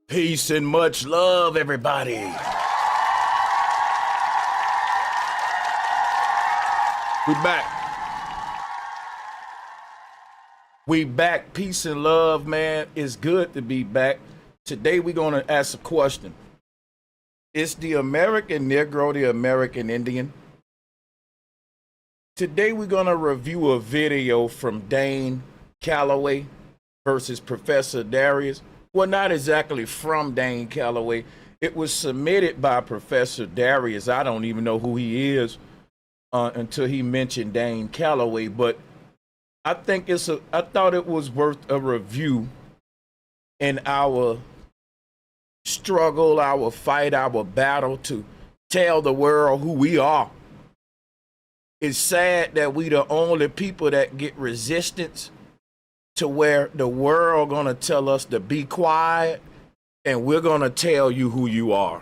Peace and much love, everybody. We back. We back. Peace and love, man. It's good to be back. Today we're going to ask a question. Is the American Negro the American Indian? Today we're going to review a video from Dane Calloway versus Professor Darius. Well, not exactly from Dane Calloway. It was submitted by Professor Darius. I don't even know who he is until he mentioned Dane Calloway. But I thought it was worth a review in our struggle, our fight, our battle to tell the world who we are. It's sad that we the only people that get resistance to where the world gonna tell us to be quiet and we're gonna tell you who you are.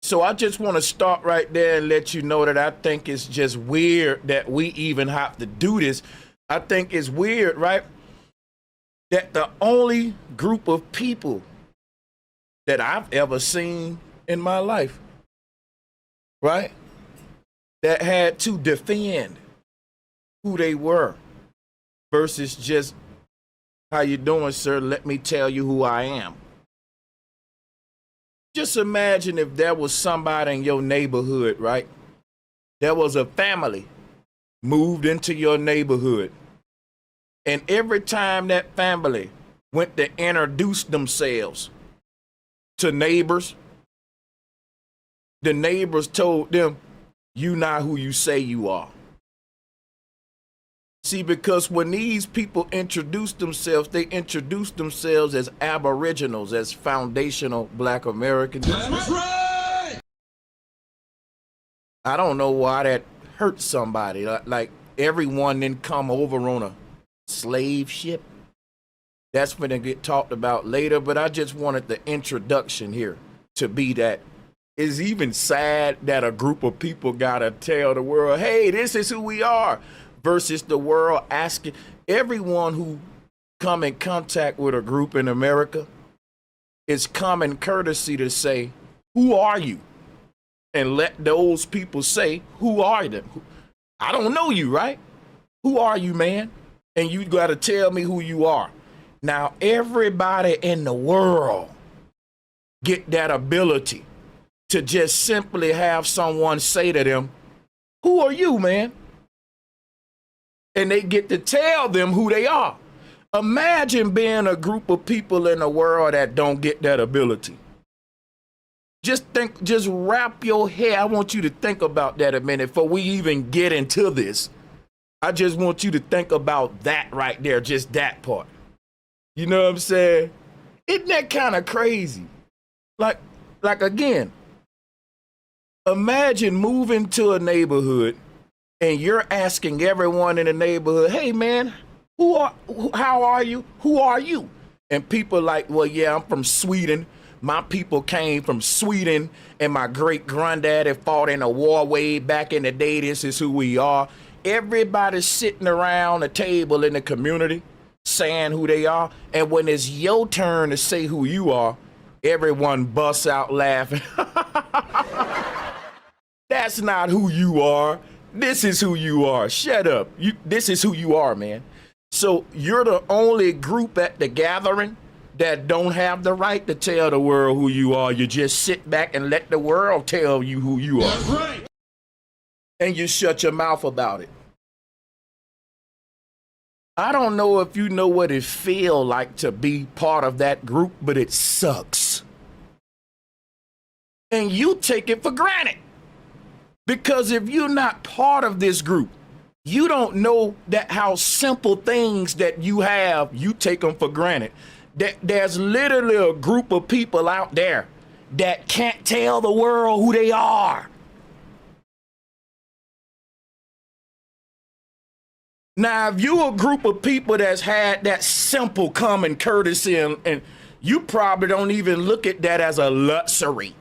So I just want to start right there and let you know that I think it's just weird that we even have to do this. I think it's weird, right? That the only group of people that I've ever seen in my life, right, that had to defend who they were versus just, how you doing, sir? Let me tell you who I am. Just imagine if there was somebody in your neighborhood, right? There was a family moved into your neighborhood. And every time that family went to introduce themselves to neighbors, the neighbors told them, "You not who you say you are." See, because when these people introduce themselves, they introduce themselves as Aboriginals, as foundational Black Americans. That's right. I don't know why that hurt somebody. Like everyone didn't come over on a slave ship. That's going to get talked about later, but I just wanted the introduction here to be that. It's even sad that a group of people got to tell the world, hey, this is who we are, versus the world asking everyone who come in contact with a group in America. It's common courtesy to say, who are you? And let those people say, who are them? I don't know you, right? Who are you, man? And you got to tell me who you are. Now, everybody in the world get that ability to just simply have someone say to them, who are you, man? And they get to tell them who they are. Imagine being a group of people in the world that don't get that ability. Just wrap your head. I want you to think about that a minute before we even get into this. I just want you to think about that right there, just that part. You know what I'm saying? Isn't that kind of crazy? Like again, imagine moving to a neighborhood and you're asking everyone in the neighborhood, hey man, how are you? Who are you? And people like, well, yeah, I'm from Sweden. My people came from Sweden and my great granddaddy fought in a war way back in the day. This is who we are. Everybody's sitting around a table in the community saying who they are. And when it's your turn to say who you are, everyone busts out laughing. That's not who you are. This is who you are. Shut up. This is who you are, man. So you're the only group at the gathering that don't have the right to tell the world who you are. You just sit back and let the world tell you who you are. That's right. And you shut your mouth about it. I don't know if you know what it feels like to be part of that group, but it sucks. And you take it for granted. Because if you're not part of this group, you don't know that how simple things that you have, you take them for granted. There's literally a group of people out there that can't tell the world who they are. Now, if you're a group of people that's had that simple common courtesy and you probably don't even look at that as a luxury.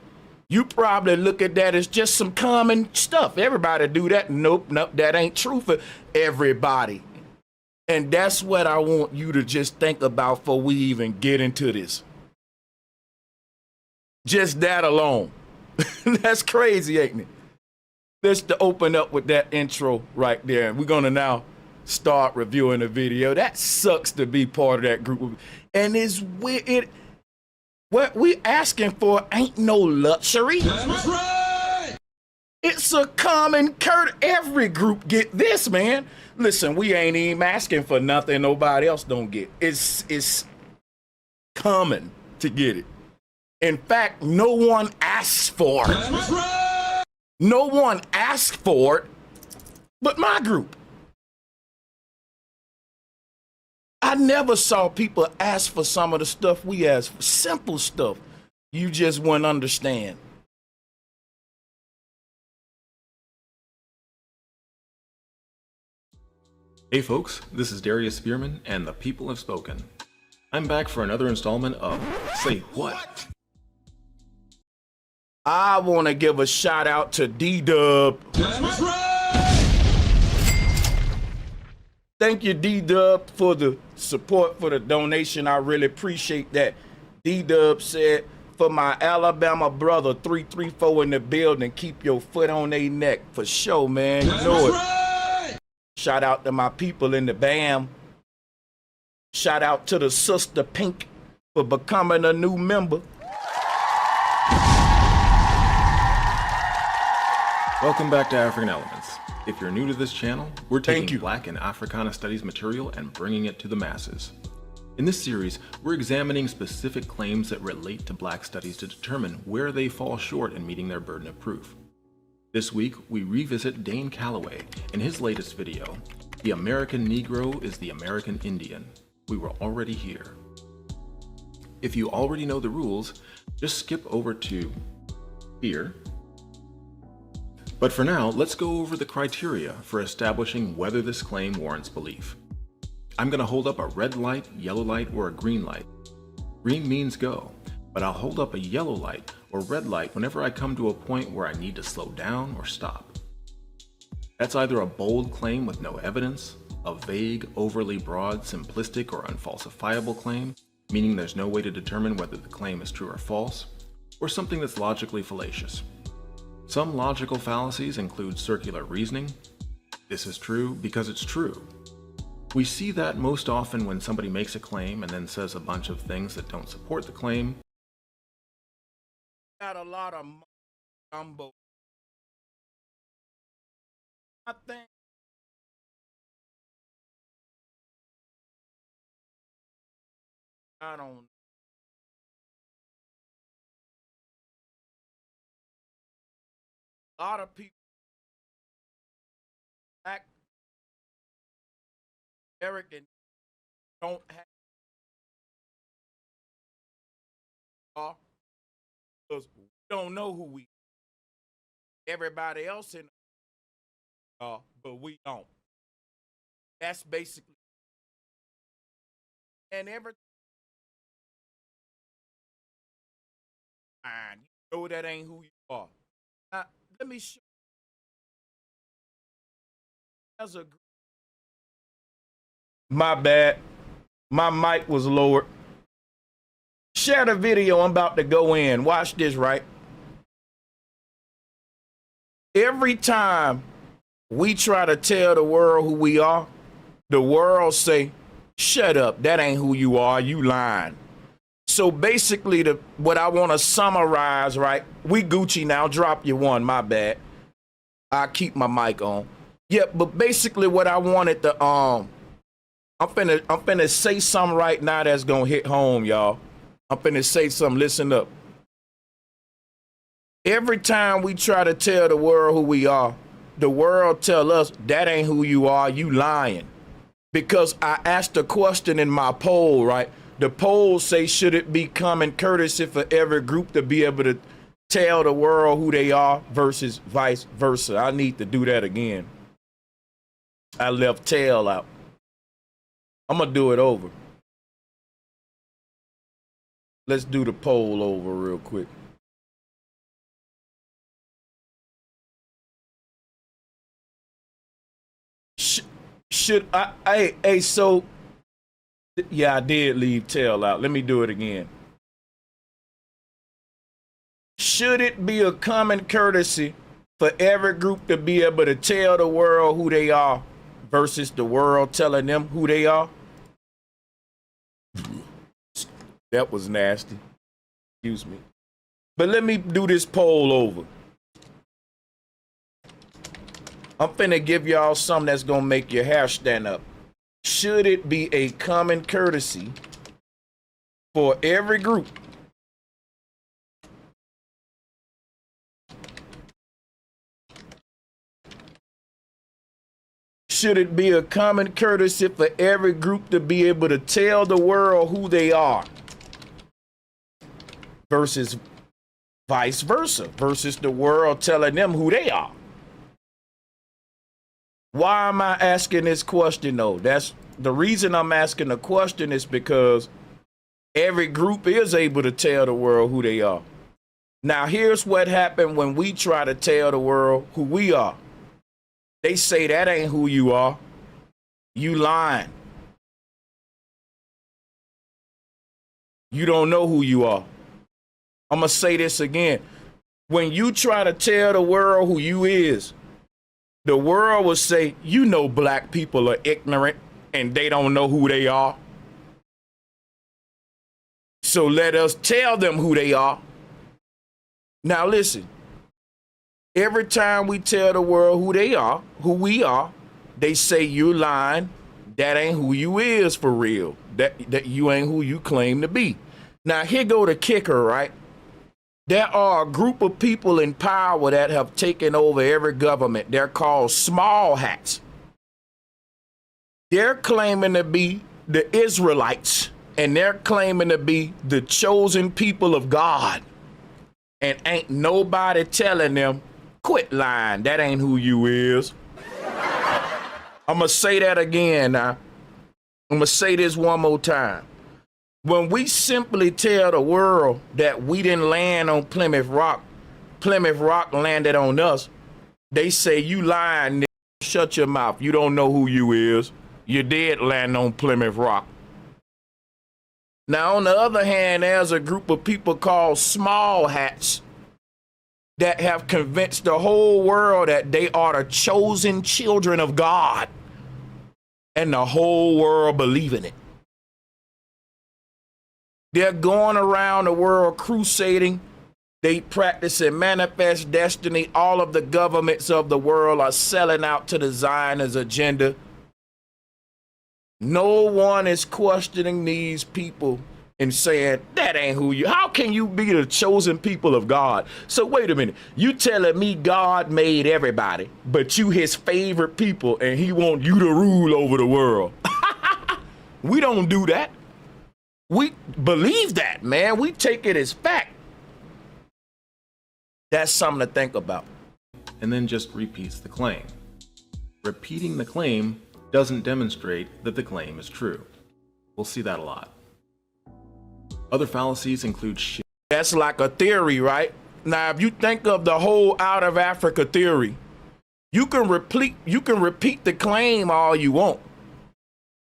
You probably look at that as just some common stuff. Everybody do that. Nope, that ain't true for everybody. And that's what I want you to just think about before we even get into this. Just that alone. That's crazy, ain't it? Let's open up with that intro right there. And we're going to now start reviewing the video. That sucks to be part of that group. And it's weird. What we asking for ain't no luxury. That's right. It's a common courtesy. Every group get this, man. Listen, we ain't even asking for nothing nobody else don't get. It's common to get it. In fact, no one asks for it. That's right. No one asked for it but my group. I never saw people ask for some of the stuff we ask for. Simple stuff you just wouldn't understand. Hey folks, this is Darius Spearman and the people have spoken. I'm back for another installment of Say What? I want to give a shout out to D-Dub. That's right. Thank you, D-Dub, for the support, for the donation. I really appreciate that. D-Dub said, for my Alabama brother, 334 in the building, keep your foot on their neck. For sure, man. You know it. Right. Shout out to my people in the BAM. Shout out to the Sister Pink for becoming a new member. Welcome back to African Elements. If you're new to this channel, we're taking Black and Africana Studies material and bringing it to the masses. In this series, we're examining specific claims that relate to Black studies to determine where they fall short in meeting their burden of proof. This week, we revisit Dane Calloway in his latest video, The American Negro is the American Indian. We were already here. If you already know the rules, just skip over to here. But for now, let's go over the criteria for establishing whether this claim warrants belief. I'm going to hold up a red light, yellow light, or a green light. Green means go, but I'll hold up a yellow light or red light whenever I come to a point where I need to slow down or stop. That's either a bold claim with no evidence, a vague, overly broad, simplistic, or unfalsifiable claim, meaning there's no way to determine whether the claim is true or false, or something that's logically fallacious. Some logical fallacies include circular reasoning. This is true because it's true. We see that most often when somebody makes a claim and then says a bunch of things that don't support the claim. Got a lot of gumbo. I think I don't. A lot of people, Black American, don't have because we don't know who we. Everybody else in, but we don't. That's basically, and every time you know that ain't who you are. Now, let me show you. As a my bad, my mic was lowered. Share the video. I'm about to go in. Watch this, right? Every time we try to tell the world who we are, the world say, shut up, that ain't who you are, you lying. So basically, what I want to summarize, right? We Gucci now, drop you one, my bad. I keep my mic on. Yeah, but basically what I wanted to, I'm finna say something right now that's gonna hit home, y'all. I'm finna say something, listen up. Every time we try to tell the world who we are, the world tell us that ain't who you are, you lying. Because I asked a question in my poll, right? The poll say, should it be common courtesy for every group to be able to tell the world who they are versus vice versa? I need to do that again. I left tell out. I'm gonna do it over. Let's do the poll over real quick. Should so yeah, I did leave tail out. Let me do it again. Should it be a common courtesy for every group to be able to tell the world who they are versus the world telling them who they are? That was nasty. Excuse me. But let me do this poll over. I'm finna give y'all something that's gonna make your hair stand up. Should it be a common courtesy for every group should it be a common courtesy for every group to be able to tell the world who they are versus vice versa, versus the world telling them who they are? Why am I asking this question though? That's the reason I'm asking the question is because every group is able to tell the world who they are. Now, here's what happened when we try to tell the world who we are. They say that ain't who you are. You lying. You don't know who you are. I'm gonna say this again. When you try to tell the world who you is, the world will say, you know, black people are ignorant and they don't know who they are. So let us tell them who they are. Now listen, every time we tell the world who they are, who we are, they say you lying. That ain't who you is for real. That you ain't who you claim to be. Now here go the kicker, right? There are a group of people in power that have taken over every government. They're called small hats. They're claiming to be the Israelites, and they're claiming to be the chosen people of God. And ain't nobody telling them, quit lying. That ain't who you is. I'm going to say that again now. I'm going to say this one more time. When we simply tell the world that we didn't land on Plymouth Rock landed on us, they say you lying, nigga. Shut your mouth. You don't know who you is. You did land on Plymouth Rock. Now, on the other hand, there's a group of people called small hats that have convinced the whole world that they are the chosen children of God. And the whole world believing it. They're going around the world crusading. They practice and manifest destiny. All of the governments of the world are selling out to the Zionist agenda. No one is questioning these people and saying, that ain't who you. How can you be the chosen people of God? So wait a minute. You telling me God made everybody, but you his favorite people and he want you to rule over the world. We don't do that. We believe that, man. We take it as fact. That's something to think about. And then just repeats the claim. Repeating the claim doesn't demonstrate that the claim is true. We'll see that a lot. Other fallacies include shit. That's like a theory, right? Now, if you think of the whole out of Africa theory, you can repeat the claim all you want.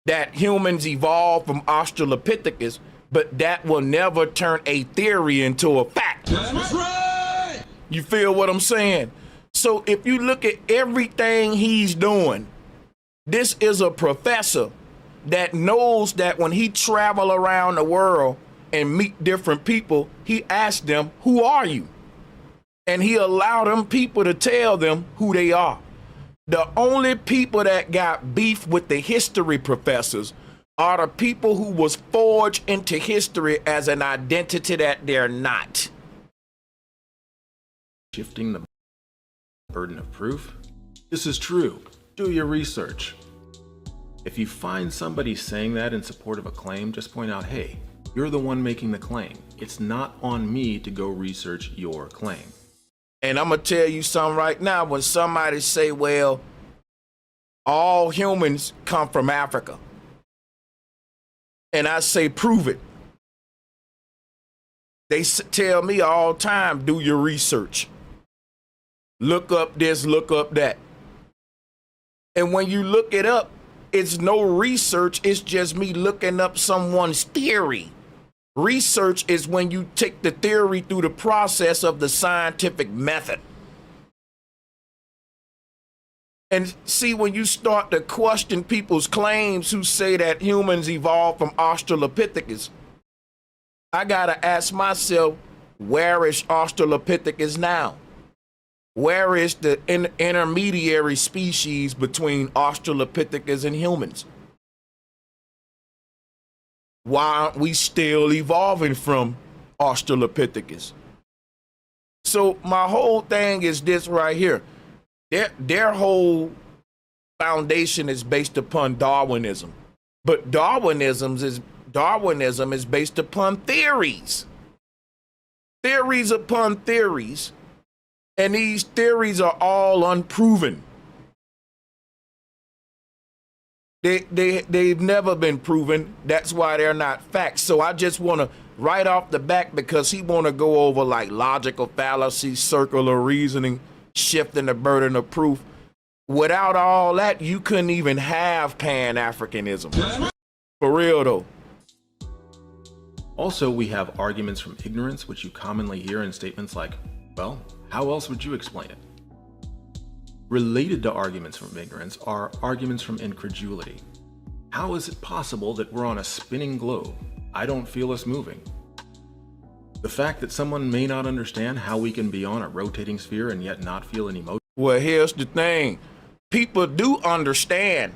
That humans evolved from Australopithecus, but that will never turn a theory into a fact. That's right. You feel what I'm saying? So if you look at everything he's doing, this is a professor that knows that when he travel around the world and meet different people, he asks them, who are you? And he allowed them people to tell them who they are. The only people that got beef with the history professors are the people who was forged into history as an identity that they're not. Shifting the burden of proof? This is true. Do your research. If you find somebody saying that in support of a claim, just point out, hey, you're the one making the claim. It's not on me to go research your claim. And I'm going to tell you something right now. When somebody say, well, all humans come from Africa, and I say, prove it. They tell me all the time, do your research. Look up this, look up that. And when you look it up, it's no research. It's just me looking up someone's theory. Research is when you take the theory through the process of the scientific method. And see, when you start to question people's claims who say that humans evolved from Australopithecus, I gotta ask myself, where is Australopithecus now? Where is the intermediary species between Australopithecus and humans? Why aren't we still evolving from Australopithecus? So my whole thing is this right here. Their whole foundation is based upon Darwinism. But Darwinism is based upon theories. Theories upon theories. And these theories are all unproven. They've never been proven. That's why they're not facts. So I just want to, right off the back, because he want to go over like logical fallacy, circular reasoning, shifting the burden of proof. Without all that, you couldn't even have Pan-Africanism. For real though. Also, we have arguments from ignorance, which you commonly hear in statements like, well, how else would you explain it? Related to arguments from ignorance are arguments from incredulity. How is it possible that we're on a spinning globe? I don't feel us moving. The fact that someone may not understand how we can be on a rotating sphere and yet not feel any motion. Well, here's the thing. People do understand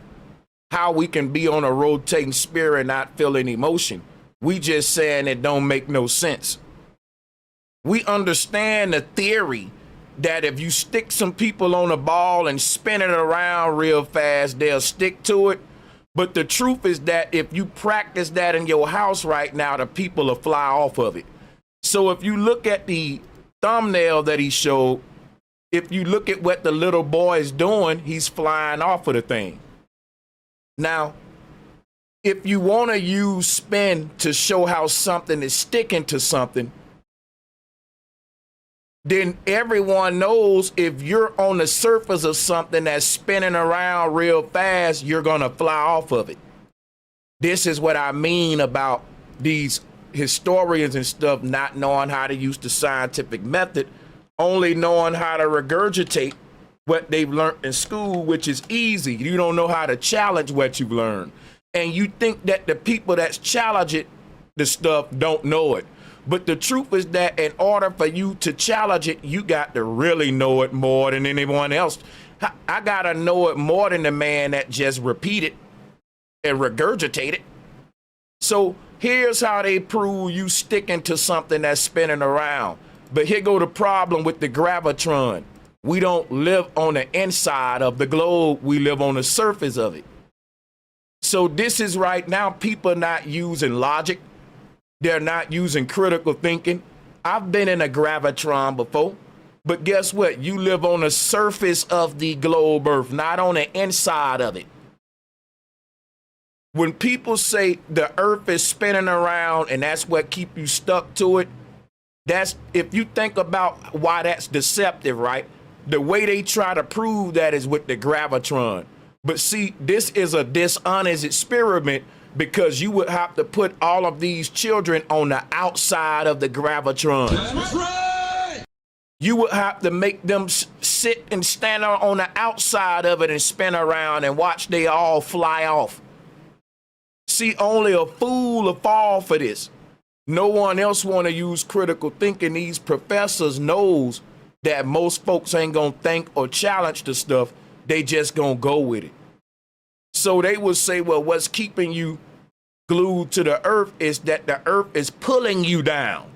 how we can be on a rotating sphere and not feel any motion. We just saying it don't make no sense. We understand the theory that if you stick some people on a ball and spin it around real fast, they'll stick to it. But the truth is that if you practice that in your house right now, the people will fly off of it. So if you look at the thumbnail that he showed, if you look at what the little boy is doing, he's flying off of the thing. Now, if you want to use spin to show how something is sticking to something, then everyone knows if you're on the surface of something that's spinning around real fast, you're going to fly off of it. This is what I mean about these historians and stuff not knowing how to use the scientific method, only knowing how to regurgitate what they've learned in school, which is easy. You don't know how to challenge what you've learned. And you think that the people that's challenging the stuff don't know it. But the truth is that in order for you to challenge it, you got to really know it more than anyone else. I got to know it more than the man that just repeat it and regurgitate it. So here's how they prove you sticking to something that's spinning around. But here go the problem with the gravitron. We don't live on the inside of the globe. We live on the surface of it. So this is right now, people not using logic. They're not using critical thinking. I've been in a gravitron before, but guess what? You live on the surface of the globe Earth, not on the inside of it. When people say the Earth is spinning around and that's what keep you stuck to it, that's, if you think about why that's deceptive, right? The way they try to prove that is with the gravitron. But see, this is a dishonest experiment, because you would have to put all of these children on the outside of the gravitron. That's right. You would have to make them sit and stand on the outside of it and spin around and watch they all fly off. See, only a fool will fall for this. No one else want to use critical thinking. These professors knows that most folks ain't gonna think or challenge the stuff. They just gonna go with it. So they would say, well, what's keeping you glued to the earth is that the earth is pulling you down.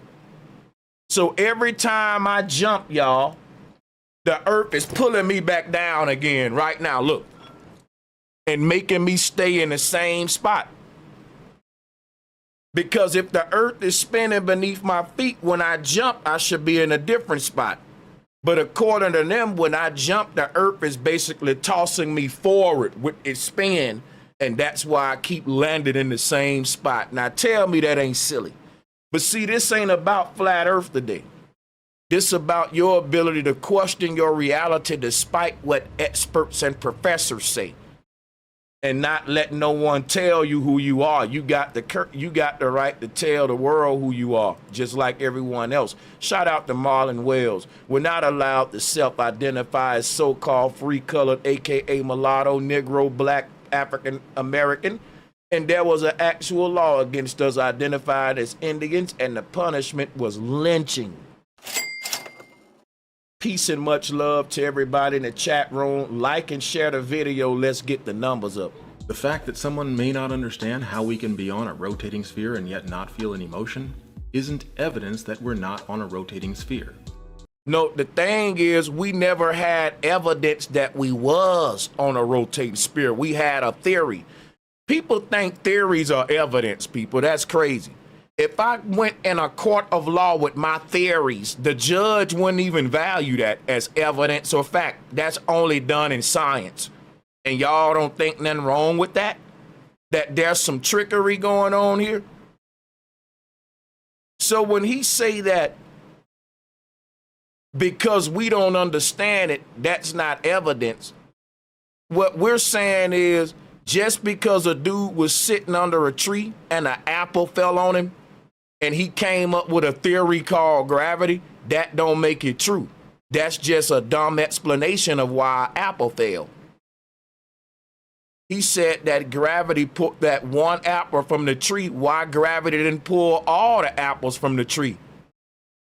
So every time I jump, y'all, the earth is pulling me back down again right now, look, and making me stay in the same spot. Because if the earth is spinning beneath my feet, when I jump, I should be in a different spot. But according to them, when I jump, the earth is basically tossing me forward with its spin. And that's why I keep landing in the same spot. Now tell me that ain't silly. But see, this ain't about flat earth today. This about your ability to question your reality despite what experts and professors say. and not let no one tell you who you are. You got the right to tell the world who you are, just like everyone else. Shout out to Marlon Wells. We're not allowed to self-identify as so-called free-colored, aka mulatto, Negro, Black, African American. And there was an actual law against us identified as Indians, and the punishment was lynching. Peace and much love to everybody in the chat room. Like and share the video. Let's get the numbers up. The fact that someone may not understand how we can be on a rotating sphere and yet not feel an emotion isn't evidence that we're not on a rotating sphere. No, the thing is, we never had evidence that we was on a rotating sphere. We had a theory. People think theories are evidence, people. That's crazy. If I went in a court of law with my theories, the judge wouldn't even value that as evidence or fact. That's only done in science. And y'all don't think nothing wrong with that? That there's some trickery going on here? So when he say that because we don't understand it, that's not evidence. What we're saying is, just because a dude was sitting under a tree and an apple fell on him, and he came up with a theory called gravity, that don't make it true. That's just a dumb explanation of why an apple fell. He said that gravity put that one apple from the tree. Why gravity didn't pull all the apples from the tree?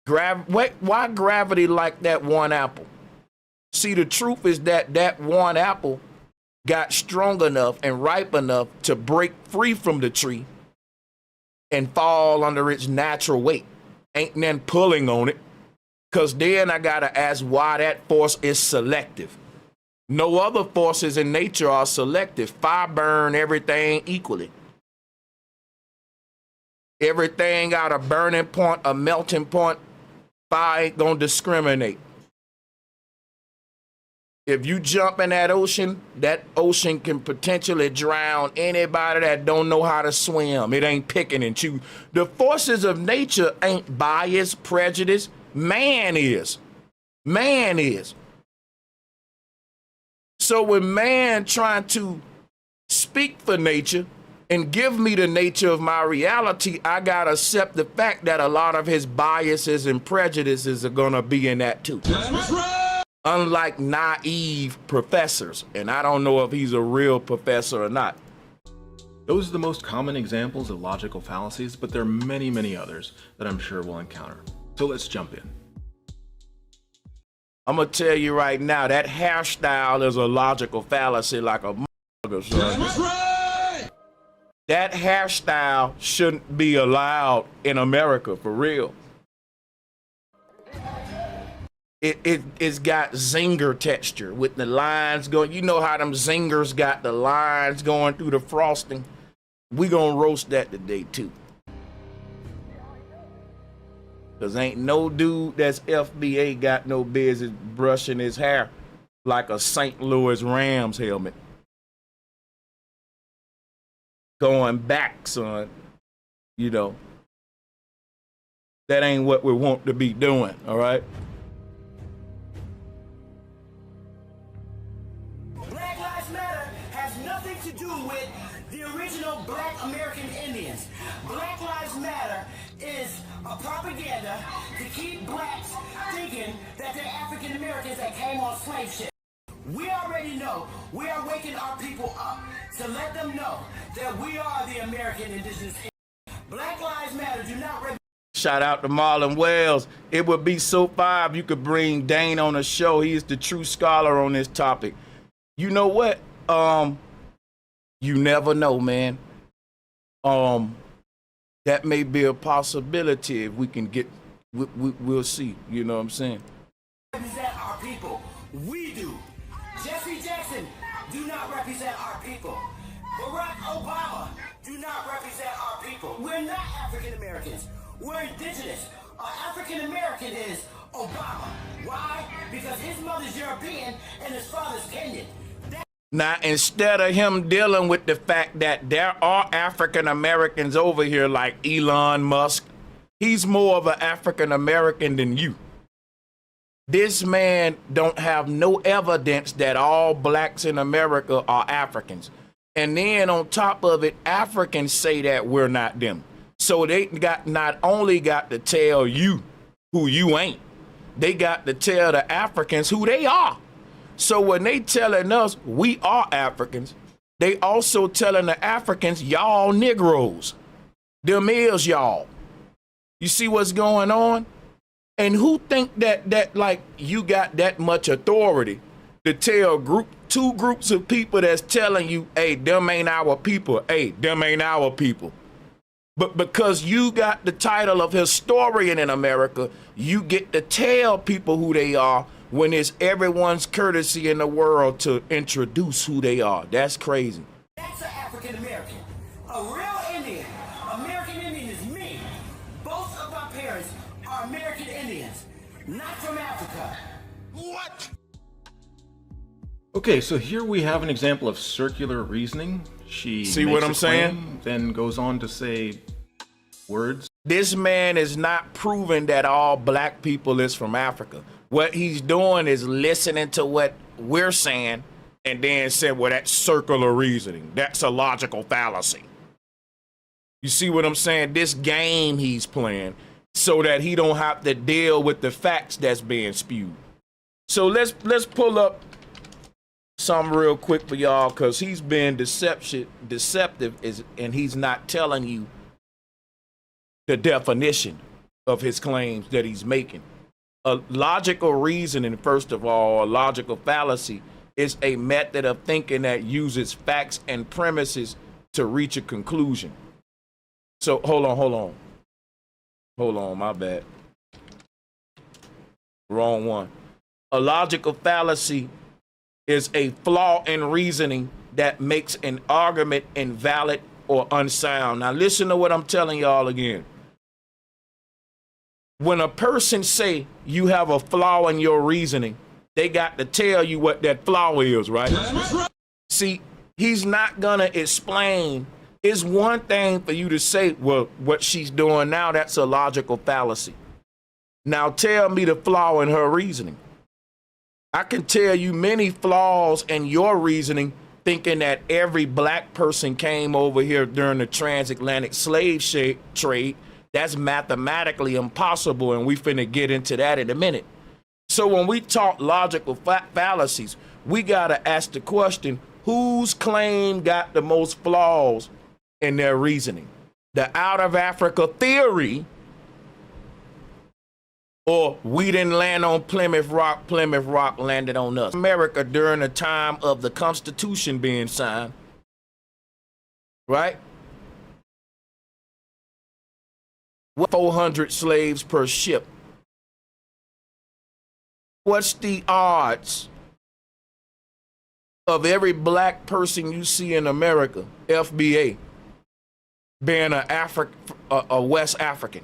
Why gravity like that one apple? See, the truth is that that one apple got strong enough and ripe enough to break free from the tree and fall under its natural weight. Ain't none pulling on it. Because then I got to ask why that force is selective. No other forces in nature are selective. Fire burn everything equally. Everything got a burning point, a melting point. Fire ain't going to discriminate. If you jump in that ocean can potentially drown anybody that don't know how to swim. It ain't picking and choose. The forces of nature ain't biased, prejudice. Man is. Man is. So when man trying to speak for nature and give me the nature of my reality, I gotta accept the fact that a lot of his biases and prejudices are gonna be in that too. That's right. Unlike naive professors, and I don't know if he's a real professor or not. Those are the most common examples of logical fallacies, but there are many, many others that I'm sure we'll encounter. So let's jump in. I'm gonna tell you right now, that hairstyle is a logical fallacy like a motherfucker, son. That's right. That hairstyle shouldn't be allowed in America, for real. It's got zinger texture with the lines going. You know how them zingers got the lines going through the frosting? We gonna roast that today too. Cause ain't no dude that's FBA got no business brushing his hair like a St. Louis Rams helmet. Going back, son. You know. That ain't what we want to be doing, all right? American Indians. Black Lives Matter is a propaganda to keep blacks thinking that they're African Americans that came on slave ship. We already know we are waking our people up to let them know that we are the American indigenous Indians. Black Lives Matter do not Shout out to Marlon Wells. It would be so fine if you could bring Dane on the show. He is the true scholar on this topic. You know what? You never know, man. That may be a possibility if we can get, we'll see, you know what I'm saying? Represent our people. We do. Jesse Jackson do not represent our people. Barack Obama do not represent our people. We're not African Americans. We're indigenous. Our African American is Obama. Why? Because his mother's European and his father's Kenyan. Now, instead of him dealing with the fact that there are African Americans over here like Elon Musk, he's more of an African American than you. This man don't have no evidence that all blacks in America are Africans. And then on top of it, Africans say that we're not them. So they got not only got to tell you who you ain't, they got to tell the Africans who they are. So when they telling us we are Africans, they also telling the Africans, y'all Negroes. Them is y'all. You see what's going on? And who think that like you got that much authority to tell two groups of people that's telling you, hey, them ain't our people, hey, them ain't our people. But because you got the title of historian in America, you get to tell people who they are when it's everyone's courtesy in the world to introduce who they are. That's crazy. That's an African American. A real Indian. American Indian is me. Both of my parents are American Indians, not from Africa. What? Okay, so here we have an example of circular reasoning. She see makes what I'm a saying? claim, then goes on to say words. This man is not proving that all black people is from Africa. What he's doing is listening to what we're saying and then saying, well, that's circular reasoning. That's a logical fallacy. You see what I'm saying? This game he's playing so that he don't have to deal with the facts that's being spewed. So let's pull up some real quick for y'all, because he's been deceptive and he's not telling you the definition of his claims that he's making. A logical reasoning, first of all, a logical fallacy is a method of thinking that uses facts and premises to reach a conclusion. So hold on, my bad. Wrong one. A logical fallacy is a flaw in reasoning that makes an argument invalid or unsound. Now listen to what I'm telling y'all again. When a person say you have a flaw in your reasoning, they got to tell you what that flaw is, right? See, he's not gonna explain. It's one thing for you to say, well, what she's doing now, that's a logical fallacy. Now tell me the flaw in her reasoning. I can tell you many flaws in your reasoning, thinking that every black person came over here during the transatlantic slave trade. That's mathematically impossible, and we finna get into that in a minute. So when we talk logical fallacies, we gotta ask the question, whose claim got the most flaws in their reasoning? The out of Africa theory, or we didn't land on Plymouth Rock landed on us. America during the time of the Constitution being signed, right? 400 slaves per ship. What's the odds of every black person you see in America, FBA, being a West African,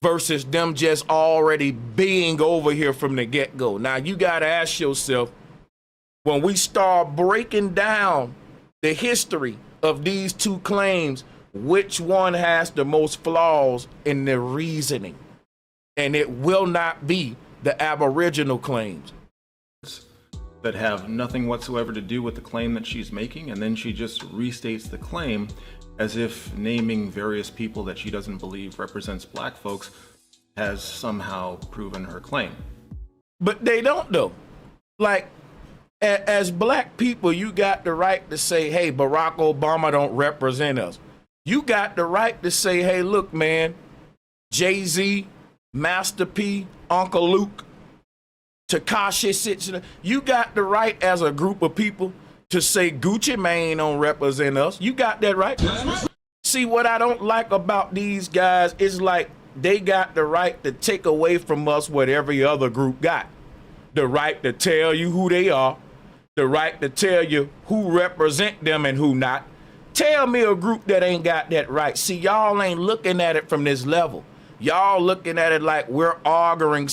versus them just already being over here from the get-go? Now you gotta ask yourself, when we start breaking down the history of these two claims, which one has the most flaws in their reasoning? And it will not be the Aboriginal claims. That have nothing whatsoever to do with the claim that she's making, and then she just restates the claim as if naming various people that she doesn't believe represents black folks has somehow proven her claim. But they don't though. Like, as black people, you got the right to say, hey, Barack Obama don't represent us. You got the right to say, hey, look, man, Jay-Z, Master P, Uncle Luke, Tekashi sits. You got the right as a group of people to say Gucci Mane don't represent us. You got that right. See, what I don't like about these guys is like they got the right to take away from us what every other group got. The right to tell you who they are, the right to tell you who represent them and who not. Tell me a group that ain't got that right. See, y'all ain't looking at it from this level. Y'all looking at it like we're arguing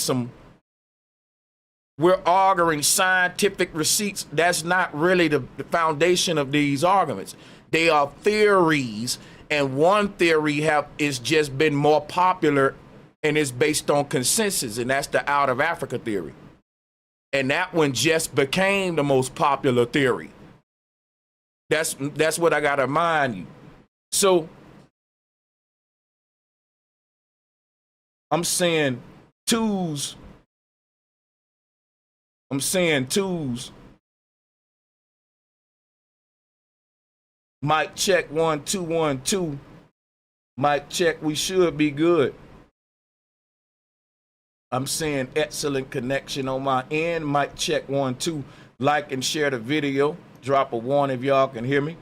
scientific receipts. That's not really the foundation of these arguments. They are theories, and one theory is just been more popular and is based on consensus, and that's the out of Africa theory. And that one just became the most popular theory. That's what I gotta remind you. So I'm saying twos. Mic check 1 2 1 2. Mic check. We should be good. I'm saying excellent connection on my end. Mic check 1 2. Like and share the video. Drop a 1 if y'all can hear me.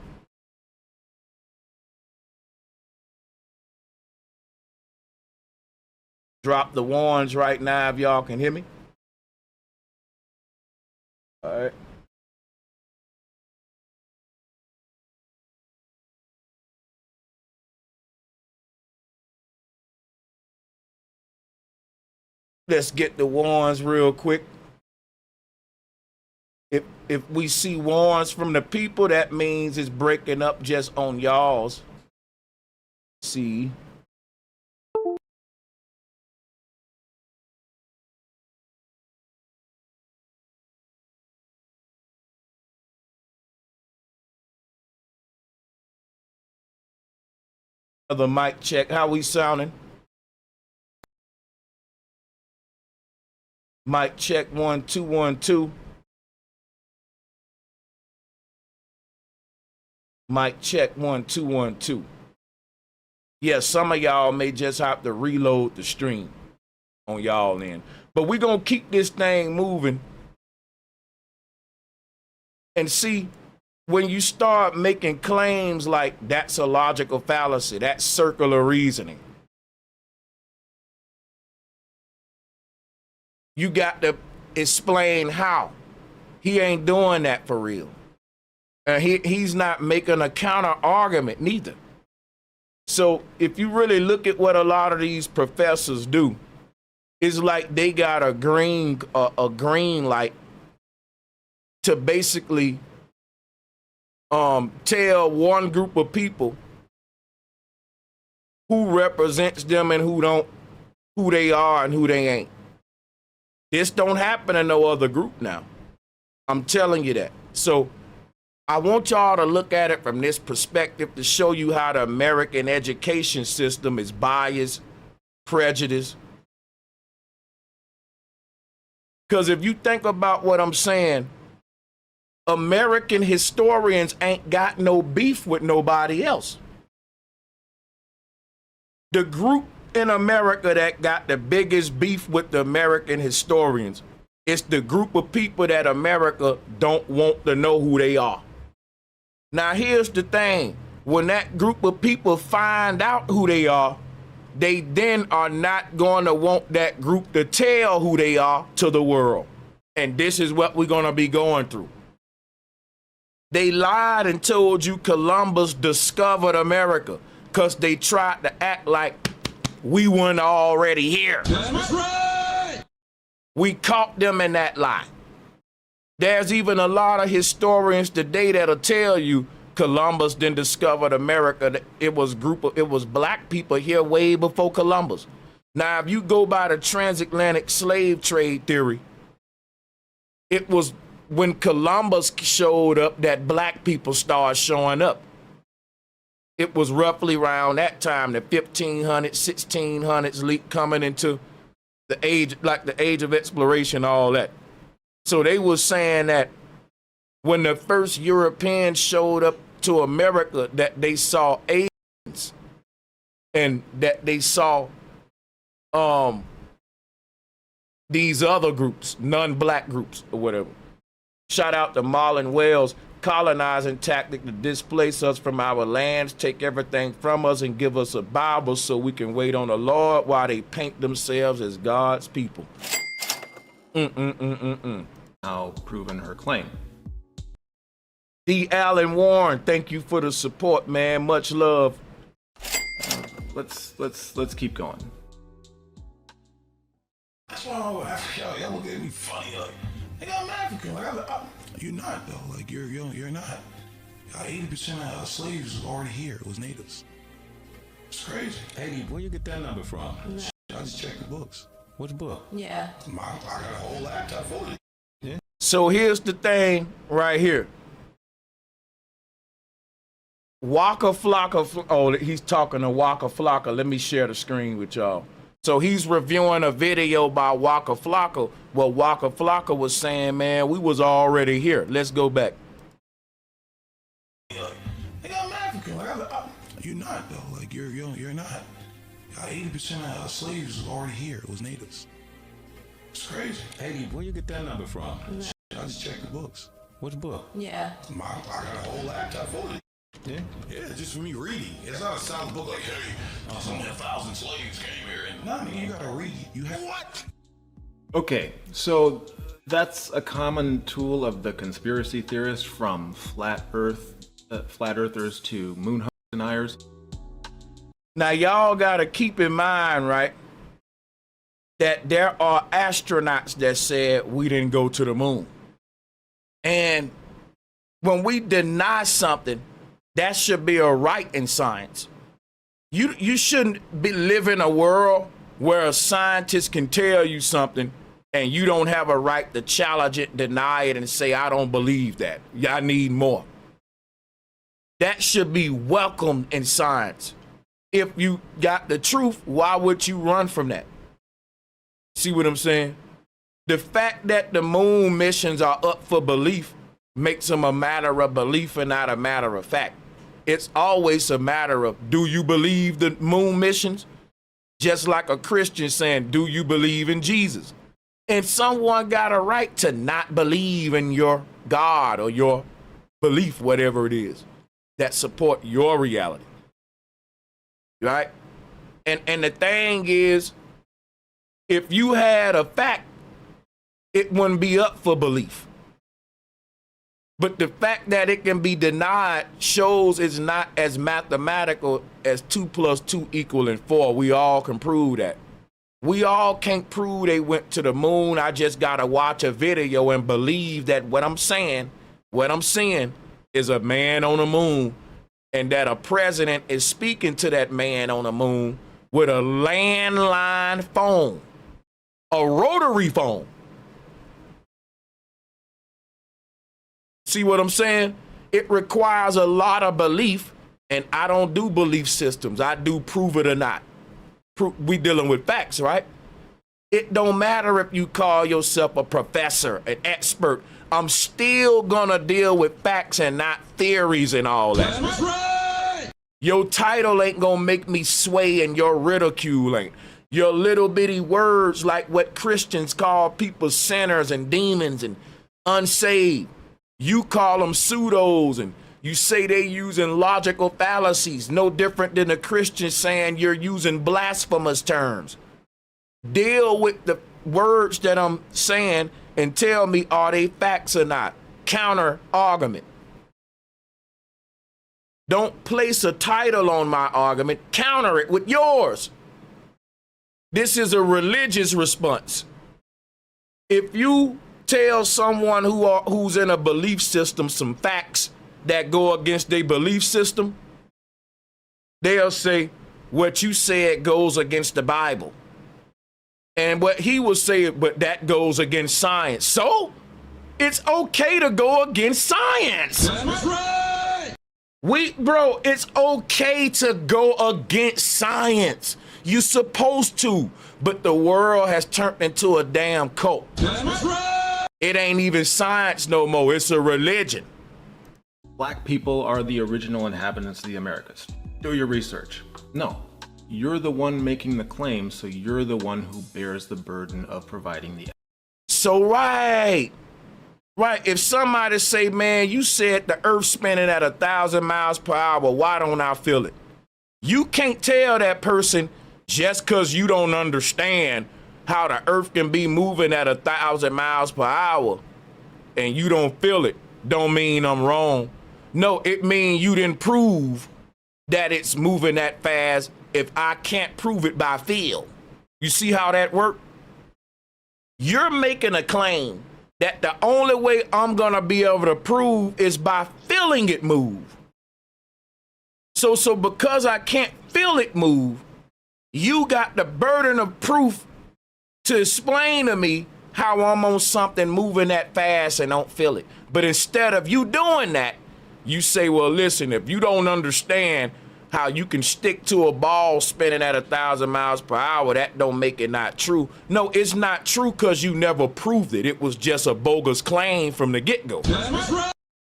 Drop the 1s right now if y'all can hear me. All right. Let's get the 1s real quick. If we see 1s from the people, that means it's breaking up just on y'all's. See. Another mic check. How we sounding? Mic check 1 2 1 2. Mic check 1 2 1 2. Yeah, some of y'all may just have to reload the stream on y'all end. But we're gonna keep this thing moving. And see, when you start making claims like that's a logical fallacy, that's circular reasoning, you got to explain how. He ain't doing that for real. And he's not making a counter argument neither. So if you really look at what a lot of these professors do, it's like they got a green light to basically tell one group of people who represents them and who they are and who they ain't. This don't happen in no other group now. I'm telling you that. So I want y'all to look at it from this perspective to show you how the American education system is biased, prejudiced. Because if you think about what I'm saying, American historians ain't got no beef with nobody else. The group in America that got the biggest beef with the American historians, it's the group of people that America don't want to know who they are. Now here's the thing, when that group of people find out who they are, they then are not going to want that group to tell who they are to the world. And this is what we're going to be going through. They lied and told you Columbus discovered America because they tried to act like we weren't already here. That's right. We caught them in that lie. There's even a lot of historians today that'll tell you Columbus then discovered America. It was black people here way before Columbus. Now, if you go by the transatlantic slave trade theory, it was when Columbus showed up that black people started showing up. It was roughly around that time, the 1500s, 1600s, coming into the age, like the age of exploration, all that. So they were saying that when the first Europeans showed up to America, that they saw Asians and that they saw these other groups, non-black groups or whatever. Shout out to Marlon Wells, colonizing tactic to displace us from our lands, take everything from us and give us a Bible so we can wait on the Lord while they paint themselves as God's people. Now proven her claim. D. Allen Warren, thank you for the support, man. Much love. Let's keep going. That's why y'all look at me funny. Like, nigga, I'm African. Like, you're not though. Like you're not. 80% of slaves was already here. It was natives. It's crazy. 80. Where you get that number from? I just checked the books. Which book? Yeah. I got a whole laptop full of it. So here's the thing right here. Waka Flocka, oh, he's talking to Waka Flocka. Let me share the screen with y'all. So he's reviewing a video by Waka Flocka. Well, Waka Flocka was saying, man, we was already here. Let's go back. Nigga, I'm African. You're not though. Like you're not. 80% of slaves was already here. It was natives. It's crazy. 80, where you get that number from? I just checked the books. Which book? Yeah. I got a whole laptop full of it. Yeah. Yeah, just for me reading. It's not a solid book like, hey, some 1,000 slaves came here and nah, man, you gotta read. You have what? Okay, so that's a common tool of the conspiracy theorists, from flat earthers to moon deniers. Now, y'all got to keep in mind, right, that there are astronauts that said we didn't go to the moon. And when we deny something, that should be a right in science. You shouldn't be living in a world where a scientist can tell you something and you don't have a right to challenge it, deny it, and say, I don't believe that. I need more. That should be welcomed in science. If you got the truth, why would you run from that? See what I'm saying? The fact that the moon missions are up for belief makes them a matter of belief and not a matter of fact. It's always a matter of, do you believe the moon missions? Just like a Christian saying, do you believe in Jesus? And someone got a right to not believe in your God or your belief, whatever it is, that support your reality. Right? And the thing is, if you had a fact, it wouldn't be up for belief. But the fact that it can be denied shows it's not as mathematical as 2 + 2 = 4. We all can prove that. We all can't prove they went to the moon. I just gotta watch a video and believe that what I'm seeing is a man on the moon, and that a president is speaking to that man on the moon with a landline phone, a rotary phone. See what I'm saying? It requires a lot of belief, and I don't do belief systems. I do prove it or not. We dealing with facts, right? It don't matter if you call yourself a professor, an expert. I'm still gonna deal with facts and not theories and all that. That's right. Your title ain't gonna make me sway, and your ridicule ain't. Your little bitty words like what Christians call people sinners and demons and unsaved. You call them pseudos, and you say they using logical fallacies, no different than a Christian saying you're using blasphemous terms. Deal with the words that I'm saying and tell me, are they facts or not? Counter argument. Don't place a title on my argument, counter it with yours. This is a religious response. If you tell someone who's in a belief system some facts that go against their belief system, they'll say, what you said goes against the Bible. And what he will say, but that goes against science. So it's okay to go against science. That's right. Bro, it's okay to go against science. You're supposed to, but the world has turned into a damn cult. That's right. It ain't even science no more. It's a religion. Black people are the original inhabitants of the Americas. Do your research. No, you're the one making the claim, so you're the one who bears the burden of providing the. So right. If somebody say, man, you said the earth's spinning at 1,000 miles per hour, why don't I feel it? You can't tell that person just because you don't understand how the earth can be moving at 1,000 miles per hour and you don't feel it, don't mean I'm wrong. No, it means you didn't prove that it's moving that fast if I can't prove it by feel. You see how that works? You're making a claim that the only way I'm gonna be able to prove is by feeling it move. So because I can't feel it move, you got the burden of proof to explain to me how I'm on something moving that fast and don't feel it. But instead of you doing that, You say, well, listen, if you don't understand how you can stick to a ball spinning at 1,000 miles per hour, that don't make it not true. No, it's not true because you never proved it. It was just a bogus claim from the get-go.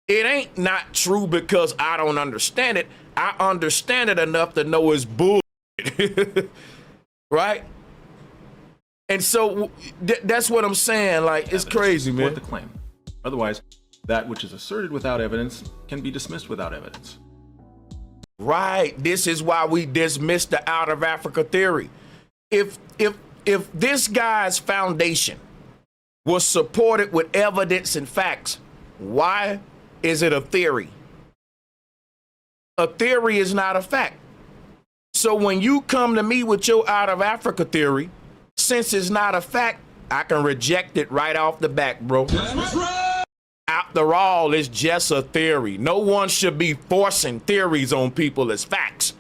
It ain't not true because I don't understand it. I understand it enough to know it's bull. Right? And so that's what I'm saying. Like, it's crazy, man. The claim. Otherwise, that which is asserted without evidence can be dismissed without evidence. Right. This is why we dismiss the out of Africa theory. If this guy's foundation was supported with evidence and facts, why is it a theory? A theory is not a fact. So when you come to me with your out of Africa theory, since it's not a fact, I can reject it right off the bat, bro. After all, it's just a theory. No one should be forcing theories on people as facts.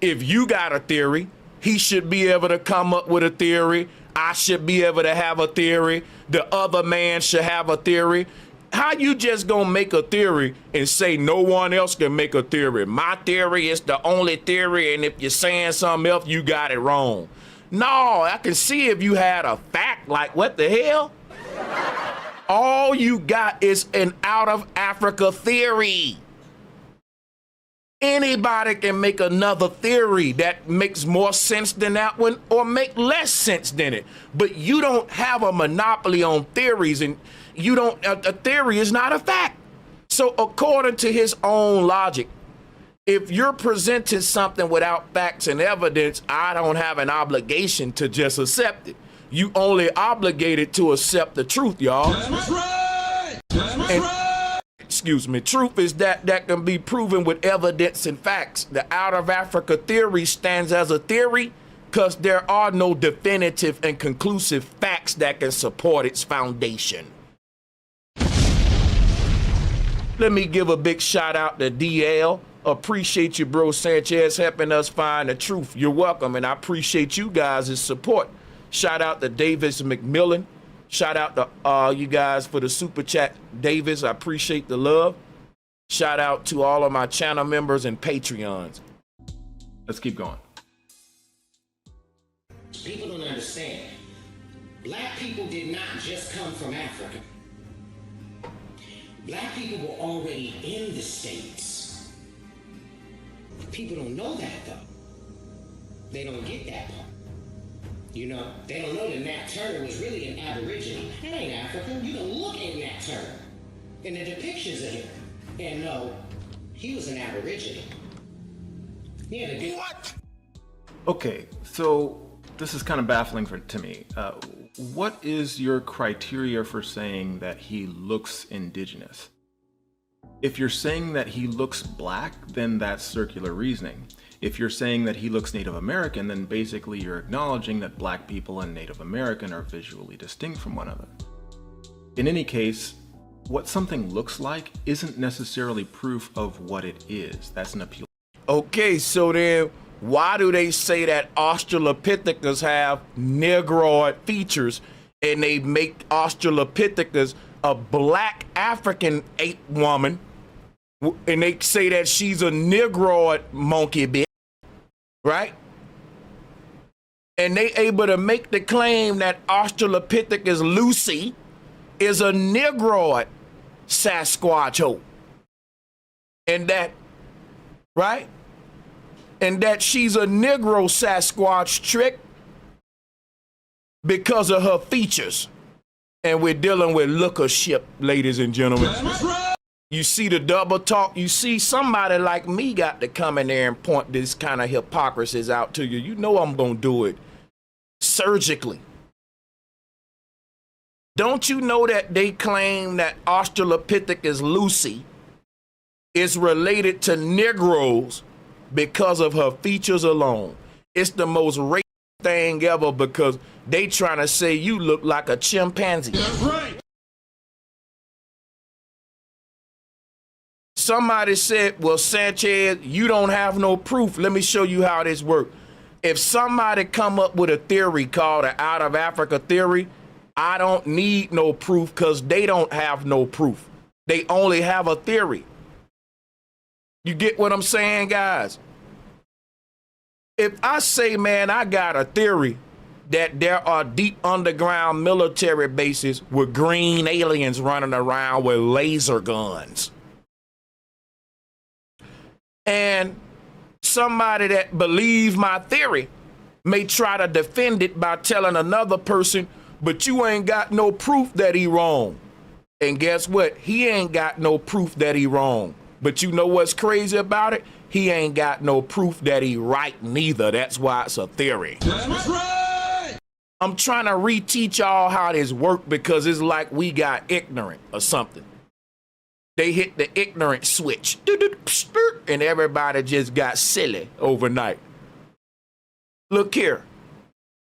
If you got a theory, he should be able to come up with a theory. I should be able to have a theory. The other man should have a theory. How you just gonna make a theory and say no one else can make a theory? My theory is the only theory, and if you're saying something else, you got it wrong. No, I can see if you had a fact, like what the hell? All you got is an out of Africa theory. Anybody can make another theory that makes more sense than that one or make less sense than it. But you don't have a monopoly on theories, and you don't, a theory is not a fact. So according to his own logic, if you're presenting something without facts and evidence, I don't have an obligation to just accept it. You only obligated to accept the truth, y'all. Excuse me, truth is that can be proven with evidence and facts. The out of Africa theory stands as a theory because there are no definitive and conclusive facts that can support its foundation. Let me give a big shout out to DL. Appreciate you, bro Sanchez, helping us find the truth. You're welcome, and I appreciate you guys' support. Shout out to Davis McMillan. Shout out to you guys for the super chat. Davis, I appreciate the love. Shout out to all of my channel members and Patreons. Let's keep going. People don't understand. Black people did not just come from Africa. Black people were already in the States. People don't know that, though. They don't get that part. You know, they don't know that Nat Turner was really an Aborigine. That ain't African. You can look at Nat Turner and the depictions of him and know he was an Aborigine. Yeah, what? Okay, so this is kind of baffling to me. What is your criteria for saying that he looks indigenous? If you're saying that he looks black, then that's circular reasoning. If you're saying that he looks Native American, then basically you're acknowledging that black people and Native American are visually distinct from one another. In any case, what something looks like isn't necessarily proof of what it is. That's an appeal. Okay, so then why do they say that Australopithecus have Negroid features and they make Australopithecus a black African ape woman, and they say that she's a Negroid monkey bitch, right? And they able to make the claim that Australopithecus Lucy is a Negroid Sasquatch hoe. And that, right? And that she's a Negro Sasquatch trick because of her features. And we're dealing with lookership, ladies and gentlemen. You see the double talk. You see somebody like me got to come in there and point this kind of hypocrisies out to you. You know I'm going to do it surgically. Don't you know that they claim that Australopithecus Lucy is related to Negroes because of her features alone? It's the most racist thing ever because they trying to say you look like a chimpanzee. That's right. Somebody said, well, Sanchez, you don't have no proof. Let me show you how this works. If somebody come up with a theory called an out of Africa theory, I don't need no proof because they don't have no proof. They only have a theory. You get what I'm saying, guys? If I say, man, I got a theory that there are deep underground military bases with green aliens running around with laser guns, and somebody that believes my theory may try to defend it by telling another person, but you ain't got no proof that he wrong. And guess what? He ain't got no proof that he wrong. But you know what's crazy about it? He ain't got no proof that he right neither. That's why it's a theory. That's right. I'm trying to reteach y'all how this work because it's like we got ignorant or something. They hit the ignorant switch and everybody just got silly overnight. Look here.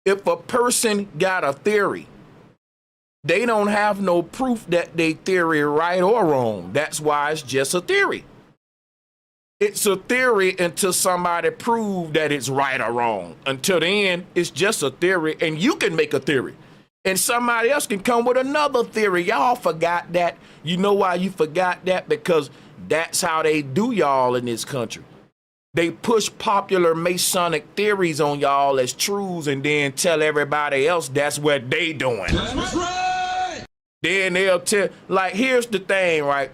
If a person got a theory, they don't have no proof that they theory right or wrong. That's why it's just a theory. It's a theory until somebody prove that it's right or wrong. Until then, it's just a theory, and you can make a theory. And somebody else can come with another theory. Y'all forgot that. You know why you forgot that? Because that's how they do y'all in this country. They push popular Masonic theories on y'all as truths and then tell everybody else that's what they doing. That's right. Then they'll tell, like, here's the thing, right?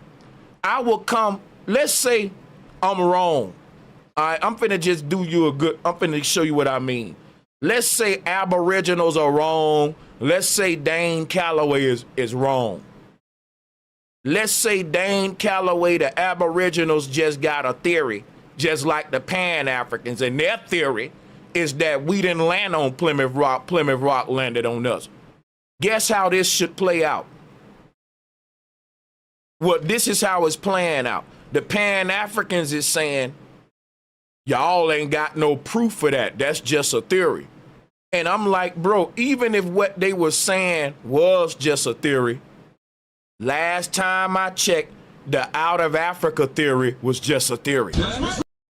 I will come, let's say I'm wrong. All right, I'm finna just do you a good, I'm finna show you what I mean. Let's say Aboriginals are wrong. Let's say Dane Calloway is wrong. Let's say Dane Calloway, the Aboriginals just got a theory, just like the Pan Africans, and their theory is that we didn't land on Plymouth Rock landed on us. Guess how this should play out? Well, this is how it's playing out. The Pan Africans is saying, y'all ain't got no proof for that. That's just a theory. And I'm like, bro, even if what they were saying was just a theory, last time I checked, the out of Africa theory was just a theory.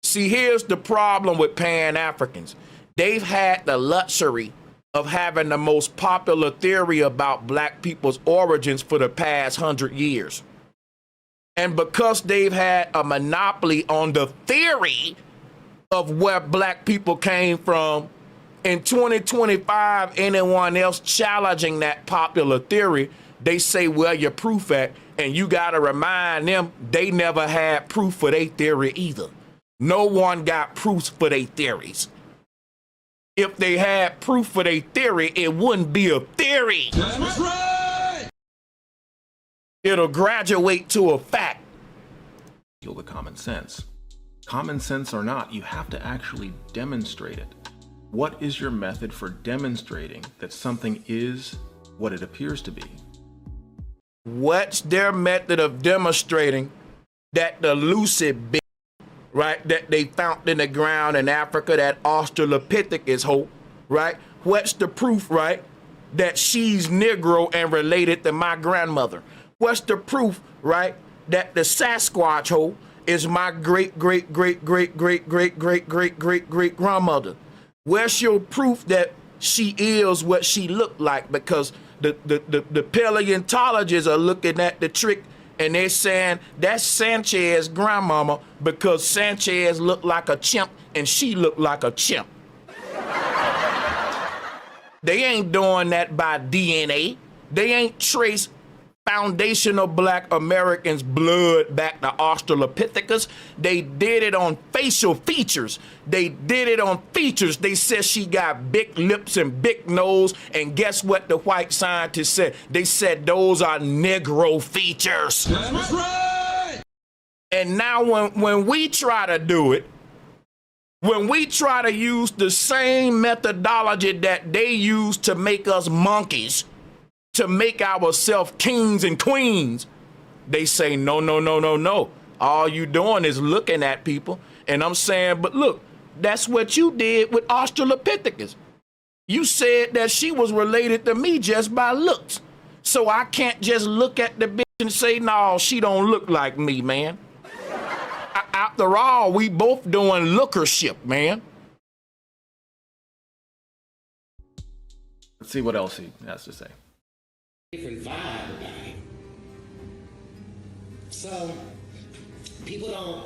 See, here's the problem with Pan Africans. They've had the luxury of having the most popular theory about black people's origins for the past 100 years. And because they've had a monopoly on the theory of where black people came from, in 2025, anyone else challenging that popular theory, they say, where your proof at? And you got to remind them they never had proof for their theory either. No one got proofs for their theories. If they had proof for their theory, it wouldn't be a theory. That's right. It'll graduate to a fact. The common sense. Common sense or not, you have to actually demonstrate it. What is your method for demonstrating that something is what it appears to be? What's their method of demonstrating that the lucid bit, right, that they found in the ground in Africa, that Australopithecus hope, right? What's the proof, right, that she's Negro and related to my grandmother? What's the proof, right, that the Sasquatch hoe is my great grandmother? Where's your proof that she is what she looked like? Because the paleontologists are looking at the trick and they're saying that's Sanchez grandmama because Sanchez looked like a chimp and she looked like a chimp. They ain't doing that by DNA. They ain't traced foundational black Americans' blood back to Australopithecus. They did it on facial features. They did it on features. They said she got big lips and big nose. And guess what the white scientists said? They said those are Negro features. That's right. And now when we try to do it, when we try to use the same methodology that they use to make us monkeys, to make ourselves kings and queens, they say, no, no, no, no, no. All you doing is looking at people. And I'm saying, but look, that's what you did with Australopithecus. You said that she was related to me just by looks. So I can't just look at the bitch and say, no, she don't look like me, man. After all, we both doing lookership, man. Let's see what else he has to say. Different vibe about it. So people don't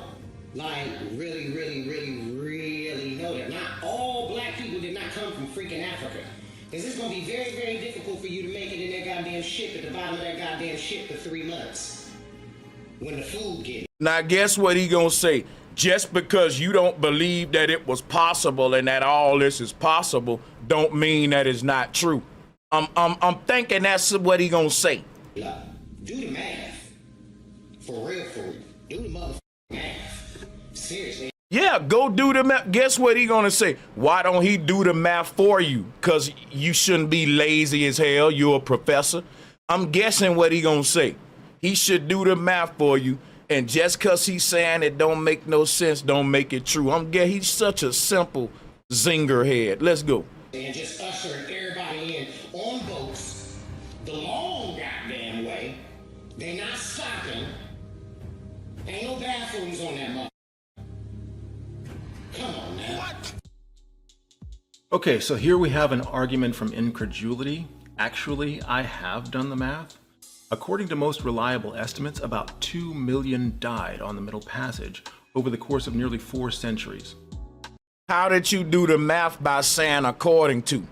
Like, really know that. Not all black people did not come from freaking Africa. Because it's going to be very, very difficult for you to make it in that goddamn ship at the bottom of that goddamn ship for 3 months. When the food gets. Now, guess what he gonna say? Just because you don't believe that it was possible and that all this is possible, don't mean that it's not true. I'm thinking that's what he gonna say. Do the math. For real. Do the motherfucking math. Seriously. Yeah, go do the math. Guess what he gonna say? Why don't he do the math for you? Cause you shouldn't be lazy as hell. You're a professor. I'm guessing what he gonna say. He should do the math for you. And just cause he's saying it don't make no sense, don't make it true. He's such a simple zinger head. Let's go. And just ushering everybody in on boats the long goddamn way. They not stopping. Ain't no bathrooms on that mother. Come on now. What? Okay, so here we have an argument from incredulity. Actually, I have done the math. According to most reliable estimates, about 2 million died on the Middle Passage over the course of nearly 4 centuries. How did you do the math by saying according to?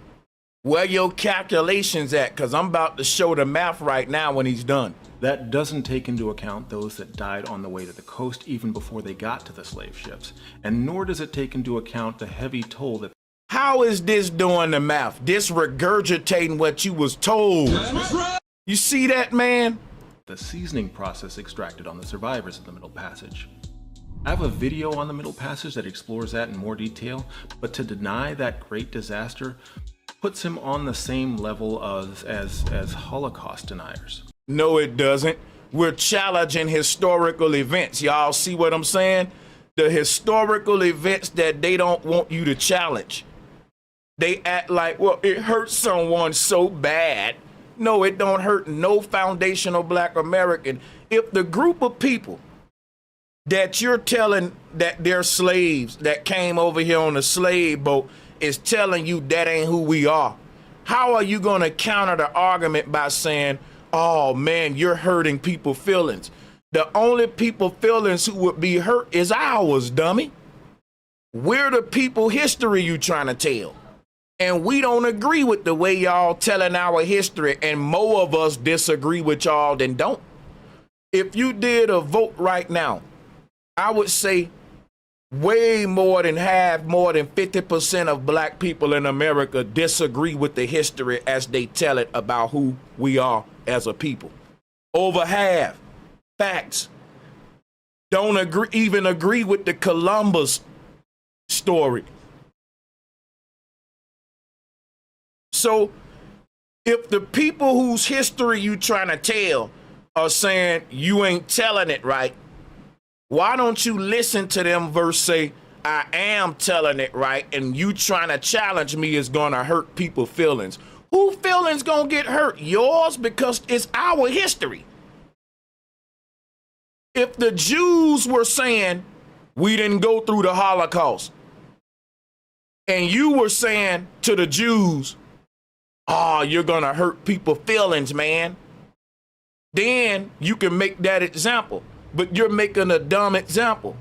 Where your calculations at? Because I'm about to show the math right now when he's done. That doesn't take into account those that died on the way to the coast even before they got to the slave ships, and nor does it take into account the heavy toll that... How is this doing the math? This regurgitating what you was told. You see that, man? The seasoning process extracted on the survivors of the Middle Passage. I have a video on the Middle Passage that explores that in more detail, but to deny that great disaster puts him on the same level as Holocaust deniers. No, it doesn't. We're challenging historical events. Y'all see what I'm saying? The historical events that they don't want you to challenge. They act like, well, it hurts someone so bad. No, it don't hurt no foundational black American. If the group of people that you're telling that they're slaves that came over here on a slave boat is telling you that ain't who we are, how are you going to counter the argument by saying, oh man, you're hurting people's feelings? The only people feelings who would be hurt is ours, dummy. We're the people history you trying to tell. And we don't agree with the way y'all telling our history, and more of us disagree with y'all than don't. If you did a vote right now, I would say way more than half, more than 50% of black people in America disagree with the history as they tell it about who we are as a people. Over half. Facts. Don't even agree with the Columbus story. So if the people whose history you trying to tell are saying you ain't telling it right, why don't you listen to them verse say, I am telling it right, and you trying to challenge me is gonna hurt people's feelings. Who feelings gonna get hurt? Yours, because it's our history. If the Jews were saying we didn't go through the Holocaust, and you were saying to the Jews, oh, you're gonna hurt people's feelings, man, then you can make that example. But you're making a dumb example.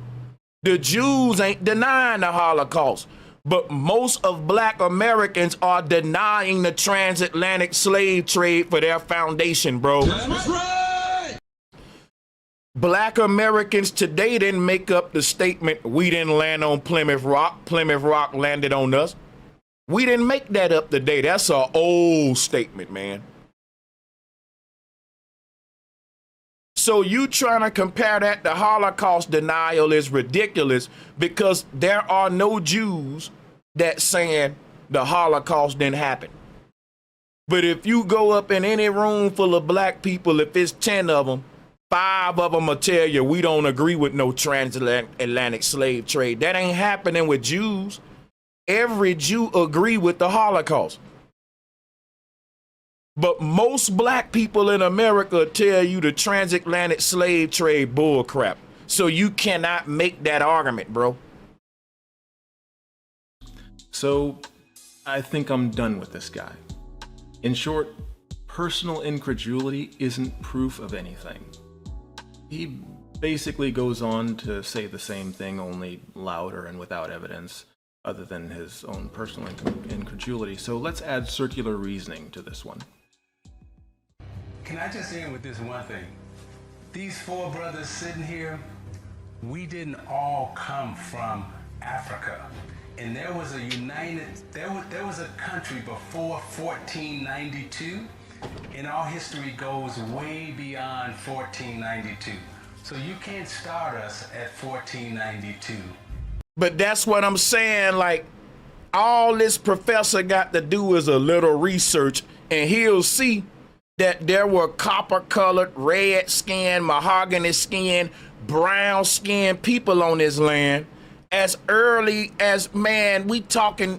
The Jews ain't denying the Holocaust, but most of black Americans are denying the transatlantic slave trade for their foundation, bro. That's right. Black Americans today didn't make up the statement, we didn't land on Plymouth Rock, Plymouth Rock landed on us. We didn't make that up today. That's an old statement, man. So you trying to compare that to Holocaust denial is ridiculous, because there are no Jews that saying the Holocaust didn't happen. But if you go up in any room full of black people, if it's 10 of them, 5 of them will tell you we don't agree with no transatlantic slave trade. That ain't happening with Jews. Every Jew agree with the Holocaust. But most black people in America tell you the transatlantic slave trade bull crap. So you cannot make that argument, bro. So I think I'm done with this guy. In short, personal incredulity isn't proof of anything. He basically goes on to say the same thing, only louder and without evidence other than his own personal incredulity. So let's add circular reasoning to this one. Can I just end with this one thing? These four brothers sitting here, we didn't all come from Africa. And there was a there was a country before 1492, and our history goes way beyond 1492. So you can't start us at 1492. But that's what I'm saying. Like, all this professor got to do is a little research, and he'll see that there were copper-colored, red-skinned, mahogany-skinned, brown-skinned people on this land as early as, man, we talking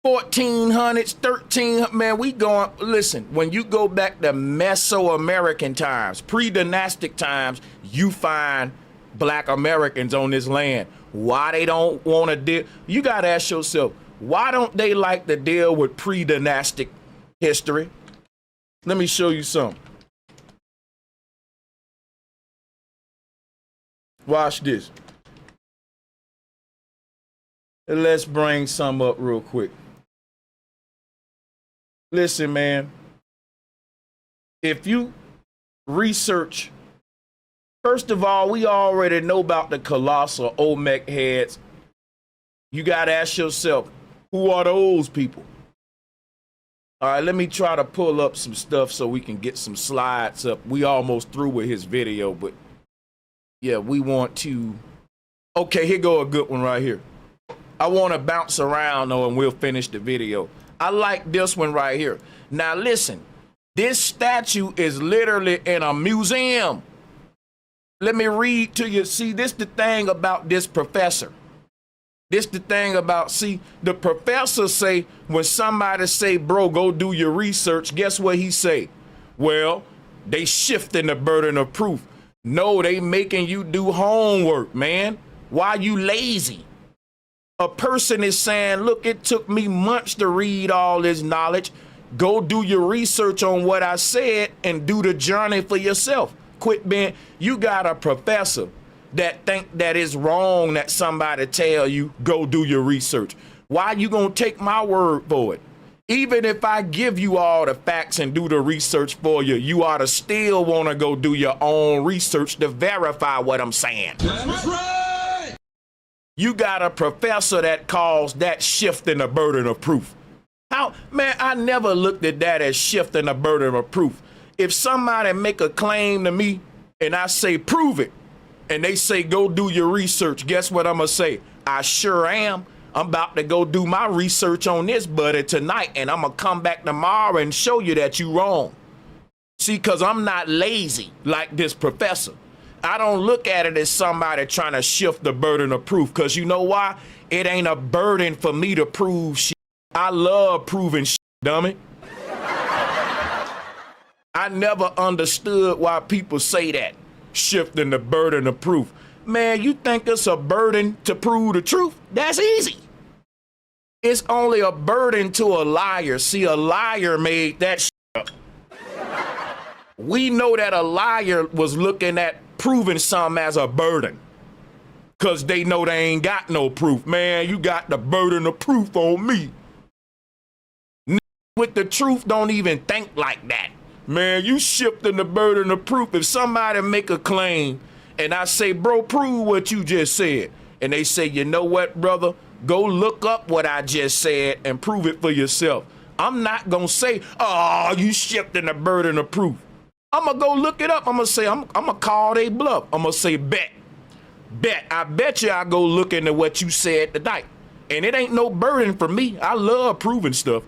1400s, 1300s, man, we going, listen, when you go back to Mesoamerican times, pre-dynastic times, you find black Americans on this land. Why they don't want to deal, you got to ask yourself, why don't they like to deal with pre-dynastic history? Let me show you something. Watch this. Let's bring some up real quick. Listen, man, if you research, first of all, we already know about the colossal Olmec heads. You got to ask yourself, who are those people? All right, let me try to pull up some stuff so we can get some slides up. We almost through with his video, but yeah, we want to. Okay, here go a good one right here. I want to bounce around though, and we'll finish the video. I like this one right here. Now listen, this statue is literally in a museum. Let me read to you. See, this the thing about this professor. This the thing about, see, the professor say, when somebody say, bro, go do your research, guess what he say? Well, they shifting the burden of proof. No, they making you do homework, man. Why you lazy? A person is saying, look, it took me months to read all this knowledge. Go do your research on what I said and do the journey for yourself. Quit being, you got a professor that think that it's wrong that somebody tell you, go do your research. Why you gonna take my word for it? Even if I give you all the facts and do the research for you, you ought to still wanna go do your own research to verify what I'm saying. That's right. You got a professor that calls that shifting the burden of proof. How, man, I never looked at that as shifting the burden of proof. If somebody make a claim to me and I say, prove it, and they say, go do your research, guess what I'm gonna say? I sure am. I'm about to go do my research on this buddy tonight, and I'm gonna come back tomorrow and show you that you wrong. See, cause I'm not lazy like this professor. I don't look at it as somebody trying to shift the burden of proof, cause you know why? It ain't a burden for me to prove shit. I love proving shit, dummy. I never understood why people say that, shifting the burden of proof. Man, you think it's a burden to prove the truth? That's easy. It's only a burden to a liar. See, a liar made that shit up. We know that a liar was looking at proving something as a burden, cause they know they ain't got no proof. Man, you got the burden of proof on me. With the truth don't even think like that. Man, you shifting the burden of proof. If somebody make a claim and I say, bro, prove what you just said, and they say, you know what, brother, go look up what I just said and prove it for yourself. I'm not gonna say, oh, you shifting the burden of proof. I'm gonna go look it up. I'm gonna say, I'm gonna call they bluff. I'm gonna say, bet. I bet you I go look into what you said tonight. And it ain't no burden for me. I love proving stuff.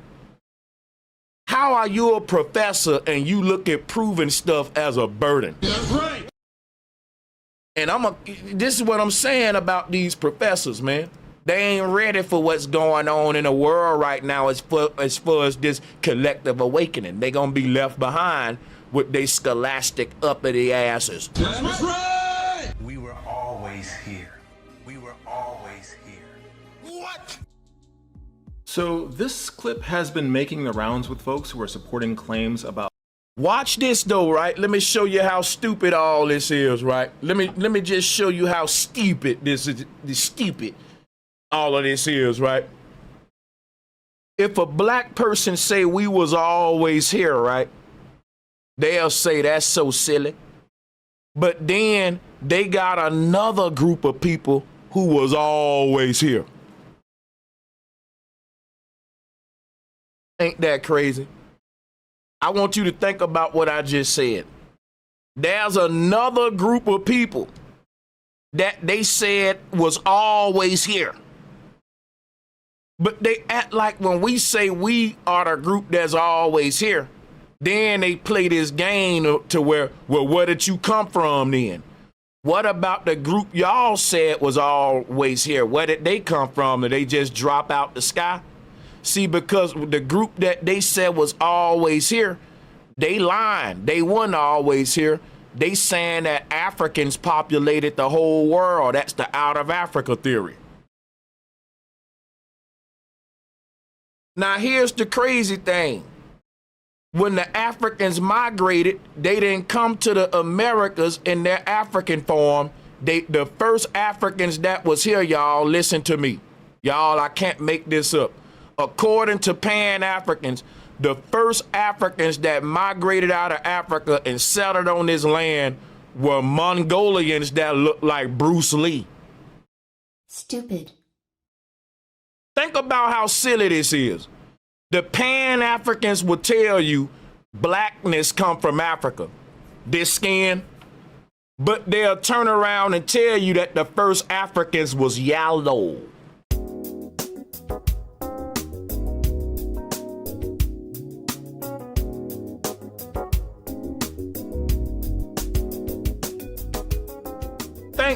How are you a professor and you look at proving stuff as a burden? That's right. And this is what I'm saying about these professors, man. They ain't ready for what's going on in the world right now as far as this collective awakening. They gonna be left behind with their scholastic uppity asses. That's right. We were always here. We were always here. What? So this clip has been making the rounds with folks who are supporting claims about Watch this though, right? Let me show you how stupid all this is, right? Let me just show you how stupid this is. Stupid all of this is, right? If a black person say we was always here, right? They'll say that's so silly. But then they got another group of people who was always here. Ain't that crazy? I want you to think about what I just said. There's another group of people that they said was always here. But they act like when we say we are the group that's always here, then they play this game to where, well, where did you come from then? What about the group y'all said was always here? Where did they come from? Did they just drop out the sky? See, because the group that they said was always here, they lying. They weren't always here. They saying that Africans populated the whole world. That's the out of Africa theory. Now, here's the crazy thing. When the Africans migrated, they didn't come to the Americas in their African form. The first Africans that was here, y'all, listen to me. Y'all, I can't make this up. According to Pan Africans, the first Africans that migrated out of Africa and settled on this land were Mongolians that looked like Bruce Lee. Stupid. Think about how silly this is. The Pan Africans will tell you blackness come from Africa, this skin, but they'll turn around and tell you that the first Africans was yellow.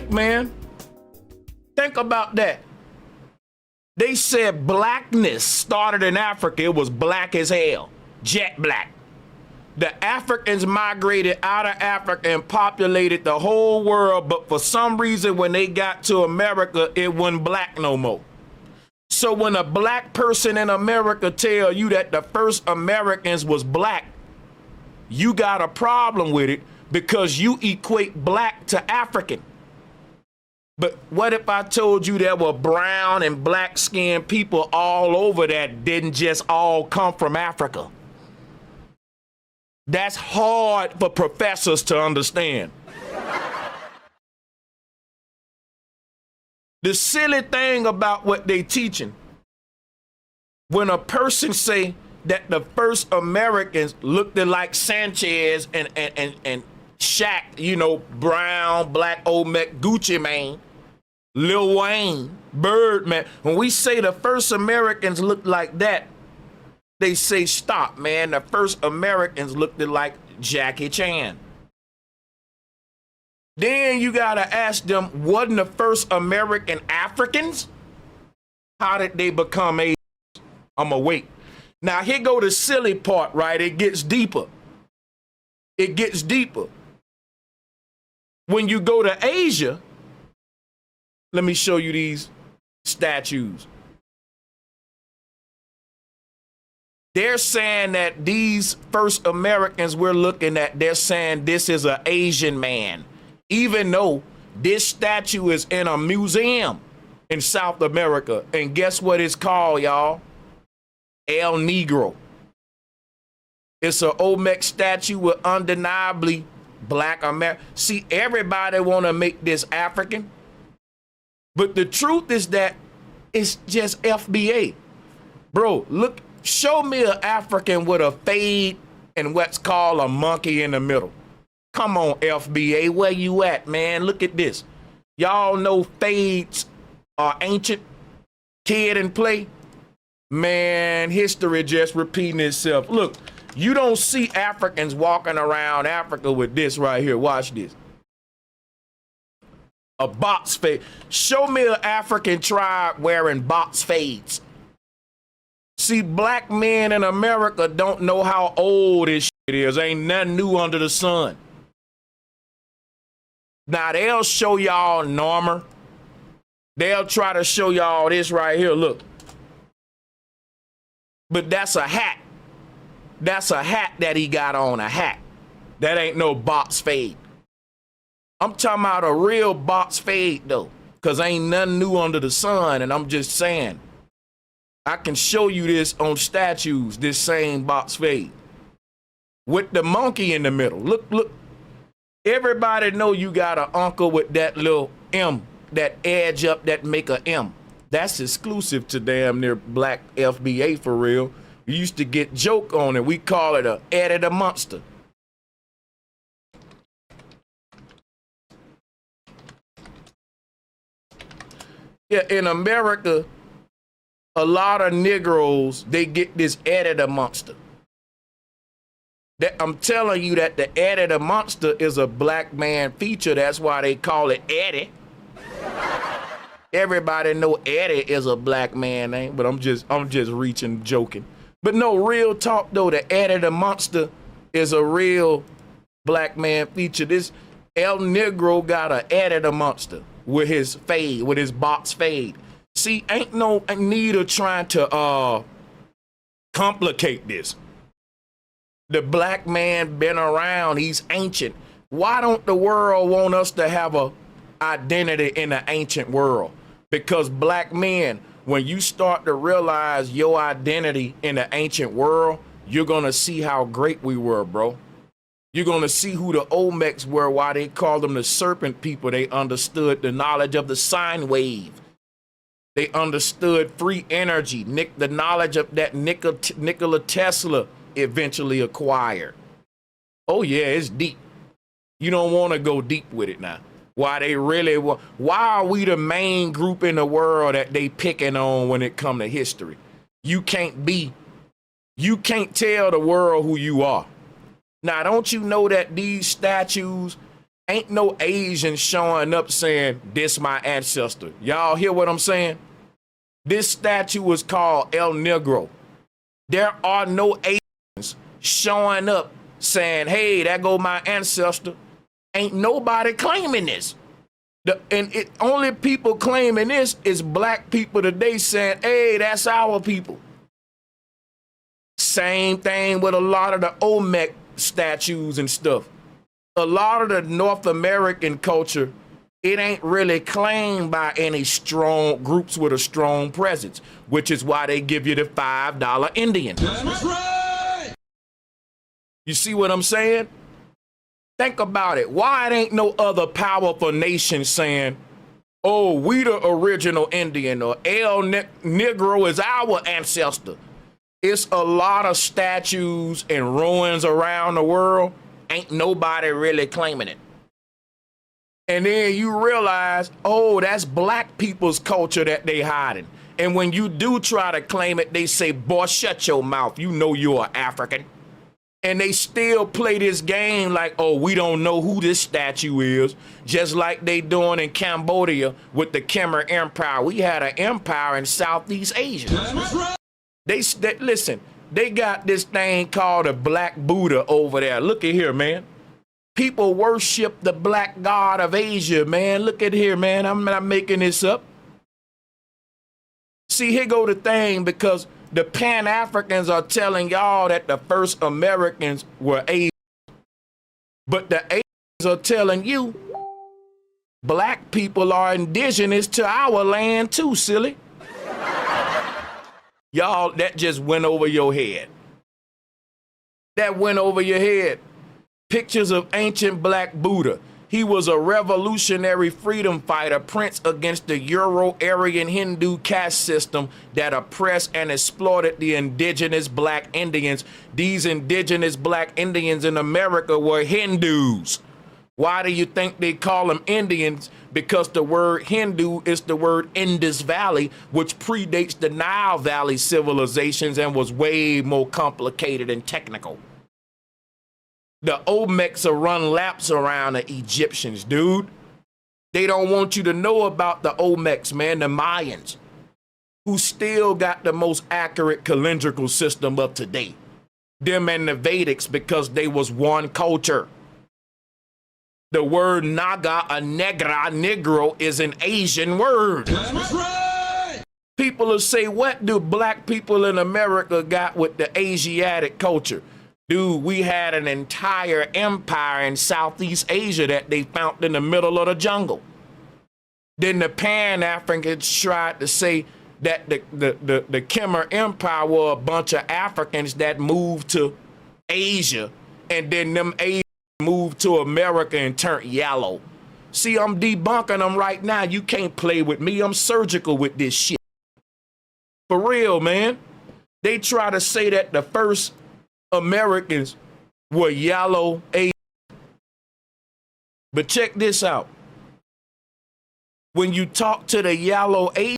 Man, think about that. They said blackness started in Africa. It was black as hell, jet black. The Africans migrated out of Africa and populated the whole world, but for some reason when they got to America, it wasn't black no more. So when a black person in America tell you that the first Americans was black, you got a problem with it because you equate black to African. But what if I told you there were brown and black skinned people all over that didn't just all come from Africa? That's hard for professors to understand. The silly thing about what they teaching, when a person say that the first Americans looked like Sanchez and Shaq, you know, brown, black, old Mac Gucci Mane, Lil Wayne, Birdman. When we say the first Americans looked like that, they say, stop, man. The first Americans looked like Jackie Chan. Then you gotta ask them, wasn't the first American Africans? How did they become Asians? I'ma wait. Now here go the silly part, right? It gets deeper. It gets deeper. When you go to Asia, let me show you these statues. They're saying that these first Americans we're looking at, they're saying this is an Asian man, even though this statue is in a museum in South America. And guess what it's called, y'all? El Negro. It's an Olmec statue with undeniably black America. See, everybody want to make this African. But the truth is that it's just FBA. Bro, look, show me an African with a fade and what's called a monkey in the middle. Come on, FBA, where you at, man? Look at this. Y'all know fades are ancient, kid and play. Man, history just repeating itself. Look, you don't see Africans walking around Africa with this right here. Watch this. A box fade. Show me an African tribe wearing box fades. See, black men in America don't know how old this shit is. Ain't nothing new under the sun. Now they'll show y'all Norma. They'll try to show y'all this right here. Look. But that's a hat. That's a hat that he got on, a hat. That ain't no box fade. I'm talking about a real box fade though, because ain't nothing new under the sun, and I'm just saying. I can show you this on statues, this same box fade. With the monkey in the middle. Look. Everybody know you got an uncle with that little M, that edge up that make a M. That's exclusive to damn near black FBA for real. We used to get joke on it. We call it a Eddie the Monster. Yeah, in America, a lot of Negroes, they get this Eddie the Monster. That I'm telling you that the Eddie the Monster is a black man feature. That's why they call it Eddie. Everybody know Eddie is a black man name, but I'm just reaching, joking. But no, real talk though, the Eddie the Monster is a real black man feature. This El Negro got a Eddie the Monster with his fade, with his box fade. See, ain't no need of trying to complicate this. The black man been around, he's ancient. Why don't the world want us to have a identity in the ancient world? Because black men, when you start to realize your identity in the ancient world, you're gonna see how great we were, bro. You're gonna see who the Olmecs were, why they called them the serpent people. They understood the knowledge of the sine wave. They understood free energy, the knowledge of that Nikola Tesla eventually acquired. Oh yeah, it's deep. You don't want to go deep with it now. Why are we the main group in the world that they picking on when it come to history? You can't tell the world who you are. Now, don't you know that these statues ain't no Asians showing up saying, this my ancestor? Y'all hear what I'm saying? This statue is called El Negro. There are no Asians showing up saying, hey, that go my ancestor. Ain't nobody claiming this. Only people claiming this is black people today saying, hey, that's our people. Same thing with a lot of the Olmec statues and stuff. A lot of the North American culture, it ain't really claimed by any strong groups with a strong presence, which is why they give you the $5 Indian. That's right. You see what I'm saying? Think about it. Why it ain't no other powerful nation saying, oh, we the original Indian, or El Negro is our ancestor? It's a lot of statues and ruins around the world. Ain't nobody really claiming it. And then you realize, oh, that's black people's culture that they hiding. And when you do try to claim it, they say, boy, shut your mouth. You know you're African. And they still play this game like, oh, we don't know who this statue is, just like they doing in Cambodia with the Khmer Empire. We had an empire in Southeast Asia. Listen, they got this thing called a Black Buddha over there. Look at here, man. People worship the black god of Asia, man. Look at here, man. I'm not making this up. See, here go the thing, because the Pan Africans are telling y'all that the first Americans were Asians. But the Asians are telling you black people are indigenous to our land too, silly. Y'all, that just went over your head. That went over your head. Pictures of ancient black Buddha. He was a revolutionary freedom fighter, prince against the Euro-Aryan Hindu caste system that oppressed and exploited the indigenous black Indians. These indigenous black Indians in America were Hindus. Why do you think they call them Indians? Because the word Hindu is the word Indus Valley, which predates the Nile Valley civilizations and was way more complicated and technical. The Olmecs will run laps around the Egyptians, dude. They don't want you to know about the Olmecs, man, the Mayans, who still got the most accurate calendrical system of today. Them and the Vedics, because they was one culture. The word Naga, a Negra, Negro, is an Asian word. That's right. People will say, what do black people in America got with the Asiatic culture? Dude, we had an entire empire in Southeast Asia that they found in the middle of the jungle. Then the Pan Africans tried to say that the Khmer Empire were a bunch of Africans that moved to Asia, and then them Asians moved to America and turned yellow. See, I'm debunking them right now. You can't play with me. I'm surgical with this shit. For real, man. They try to say that the first Americans were yellow Asians. But check this out. When you talk to the yellow Asians,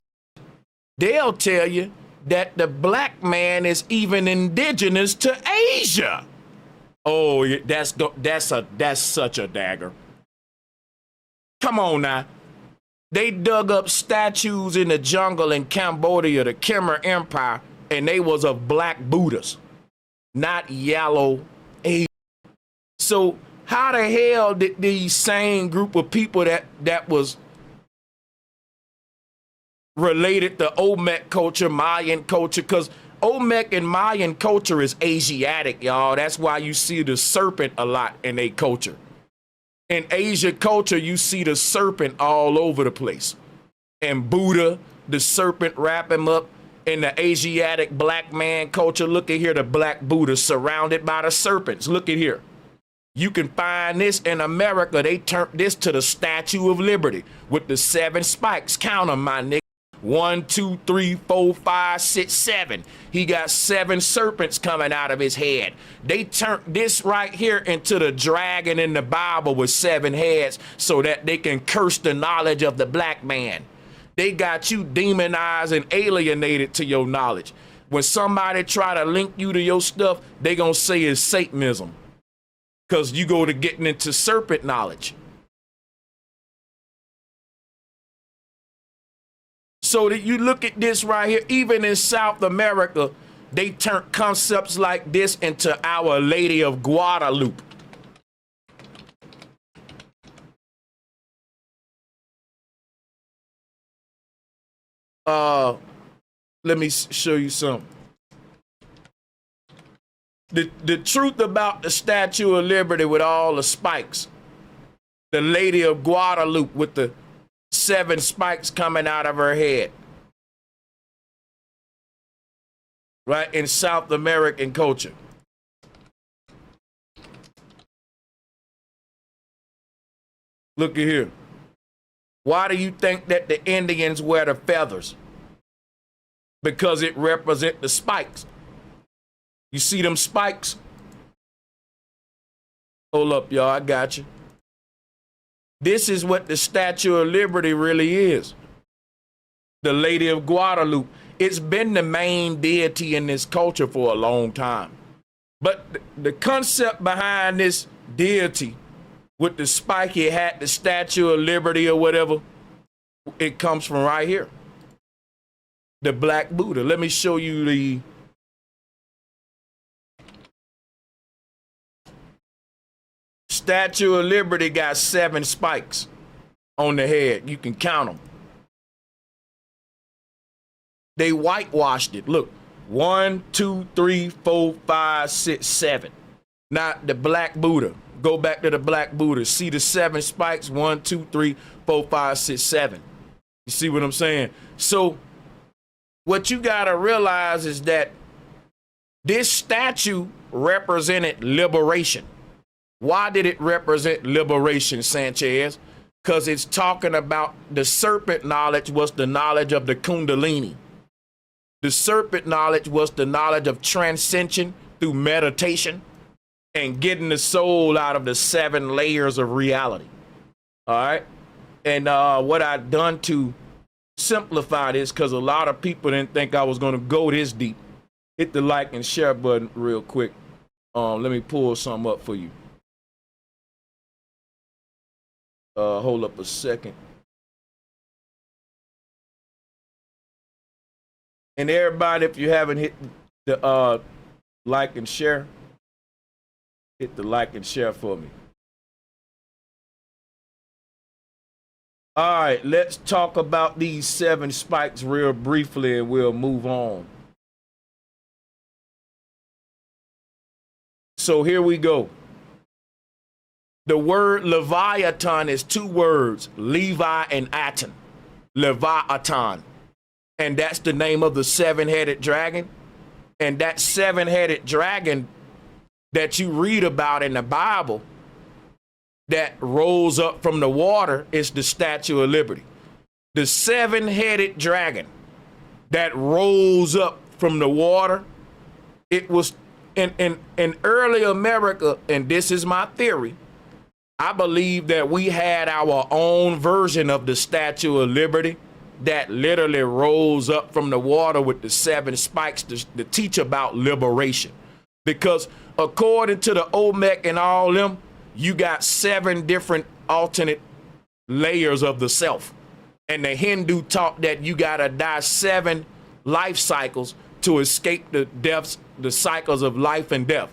they'll tell you that the black man is even indigenous to Asia. Oh, that's such a dagger. Come on now. They dug up statues in the jungle in Cambodia, the Khmer Empire, and they was of black Buddhas, not yellow Asians. So how the hell did these same group of people that was related to Olmec culture, Mayan culture, because Olmec and Mayan culture is Asiatic, y'all. That's why you see the serpent a lot in their culture. In Asia culture, you see the serpent all over the place. And Buddha, the serpent, wrap him up. In the Asiatic black man culture, look at here, the black Buddha surrounded by the serpents. Look at here. You can find this in America. They turned this to the Statue of Liberty with the 7 spikes. Count them, my nigga. 1, 2, 3, 4, 5, 6, 7. He got 7 serpents coming out of his head. They turned this right here into the dragon in the Bible with 7 heads so that they can curse the knowledge of the black man. They got you demonized and alienated to your knowledge. When somebody try to link you to your stuff, they gonna say it's Satanism because you go to getting into serpent knowledge. So that you look at this right here, even in South America, they turned concepts like this into Our Lady of Guadalupe. Let me show you something. The truth about the Statue of Liberty with all the spikes, the Lady of Guadalupe with the 7 spikes coming out of her head. Right, in South American culture. Look at here. Why do you think that the Indians wear the feathers? Because it represents the spikes. You see them spikes? Hold up, y'all, I got you. This is what the Statue of Liberty really is. The Lady of Guadalupe. It's been the main deity in this culture for a long time. But the concept behind this deity with the spiky hat, the Statue of Liberty or whatever, it comes from right here. The Black Buddha. Let me show you the Statue of Liberty got 7 spikes on the head. You can count them. They whitewashed it. Look, 1, 2, 3, 4, 5, 6, 7. Now the Black Buddha. Go back to the Black Buddha. See the 7 spikes? 1, 2, 3, 4, 5, 6, 7. You see what I'm saying? So what you gotta realize is that this statue represented liberation. Why did it represent liberation, Sanchez? Because it's talking about the serpent knowledge was the knowledge of the Kundalini. The serpent knowledge was the knowledge of transcension through meditation and getting the soul out of the 7 layers of reality. All right. And what I've done to simplify this, because a lot of people didn't think I was going to go this deep. Hit the like and share button real quick. Let me pull something up for you. Hold up a second. And everybody, if you haven't hit the like and share, hit the like and share for me. All right, let's talk about these 7 spikes real briefly and we'll move on. So here we go. The word Leviathan is 2 words, Levi and Aton. Leviathan. And that's the name of the 7-headed dragon. And that 7-headed dragon that you read about in the Bible that rose up from the water is the Statue of Liberty. The 7-headed dragon that rose up from the water, it was in early America, and this is my theory, I believe that we had our own version of the Statue of Liberty that literally rose up from the water with the 7 spikes to teach about liberation. Because according to the Olmec and all them, you got 7 different alternate layers of the self. And the Hindu taught that you gotta die 7 life cycles to escape the cycles of life and death.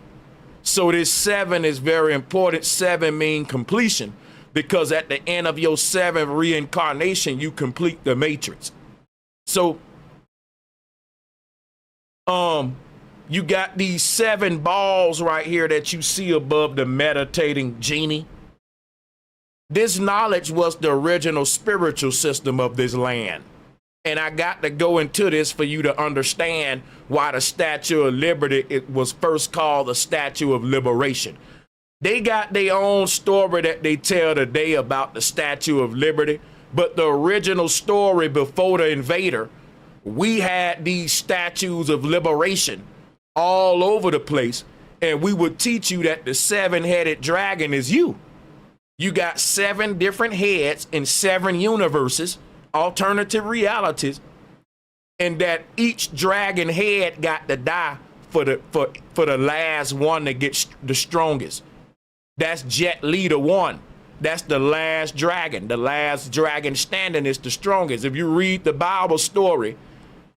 So this 7 is very important. 7 mean completion, because at the end of your 7th reincarnation, you complete the matrix. So, you got these 7 balls right here that you see above the meditating genie. This knowledge was the original spiritual system of this land. And I got to go into this for you to understand why the Statue of Liberty, it was first called the Statue of Liberation. They got their own story that they tell today about the Statue of Liberty, but the original story before the invader, we had these statues of liberation all over the place, and we would teach you that the 7-headed dragon is you. You got 7 different heads in 7 universes, alternative realities, and that each dragon head got to die for the last one that gets the strongest. That's Jet Leader 1. That's the last dragon. The last dragon standing is the strongest. If you read the Bible story,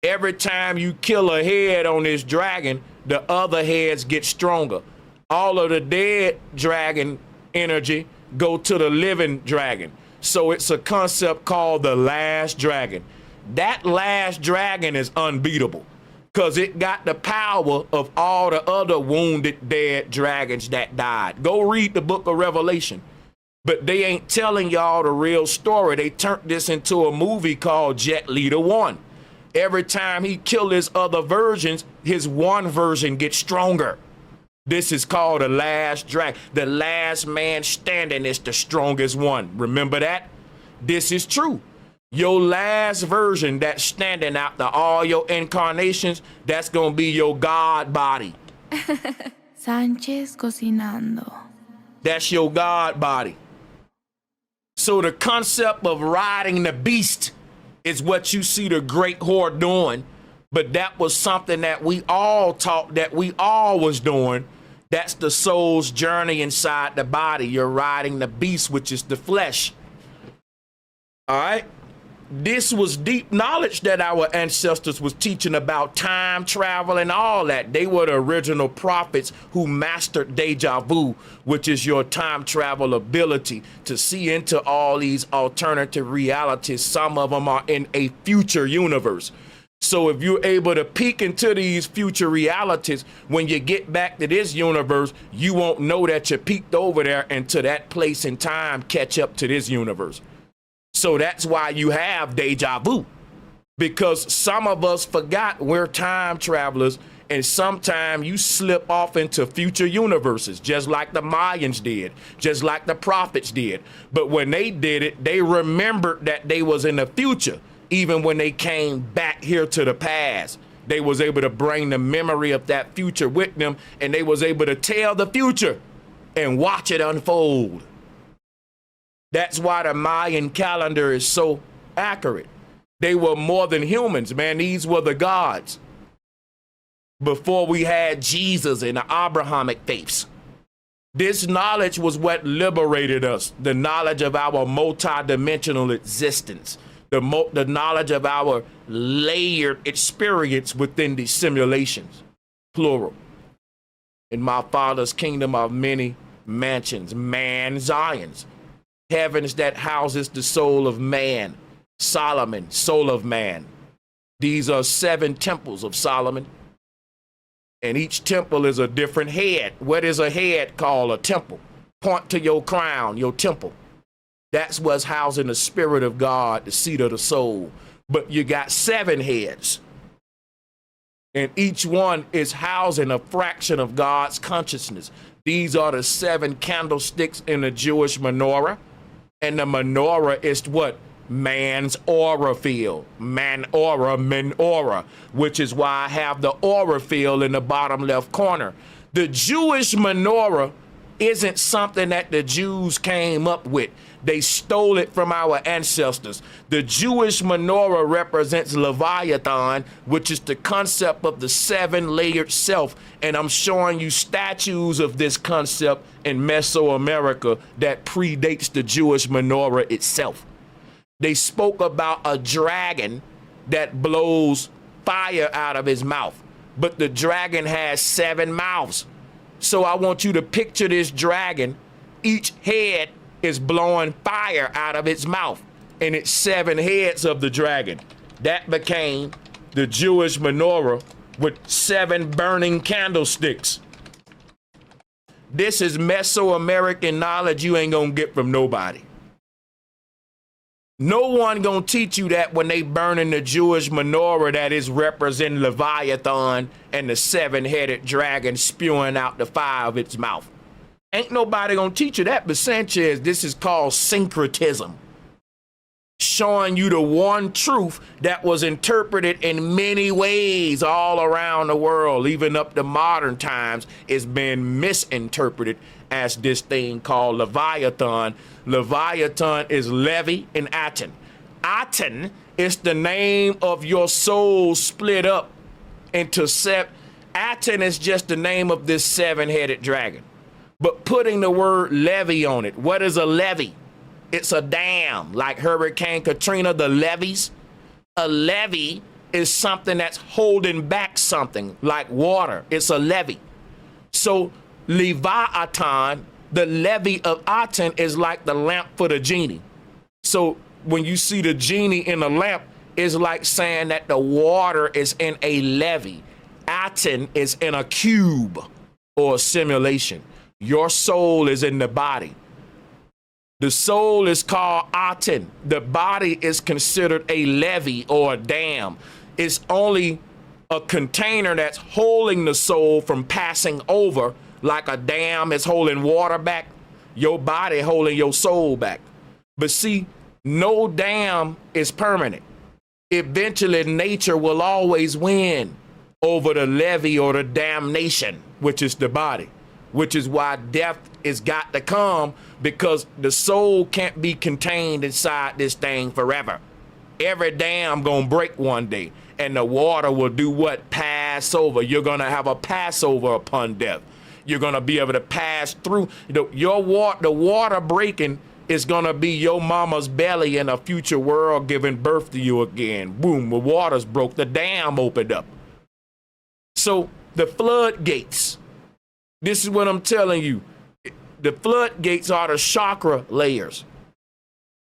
every time you kill a head on this dragon, the other heads get stronger. All of the dead dragon energy go to the living dragon. So it's a concept called the last dragon. That last dragon is unbeatable because it got the power of all the other wounded dead dragons that died. Go read the book of Revelation. But they ain't telling y'all the real story. They turned this into a movie called Jet Leader 1. Every time he killed his other versions, his one version gets stronger. This is called the last dragon. The last man standing is the strongest one. Remember that? This is true. Your last version that's standing after all your incarnations, that's going to be your God body. Sánchez cocinando. That's your God body. So the concept of riding the beast is what you see the great horde doing. But that was something that we all taught that we all was doing. That's the soul's journey inside the body. You're riding the beast, which is the flesh. All right. This was deep knowledge that our ancestors was teaching about time travel and all that. They were the original prophets who mastered deja vu, which is your time travel ability to see into all these alternative realities. Some of them are in a future universe. So if you're able to peek into these future realities, when you get back to this universe, you won't know that you peeked over there into that place in time, catch up to this universe. So that's why you have deja vu, because some of us forgot we're time travelers, and sometimes you slip off into future universes, just like the Mayans did, just like the prophets did. But when they did it, they remembered that they was in the future. Even when they came back here to the past, they was able to bring the memory of that future with them, and they was able to tell the future and watch it unfold. That's why the Mayan calendar is so accurate. They were more than humans, man. These were the gods before we had Jesus and the Abrahamic faiths. This knowledge was what liberated us, the knowledge of our multidimensional existence. The knowledge of our layered experience within these simulations, plural. In my Father's kingdom are many mansions, man Zions. heavens that houses the soul of man. Solomon, soul of man. These are 7 temples of Solomon. And each temple is a different head. What is a head called? A temple. Point to your crown, your temple. That's what's housing the spirit of God, the seat of the soul. But you got 7 heads. And each one is housing a fraction of God's consciousness. These are the 7 candlesticks in the Jewish menorah. And the menorah is what? Man's aura field. Man aura, men aura, which is why I have the aura field in the bottom left corner. The Jewish menorah isn't something that the Jews came up with. They stole it from our ancestors. The Jewish menorah represents Leviathan, which is the concept of the 7-layered self. And I'm showing you statues of this concept in Mesoamerica that predates the Jewish menorah itself. They spoke about a dragon that blows fire out of his mouth, but the dragon has 7 mouths. So I want you to picture this dragon. Each head is blowing fire out of its mouth, and it's 7 heads of the dragon. That became the Jewish menorah with 7 burning candlesticks. This is Mesoamerican knowledge you ain't gonna get from nobody. No one gonna teach you that when they burning the Jewish menorah that is representing Leviathan and the 7-headed dragon spewing out the fire of its mouth. Ain't nobody gonna teach you that, but Sanchez, this is called syncretism. Showing you the one truth that was interpreted in many ways all around the world, even up to modern times, is being misinterpreted as this thing called Leviathan. Leviathan is Levi and Aten. Aten is the name of your soul split up into 7. Aten is just the name of this 7-headed dragon. But putting the word levee on it, what is a levee? It's a dam, like Hurricane Katrina, the levees. A levee is something that's holding back something, like water. It's a levee. So Leviathan, the levee of Aten, is like the lamp for the genie. So when you see the genie in a lamp, it's like saying that the water is in a levee. Aten is in a cube or a simulation. Your soul is in the body. The soul is called Aten. The body is considered a levee or a dam. It's only a container that's holding the soul from passing over, like a dam is holding water back. Your body holding your soul back. But see, no dam is permanent. Eventually, nature will always win over the levee or the damnation, which is the body, which is why death is got to come, because the soul can't be contained inside this thing forever. Every dam gonna break one day, and the water will do what? Pass over. You're gonna have a Passover upon death. You're gonna be able to pass through. The water breaking is gonna be your mama's belly in a future world giving birth to you again. Boom, the water's broke, the dam opened up. So the floodgates, this is what I'm telling you. The floodgates are the chakra layers.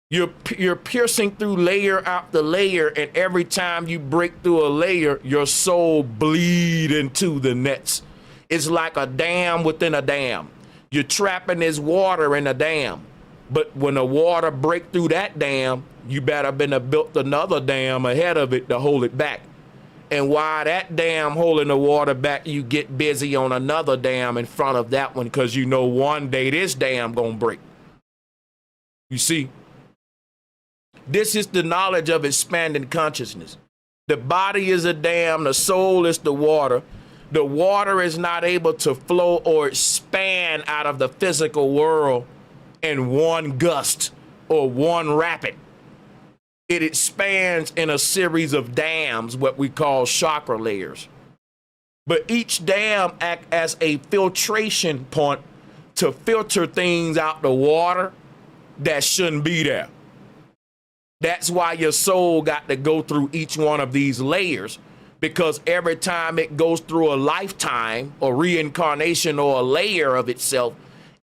You're piercing through layer after layer, and every time you break through a layer, your soul bleed into the nets. It's like a dam within a dam. You're trapping this water in a dam. But when the water break through that dam, you better been to built another dam ahead of it to hold it back. And while that dam holding the water back, you get busy on another dam in front of that one, because you know one day this dam gonna break. You see, this is the knowledge of expanding consciousness. The body is a dam, the soul is the water. The water is not able to flow or expand out of the physical world in one gust or one rapid. It expands in a series of dams, what we call chakra layers. But each dam acts as a filtration point to filter things out the water that shouldn't be there. That's why your soul got to go through each one of these layers, because every time it goes through a lifetime or reincarnation or a layer of itself,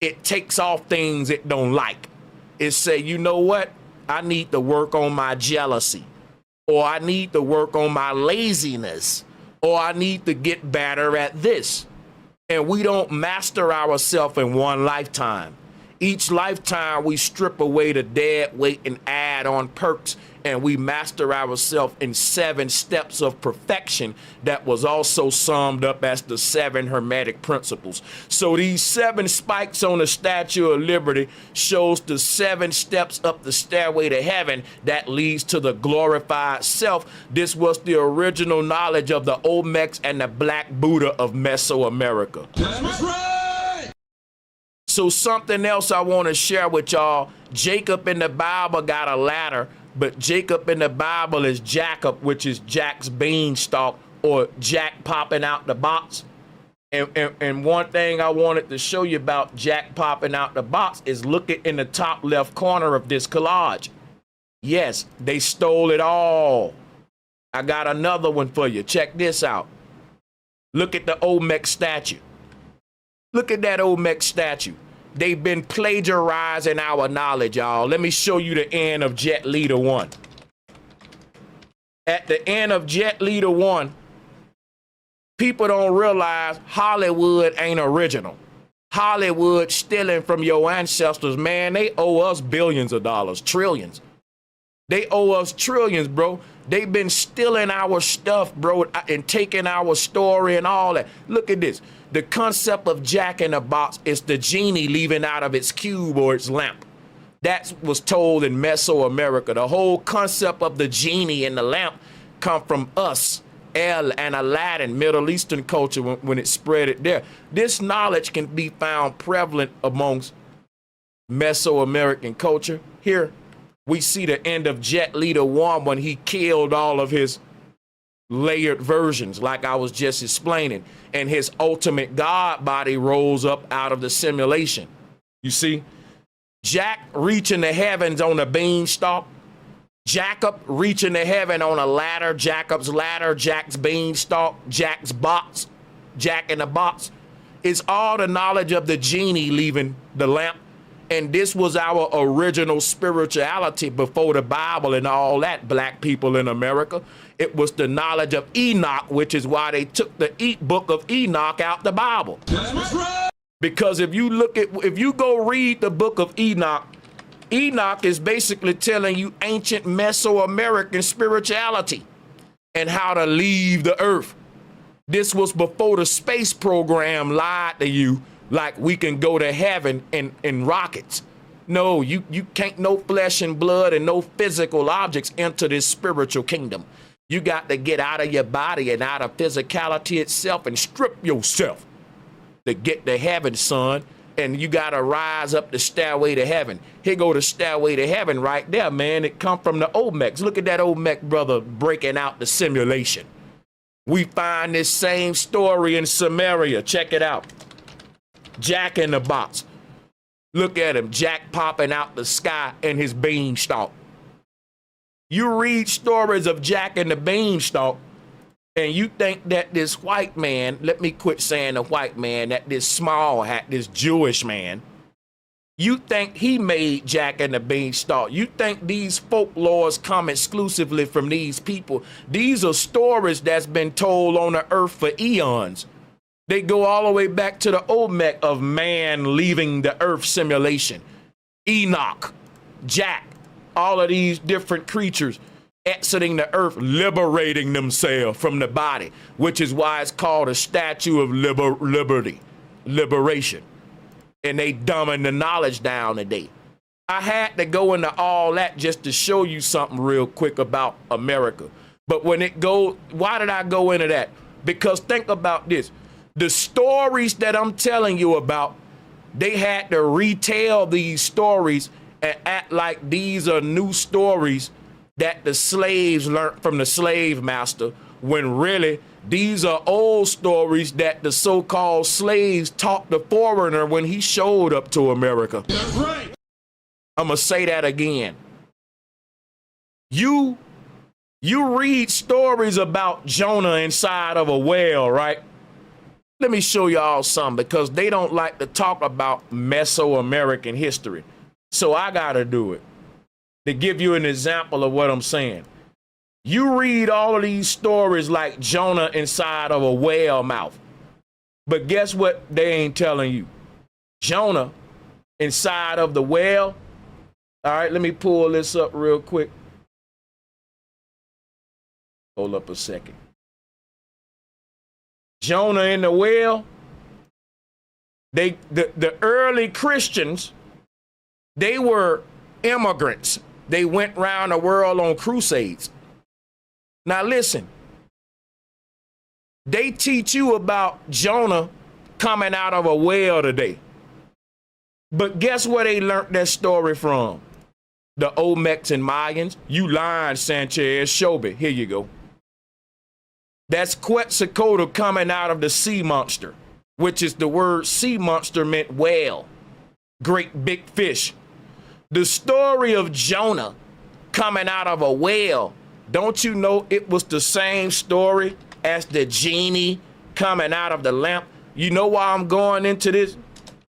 it takes off things it don't like. is say, you know what? I need to work on my jealousy, or I need to work on my laziness, or I need to get better at this. And we don't master ourselves in one lifetime. Each lifetime we strip away the dead weight and add on perks, and we master ourselves in 7 steps of perfection that was also summed up as the 7 Hermetic principles. So these 7 spikes on the Statue of Liberty shows the 7 steps up the stairway to heaven that leads to the glorified self. This was the original knowledge of the Olmecs and the Black Buddha of Mesoamerica. That's right. So something else I want to share with y'all, Jacob in the Bible got a ladder, but Jacob in the Bible is Jacob, which is Jack's beanstalk, or Jack popping out the box. And one thing I wanted to show you about Jack popping out the box is look at in the top left corner of this collage. Yes, they stole it all. I got another one for you. Check this out. Look at the Olmec statue. Look at that Olmec statue. They've been plagiarizing our knowledge, y'all. Let me show you the end of Jet Leader 1. At the end of Jet Leader 1, people don't realize Hollywood ain't original. Hollywood stealing from your ancestors, man. They owe us billions of dollars, trillions. They owe us trillions, bro. They've been stealing our stuff, bro, and taking our story and all that. Look at this. The concept of Jack in the Box is the genie leaving out of its cube or its lamp. That was told in Mesoamerica. The whole concept of the genie in the lamp come from us, El and Aladdin, Middle Eastern culture when it spread it there. This knowledge can be found prevalent amongst Mesoamerican culture. Here we see the end of Jet Leader 1 when he killed all of his layered versions, like I was just explaining, and his ultimate God body rose up out of the simulation. You see, Jack reaching the heavens on a beanstalk, Jacob reaching the heaven on a ladder, Jacob's ladder, Jack's beanstalk, Jack's box, Jack in the box. It's all the knowledge of the genie leaving the lamp. And this was our original spirituality before the Bible and all that, black people in America. It was the knowledge of Enoch, which is why they took the book of Enoch out the Bible. That's right. Because if you go read the book of Enoch, Enoch is basically telling you ancient Mesoamerican spirituality and how to leave the earth. This was before the space program lied to you like we can go to heaven in rockets. No, you can't, no flesh and blood and no physical objects enter this spiritual kingdom. You got to get out of your body and out of physicality itself and strip yourself to get to heaven, son. And you got to rise up the stairway to heaven. Here go the stairway to heaven right there, man. It come from the Olmecs. Look at that Olmec brother breaking out the simulation. We find this same story in Samaria. Check it out. Jack in the Box. Look at him, Jack popping out the sky in his beanstalk. You read stories of Jack and the beanstalk, and you think that this white man, let me quit saying the white man, that this small hat, this Jewish man, you think he made Jack and the beanstalk. You think these folklores come exclusively from these people. These are stories that's been told on the earth for eons. They go all the way back to the Olmec of man leaving the earth simulation. Enoch, Jack, all of these different creatures exiting the earth, liberating themselves from the body, which is why it's called a statue of liberation. And they dumbing the knowledge down today. I had to go into all that just to show you something real quick about America. But when it goes, why did I go into that? Because think about this. The stories that I'm telling you about, they had to retell these stories and act like these are new stories that the slaves learned from the slave master, when really these are old stories that the so-called slaves taught the foreigner when he showed up to America. That's right. I'm gonna say that again. You read stories about Jonah inside of a whale, right? Let me show y'all something, because they don't like to talk about Mesoamerican history. So I gotta do it to give you an example of what I'm saying. You read all of these stories like Jonah inside of a whale mouth. But guess what they ain't telling you? Jonah inside of the whale. All right, let me pull this up real quick. Hold up a second. Jonah in the whale. The early Christians, they were immigrants. They went around the world on crusades. Now listen, they teach you about Jonah coming out of a whale today. But guess where they learned that story from? The Olmecs and Mayans. You lying, Sanchez. Show me. Here you go. That's Quetzalcoatl coming out of the sea monster, which is the word sea monster meant whale, great big fish. The story of Jonah coming out of a whale, don't you know it was the same story as the genie coming out of the lamp? You know why I'm going into this?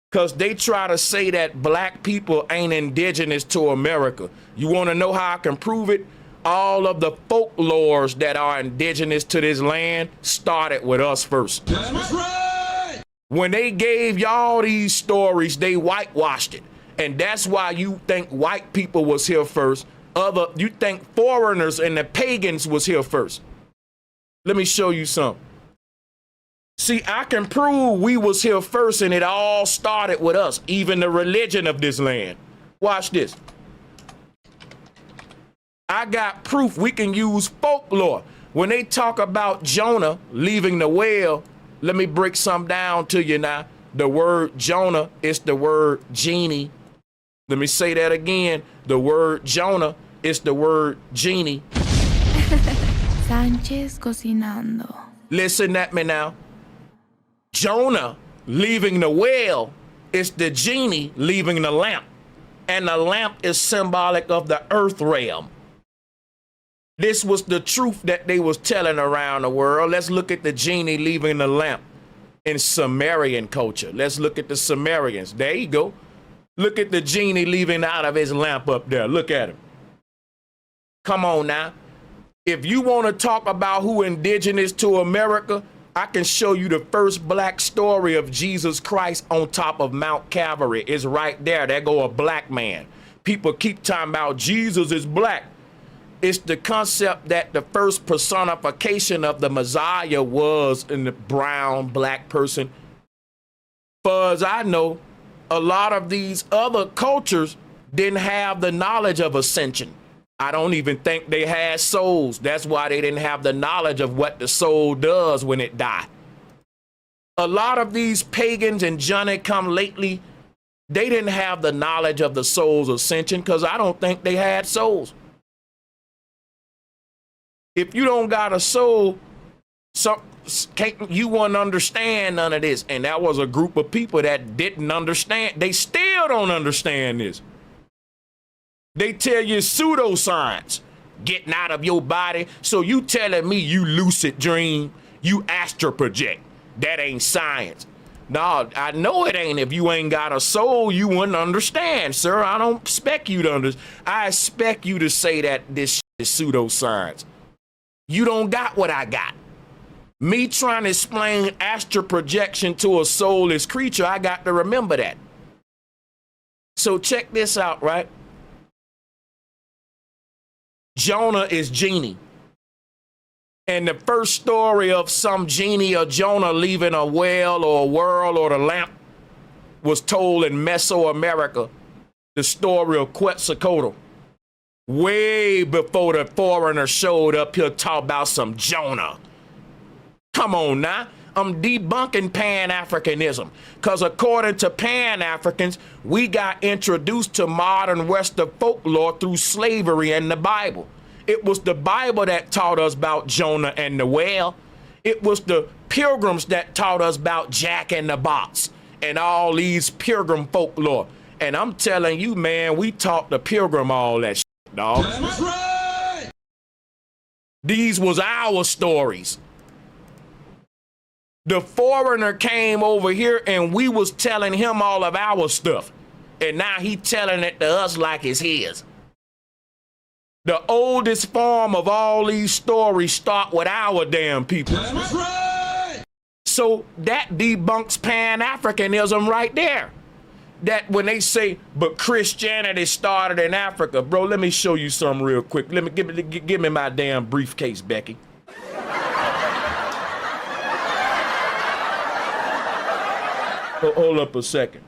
Because they try to say that black people ain't indigenous to America. You want to know how I can prove it? All of the folklores that are indigenous to this land started with us first. That's right. When they gave y'all these stories, they whitewashed it. And that's why you think white people was here first. You think foreigners and the pagans was here first. Let me show you something. See, I can prove we was here first and it all started with us, even the religion of this land. Watch this. I got proof we can use folklore. When they talk about Jonah leaving the whale, let me break some down to you now. The word Jonah is the word genie. Let me say that again. The word Jonah is the word genie. Sánchez cocinando. Listen at me now. Jonah leaving the whale is the genie leaving the lamp. And the lamp is symbolic of the earth realm. This was the truth that they was telling around the world. Let's look at the genie leaving the lamp in Sumerian culture. Let's look at the Sumerians. There you go. Look at the genie leaving out of his lamp up there. Look at him. Come on now. If you want to talk about who indigenous to America, I can show you the first black story of Jesus Christ on top of Mount Calvary. It's right there. There go a black man. People keep talking about Jesus is black. It's the concept that the first personification of the Messiah was in the brown black person. Far as I know, a lot of these other cultures didn't have the knowledge of ascension. I don't even think they had souls. That's why they didn't have the knowledge of what the soul does when it dies. A lot of these pagans and Johnny come lately, they didn't have the knowledge of the soul's ascension because I don't think they had souls. If you don't got a soul, you wouldn't understand none of this. And that was a group of people that didn't understand. They still don't understand this. They tell you pseudoscience, getting out of your body. So you telling me you lucid dream, you astral project. That ain't science. No, I know it ain't. If you ain't got a soul, you wouldn't understand, sir. I don't expect you to understand. I expect you to say that this is pseudoscience. You don't got what I got. Me trying to explain astral projection to a soulless creature, I got to remember that. So check this out, right? Jonah is genie. And the first story of some genie or Jonah leaving a whale or a world or the lamp was told in Mesoamerica, the story of Quetzalcoatl. Way before the foreigner showed up here talk about some Jonah. Come on now. I'm debunking Pan-Africanism. Because according to Pan-Africans, we got introduced to modern Western folklore through slavery and the Bible. It was the Bible that taught us about Jonah and the whale. It was the pilgrims that taught us about Jack and the Box and all these pilgrim folklore. And I'm telling you, man, we taught the pilgrim all that shit, dog. That's right. These was our stories. The foreigner came over here and we was telling him all of our stuff. And now he telling it to us like it's his. The oldest form of all these stories start with our damn people. That's right. So that debunks Pan-Africanism right there. That when they say, but Christianity started in Africa, bro, let me show you something real quick. Let me give me my damn briefcase, Becky. Hold up a second.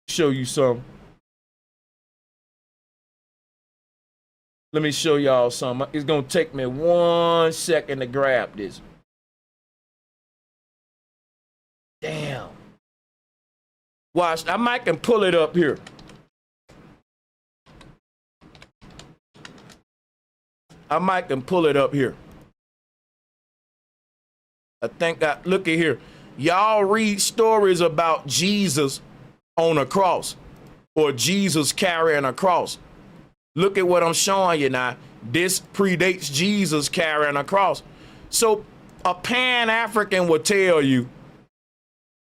Show you something. Let me show y'all something. It's gonna take me 1 second to grab this. Damn. Watch, I might can pull it up here. I might can pull it up here. I think look at here. Y'all read stories about Jesus on a cross or Jesus carrying a cross. Look at what I'm showing you now. This predates Jesus carrying a cross. So a Pan-African will tell you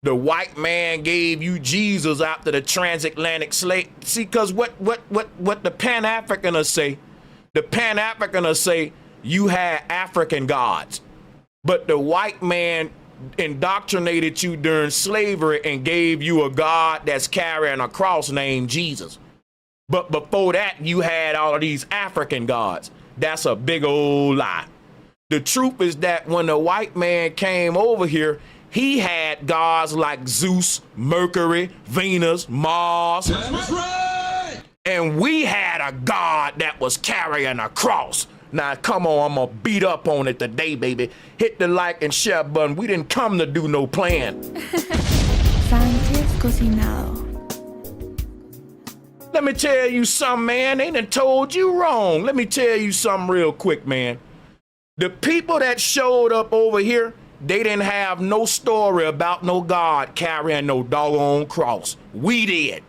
the white man gave you Jesus after the transatlantic slave. See, because what the Pan-Africaners say, the Pan-Africaners say you had African gods, but the white man indoctrinated you during slavery and gave you a God that's carrying a cross named Jesus. But before that, you had all of these African gods. That's a big old lie. The truth is that when the white man came over here, he had gods like Zeus, Mercury, Venus, Mars. That's right. And we had a god that was carrying a cross. Now, come on, I'm gonna beat up on it today, baby. Hit the like and share button. We didn't come to do no plan. Sánchez cocinado. Let me tell you something, man. They done told you wrong. Let me tell you something real quick, man. The people that showed up over here, they didn't have no story about no God carrying no doggone cross. We did.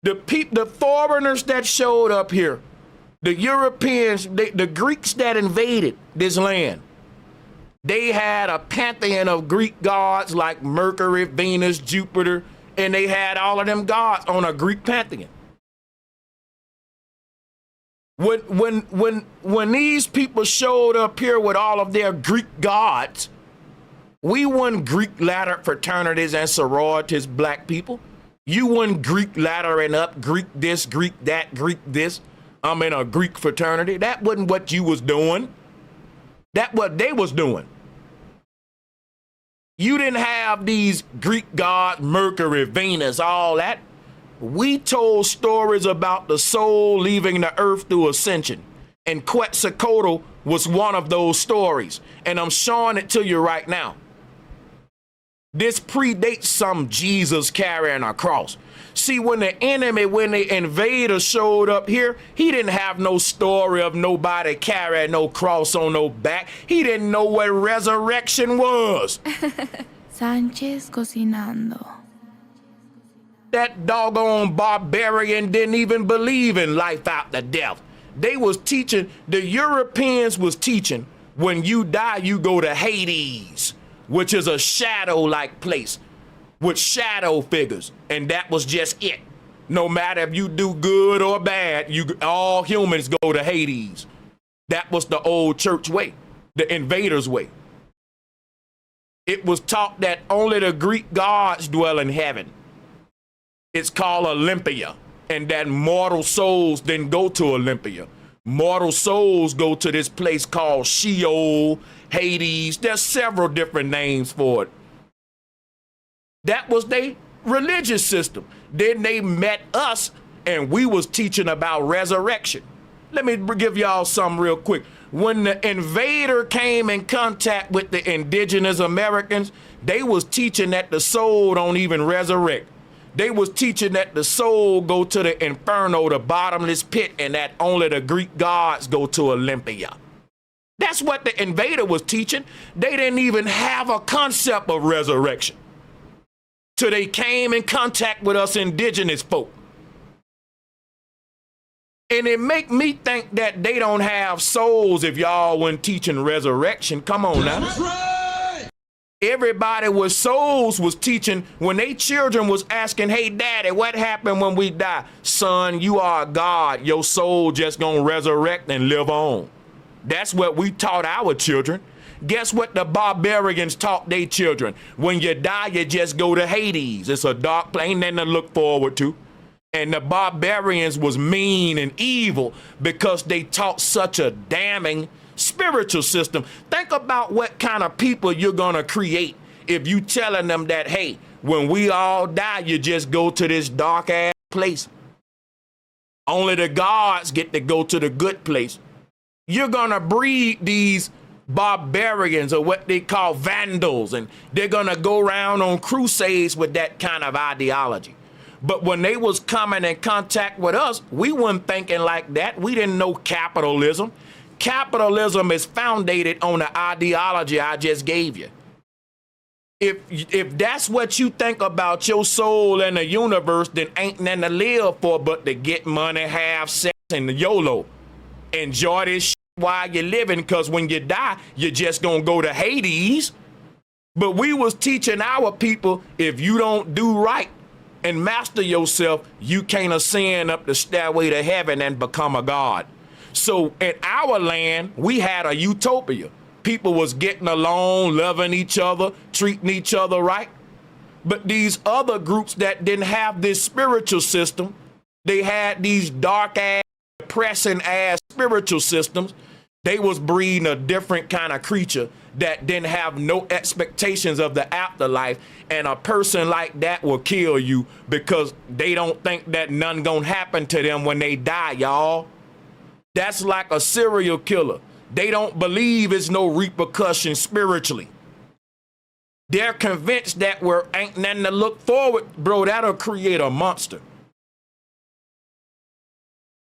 The foreigners that showed up here, the Europeans, the Greeks that invaded this land, they had a pantheon of Greek gods like Mercury, Venus, Jupiter, and they had all of them gods on a Greek pantheon. When these people showed up here with all of their Greek gods, we weren't Greek ladder fraternities and sororities, black people. You weren't Greek laddering up, Greek this, Greek that, Greek this. I'm in a Greek fraternity. That wasn't what you was doing. That what they was doing. You didn't have these Greek gods, Mercury, Venus, all that. We told stories about the soul leaving the earth through ascension. And Quetzalcoatl was one of those stories. And I'm showing it to you right now. This predates some Jesus carrying a cross. See, when the invader showed up here, he didn't have no story of nobody carrying no cross on no back. He didn't know what resurrection was. Sánchez cocinando. That doggone barbarian didn't even believe in life after death. They was teaching, the Europeans was teaching, when you die, you go to Hades, which is a shadow-like place with shadow figures, and that was just it. No matter if you do good or bad, all humans go to Hades. That was the old church way, the invaders' way. It was taught that only the Greek gods dwell in heaven. It's called Olympia, and that mortal souls didn't go to Olympia. Mortal souls go to this place called Sheol, Hades. There's several different names for it. That was their religious system. Then they met us, and we was teaching about resurrection. Let me give y'all something real quick. When the invader came in contact with the indigenous Americans, they was teaching that the soul don't even resurrect. They was teaching that the soul go to the inferno, the bottomless pit, and that only the Greek gods go to Olympia. That's what the invader was teaching. They didn't even have a concept of resurrection till they came in contact with us indigenous folk. And it make me think that they don't have souls if y'all weren't teaching resurrection. Come on now. That's right. Everybody with souls was teaching when they children was asking, hey, daddy, what happened when we die? Son, you are a God. Your soul just gonna resurrect and live on. That's what we taught our children. Guess what the barbarians taught their children? When you die, you just go to Hades. It's a dark place, ain't nothing to look forward to. And the barbarians was mean and evil because they taught such a damning spiritual system. Think about what kind of people you're gonna create if you telling them that, hey, when we all die, you just go to this dark ass place. Only the gods get to go to the good place. You're gonna breed these barbarians, or what they call vandals, and they're gonna go around on crusades with that kind of ideology. But when they was coming in contact with us, we weren't thinking like that. We didn't know capitalism. Capitalism is founded on the ideology I just gave you. If that's what you think about your soul and the universe, then ain't nothing to live for but to get money, have sex, and the YOLO. Enjoy this shit while you're living, because when you die, you're just gonna go to Hades. But we was teaching our people, if you don't do right and master yourself, you can't ascend up the stairway to heaven and become a god. So in our land, we had a utopia. People was getting along, loving each other, treating each other right. But these other groups that didn't have this spiritual system, they had these dark ass, depressing ass spiritual systems. They was breeding a different kind of creature that didn't have no expectations of the afterlife. And a person like that will kill you because they don't think that none gonna happen to them when they die, y'all. That's like a serial killer. They don't believe it's no repercussion spiritually. They're convinced that we're ain't nothing to look forward, bro. That'll create a monster.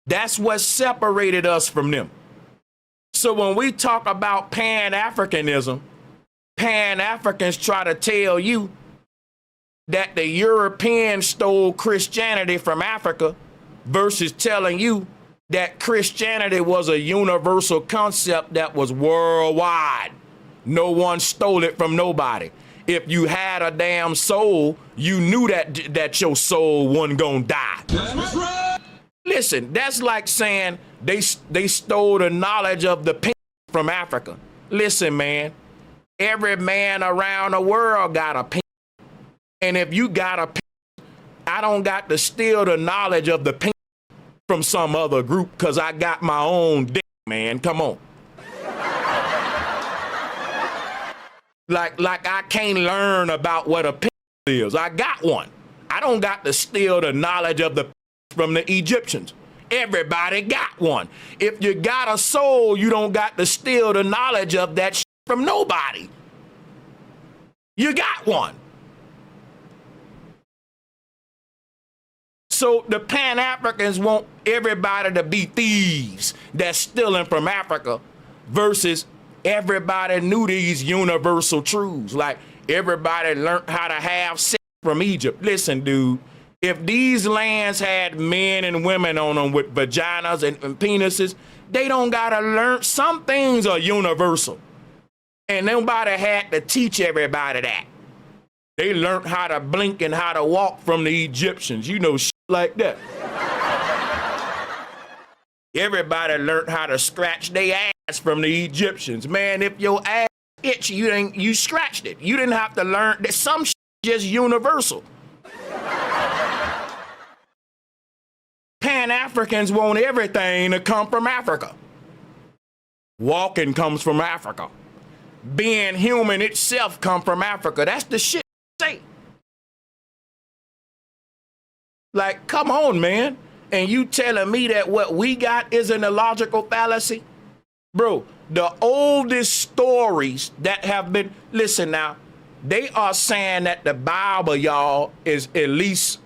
That's what separated us from them. So when we talk about Pan-Africanism, Pan-Africans try to tell you that the Europeans stole Christianity from Africa versus telling you that Christianity was a universal concept that was worldwide. No one stole it from nobody. If you had a damn soul, you knew that your soul wasn't gonna die. That's right. Listen, that's like saying they stole the knowledge of the penis from Africa. Listen, man, every man around the world got a penis. And if you got a penis, I don't got to steal the knowledge of the penis from some other group because I got my own dick, man. Come on. Like I can't learn about what a penis is. I got one. I don't got to steal the knowledge of the penis from the Egyptians. Everybody got one. If you got a soul, you don't got to steal the knowledge of that shit from nobody. You got one. So the Pan-Africans want everybody to be thieves that's stealing from Africa versus everybody knew these universal truths. Like everybody learned how to have sex from Egypt. Listen, dude, if these lands had men and women on them with vaginas and penises, they don't gotta learn. Some things are universal. And nobody had to teach everybody that. They learned how to blink and how to walk from the Egyptians. You know, shit like that. Everybody learned how to scratch their ass from the Egyptians. Man, if your ass itch, you scratched it. You didn't have to learn that. Some shit just universal. Pan-Africans want everything to come from Africa. Walking comes from Africa. Being human itself come from Africa. That's the shit they say. Like, come on, man. And you telling me that what we got is an illogical fallacy? Bro, the oldest stories that have been, listen now, they are saying that the Bible, y'all, is at least,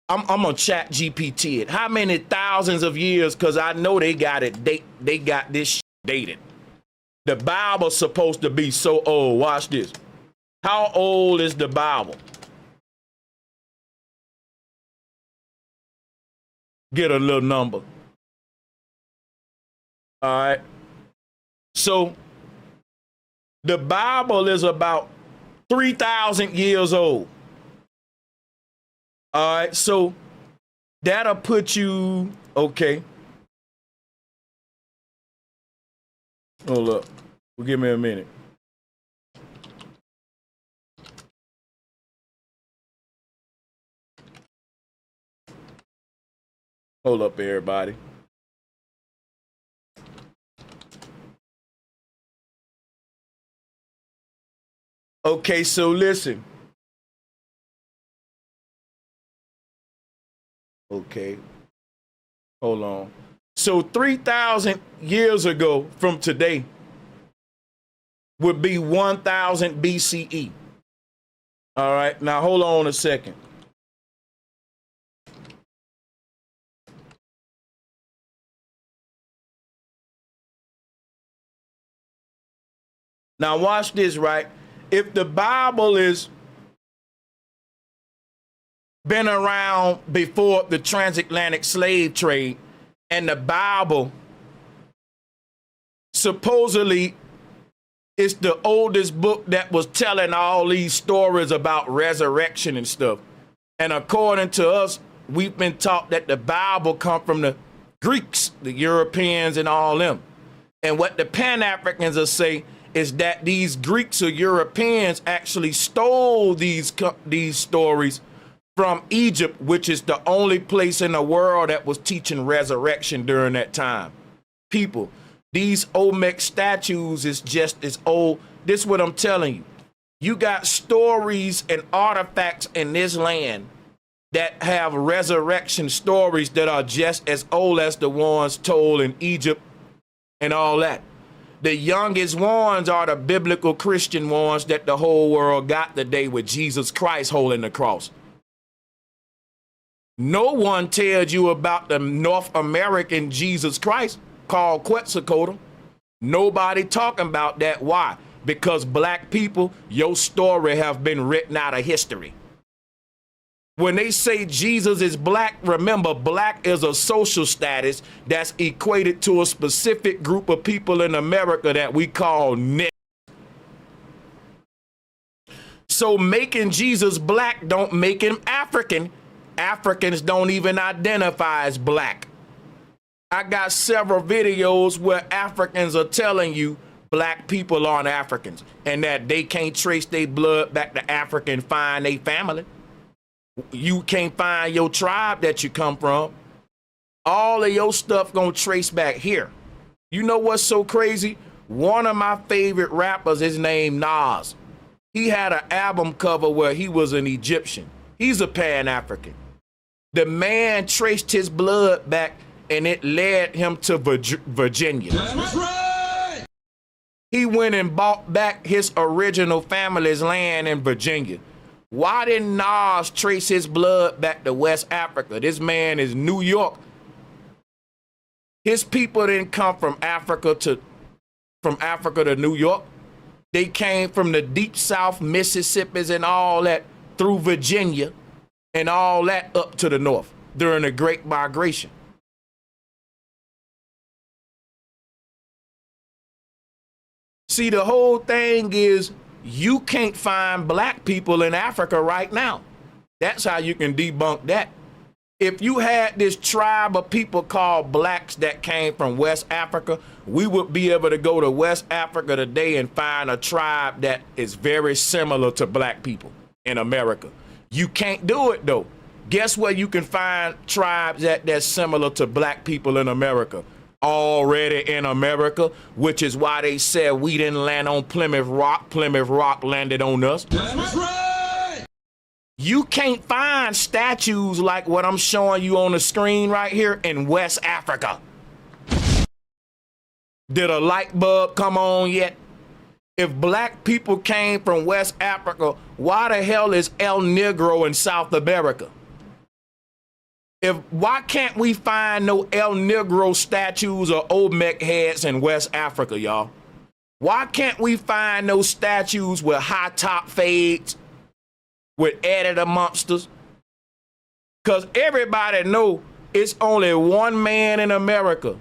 I'm gonna chat GPT it. How many thousands of years? Because I know they got it, they got this shit dated. The Bible's supposed to be so old. Watch this. How old is the Bible? Get a little number. All right. So The Bible is about 3,000 years old. All right, so that'll put you, okay. Hold up. Well, give me a minute. Hold up, everybody. Okay, so listen. Okay. Hold on. So 3,000 years ago from today would be 1,000 BCE. All right, now hold on a second. Now watch this, right? If the Bible is been around before the transatlantic slave trade, and the Bible supposedly is the oldest book that was telling all these stories about resurrection and stuff. And according to us, we've been taught that the Bible come from the Greeks, the Europeans, and all them. And what the Pan Africans will say is that these Greeks or Europeans actually stole these stories from Egypt, which is the only place in the world that was teaching resurrection during that time. People, these Olmec statues is just as old. This is what I'm telling you. You got stories and artifacts in this land that have resurrection stories that are just as old as the ones told in Egypt and all that. The youngest ones are the biblical Christian ones that the whole world got today with Jesus Christ holding the cross. No one tells you about the North American Jesus Christ called Quetzalcoatl. Nobody talking about that. Why? Because black people, your story have been written out of history. When they say Jesus is black, remember, black is a social status that's equated to a specific group of people in America that we call niggas. So making Jesus black don't make him African. Africans don't even identify as black. I got several videos where Africans are telling you black people aren't Africans and that they can't trace their blood back to Africa and find their family. You can't find your tribe that you come from. All of your stuff gonna trace back here. You know what's so crazy? One of my favorite rappers is named Nas. He had an album cover where he was an Egyptian. He's a Pan-African. The man traced his blood back and it led him to Virginia. That's right. He went and bought back his original family's land in Virginia. Why didn't Nas trace his blood back to West Africa? This man is New York. His people didn't come from Africa to New York. They came from the deep South, Mississippi's and all that through Virginia and all that up to the north during the Great Migration. See, the whole thing is you can't find black people in Africa right now. That's how you can debunk that. If you had this tribe of people called blacks that came from West Africa, we would be able to go to West Africa today and find a tribe that is very similar to black people in America. You can't do it though. Guess where you can find tribes that's similar to black people in America? Already in America, which is why they said we didn't land on Plymouth Rock. Plymouth Rock landed on us. That's right. You can't find statues like what I'm showing you on the screen right here in West Africa. Did a light bulb come on yet? If black people came from West Africa, why the hell is El Negro in South America? Why can't we find no El Negro statues or Olmec heads in West Africa, y'all? Why can't we find no statues with high top fades, with editor monsters? Because everybody know it's only one man in America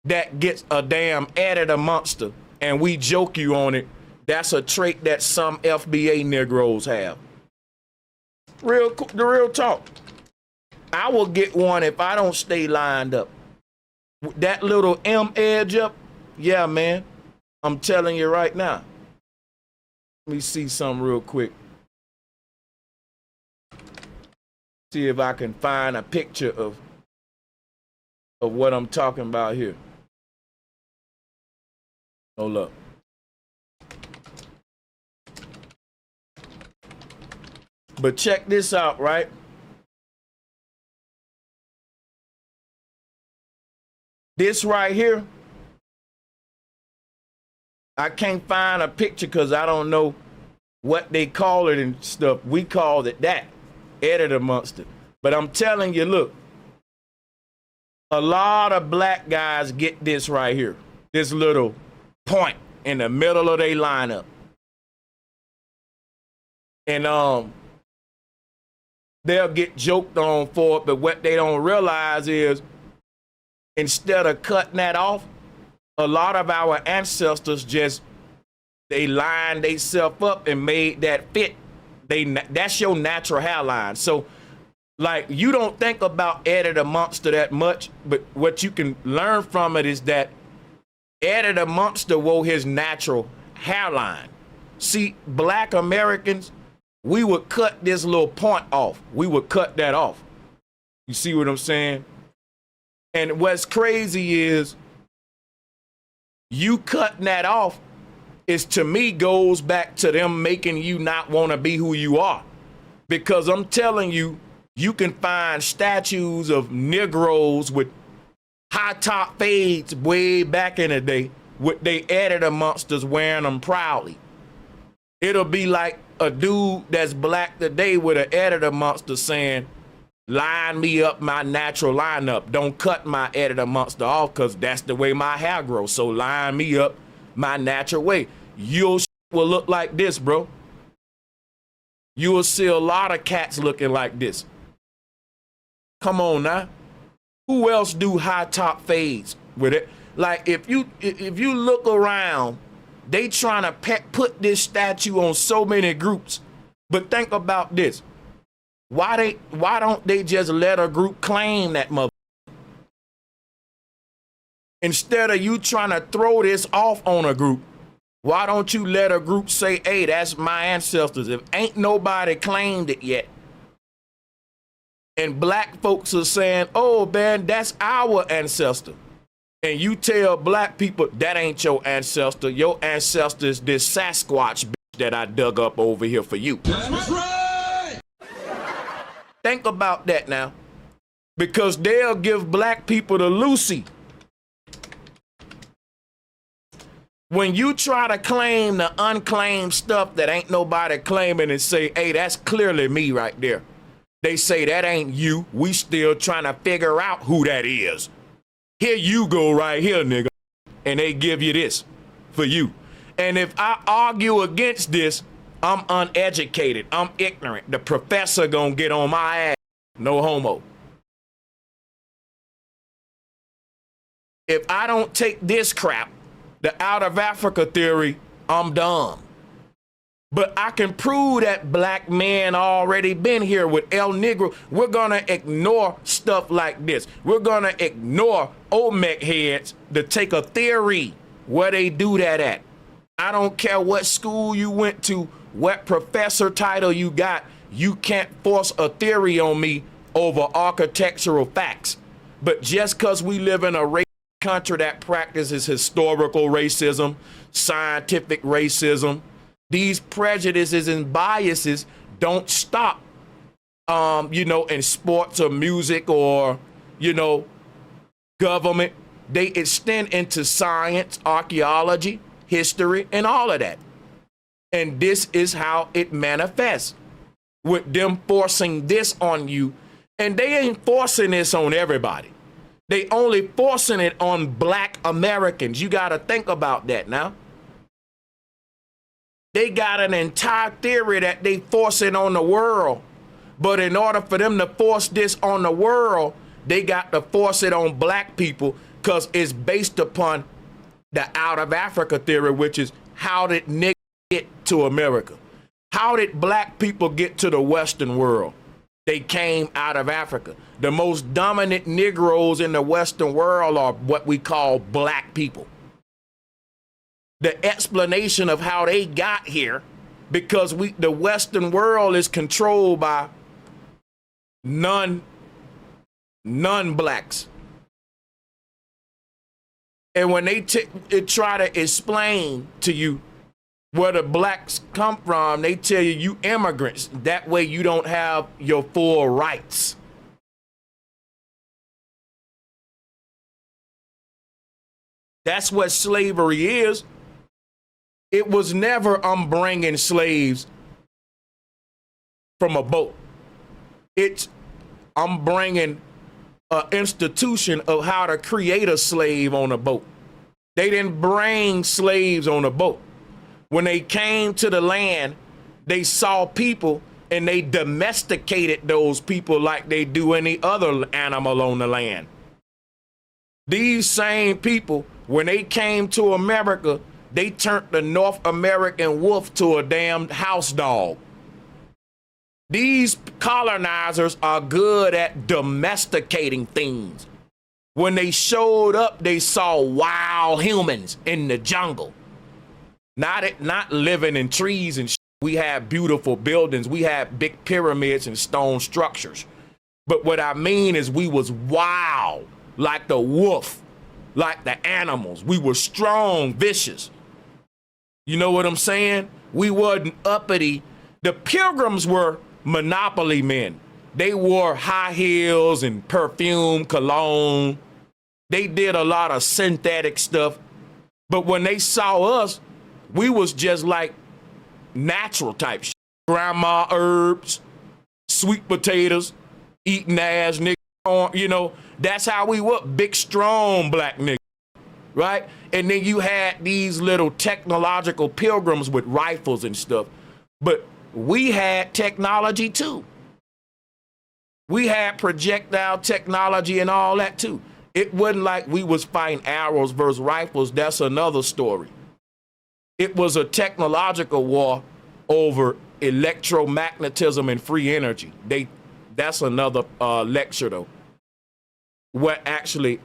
that gets a damn editor monster, and we joke you on it That's a trait that some FBA Negroes have. The real talk. I will get one if I don't stay lined up. That little M edge up, yeah, man. I'm telling you right now. Let me see something real quick. See if I can find a picture of what I'm talking about here. Hold up. But check this out, right? This right here, I can't find a picture because I don't know what they call it and stuff. We called it that, editor monster. But I'm telling you, look, a lot of black guys get this right here, this little point in the middle of their lineup. And they'll get joked on for it, but what they don't realize is instead of cutting that off, a lot of our ancestors they lined themselves up and made that fit. That's your natural hairline. So, like, you don't think about Eddie the Monster that much, but what you can learn from it is that Eddie the Monster wore his natural hairline. See, black Americans, we would cut this little point off. We would cut that off. You see what I'm saying? And what's crazy is you cutting that off is, to me, goes back to them making you not want to be who you are. Because I'm telling you, you can find statues of Negroes with high top fades way back in the day with they editor monsters wearing them proudly. It'll be like a dude that's black today with an editor monster saying, line me up my natural lineup. Don't cut my editor monster off because that's the way my hair grows. So line me up my natural way. Your will look like this, bro. You will see a lot of cats looking like this. Come on now. Who else do high top fades with it? Like if you look around, they trying to put this statue on so many groups. But think about this. Why don't they just let a group claim that mother? Instead of you trying to throw this off on a group, why don't you let a group say, hey, that's my ancestors? If ain't nobody claimed it yet. And black folks are saying, oh, man, that's our ancestor. And you tell black people, that ain't your ancestor. Your ancestor is this Sasquatch bitch that I dug up over here for you. That's right. Think about that now. Because they'll give black people the Lucy. When you try to claim the unclaimed stuff that ain't nobody claiming and say, hey, that's clearly me right there. They say that ain't you. We still trying to figure out who that is. Here you go right here, nigga. And they give you this for you. And if I argue against this, I'm uneducated. I'm ignorant. The professor gonna get on my ass. No homo. If I don't take this crap, the out of Africa theory, I'm dumb. But I can prove that black men already been here with El Negro. We're gonna ignore stuff like this. We're gonna ignore Olmec heads to take a theory where they do that at. I don't care what school you went to, what professor title you got. You can't force a theory on me over architectural facts. But just because we live in a racist country that practices historical racism, scientific racism, these prejudices and biases don't stop, in sports or music or, government. They extend into science, archaeology, history, and all of that. And this is how it manifests, with them forcing this on you. And they ain't forcing this on everybody. They only forcing it on black Americans. You got to think about that now. They got an entire theory that they force it on the world. But in order for them to force this on the world, they got to force it on black people because it's based upon the out of Africa theory, which is how did niggas to America? How did black people get to the Western world? They came out of Africa. The most dominant Negroes in the Western world are what we call black people. The explanation of how they got here, because the Western world is controlled by non-blacks. And when they try to explain to you where the blacks come from, they tell you immigrants. That way you don't have your full rights. That's what slavery is. It was never, I'm bringing slaves from a boat. It's, I'm bringing an institution of how to create a slave on a boat. They didn't bring slaves on a boat. When they came to the land, they saw people and they domesticated those people like they do any other animal on the land. These same people, when they came to America, they turned the North American wolf to a damn house dog. These colonizers are good at domesticating things. When they showed up, they saw wild humans in the jungle. Not living in trees and shit. We have beautiful buildings. We have big pyramids and stone structures. But what I mean is we was wild, like the wolf, like the animals. We were strong, vicious. You know what I'm saying? We wasn't uppity. The Pilgrims were monopoly men. They wore high heels and perfume, cologne. They did a lot of synthetic stuff. But when they saw us, we was just like natural type shit. Grandma herbs, sweet potatoes, eating ass niggas, you know, that's how we were, big, strong black niggas, right? And then you had these little technological pilgrims with rifles and stuff. But we had technology too. We had projectile technology and all that too. It wasn't like we was fighting arrows versus rifles. That's another story. It was a technological war over electromagnetism and free energy. That's another lecture though. What actually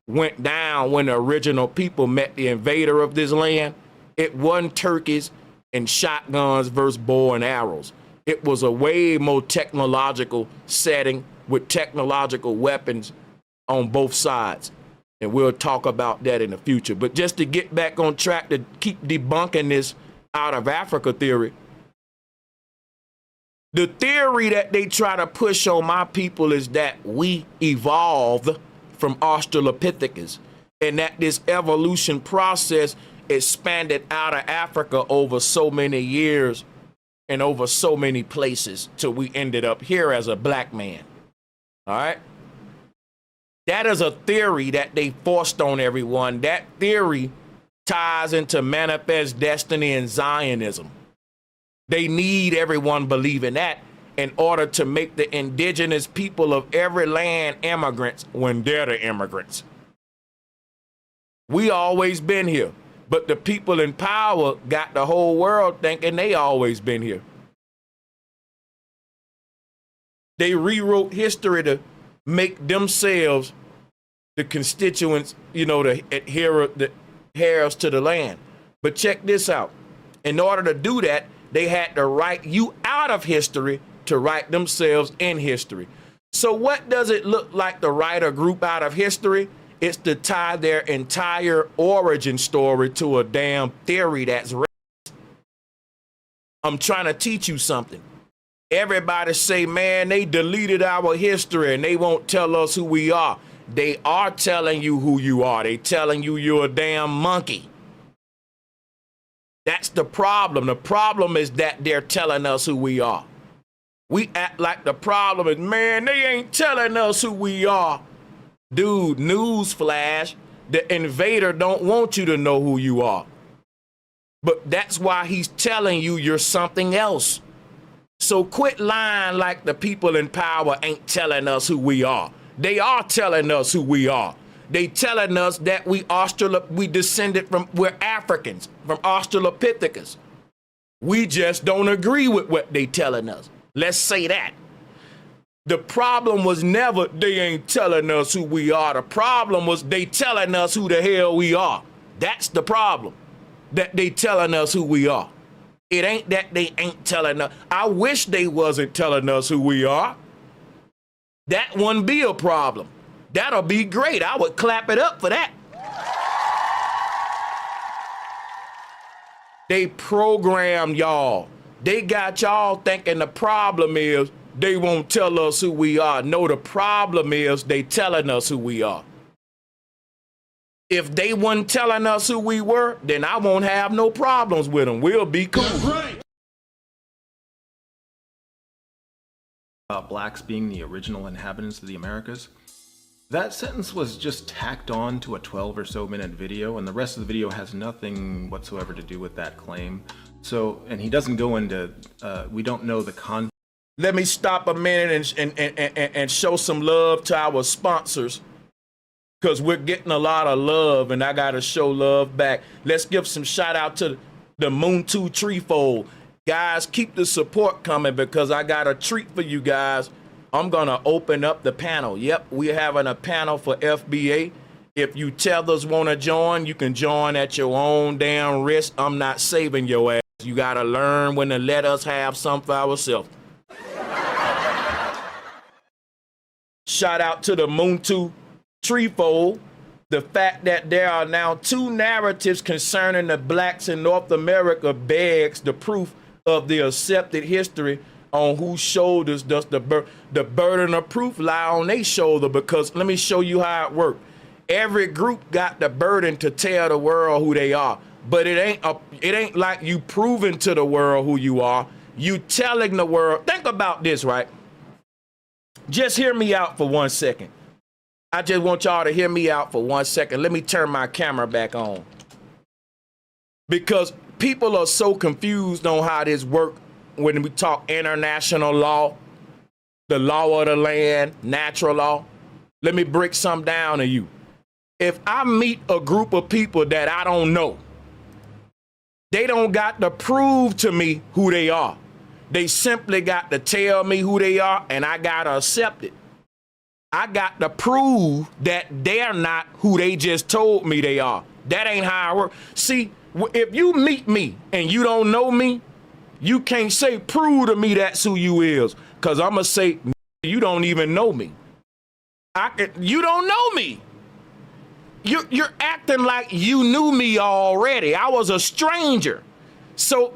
went down when the original people met the invader of this land, it wasn't turkeys and shotguns versus bow and arrows. It was a way more technological setting with technological weapons on both sides. And we'll talk about that in the future. But just to get back on track to keep debunking this out of Africa theory, the theory that they try to push on my people is that we evolved from Australopithecus and that this evolution process expanded out of Africa over so many years and over so many places till we ended up here as a black man. All right? That is a theory that they forced on everyone. That theory ties into manifest destiny and Zionism. They need everyone believing that in order to make the indigenous people of every land immigrants when they're the immigrants. We always been here, but the people in power got the whole world thinking they always been here. They rewrote history to make themselves the constituents, you know, the heirs to the land. But check this out. In order to do that, they had to write you out of history to write themselves in history. So what does it look like to write a group out of history? It's to tie their entire origin story to a damn theory that's racist. I'm trying to teach you something. Everybody say, man, they deleted our history and they won't tell us who we are. They are telling you who you are. They telling you you're a damn monkey. That's the problem. The problem is that they're telling us who we are. We act like the problem is, man, they ain't telling us who we are. Dude, newsflash, the invader don't want you to know who you are. But that's why he's telling you you're something else. So quit lying like the people in power ain't telling us who we are. They are telling us who we are. They telling us that we descended from, we're Africans, from Australopithecus. We just don't agree with what they telling us. Let's say that. The problem was never they ain't telling us who we are. The problem was they telling us who the hell we are. That's the problem, that they telling us who we are. It ain't that they ain't telling us. I wish they wasn't telling us who we are. That wouldn't be a problem. That'll be great. I would clap it up for that. They programmed y'all. They got y'all thinking the problem is they won't tell us who we are. No, the problem is they telling us who we are. If they weren't telling us who we were, then I won't have no problems with them. We'll be cool. That's right. About blacks being the original inhabitants of the Americas. That sentence was just tacked on to a 12 or so minute video, and the rest of the video has nothing whatsoever to do with that claim. So, and he doesn't go into, we don't know the context. Let me stop a minute and show some love to our sponsors, because we're getting a lot of love and I got to show love back. Let's give some shout out to the Moon2 Treefold. Guys, keep the support coming because I got a treat for you guys. I'm going to open up the panel. Yep, we're having a panel for FBA. If you tethers want to join, you can join at your own damn risk. I'm not saving your ass. You got to learn when to let us have some for ourselves. Shout out to the Moon2 Treefold. The fact that there are now 2 narratives concerning the blacks in North America begs the proof of the accepted history on whose shoulders does the burden of proof lie on their shoulder. Because let me show you how it works. Every group got the burden to tell the world who they are, but it ain't like you proving to the world who you are. You telling the world. Think about this, right? Just hear me out for 1 second. I just want y'all to hear me out for 1 second. Let me turn my camera back on. Because people are so confused on how this works when we talk international law, the law of the land, natural law. Let me break some down to you. If I meet a group of people that I don't know, they don't got to prove to me who they are. They simply got to tell me who they are, and I got to accept it. I got to prove that they're not who they just told me they are. That ain't how I work. See, if you meet me and you don't know me, you can't say, prove to me that's who you is. Because I'm going to say, you don't even know me. You don't know me. You're acting like you knew me already. I was a stranger. So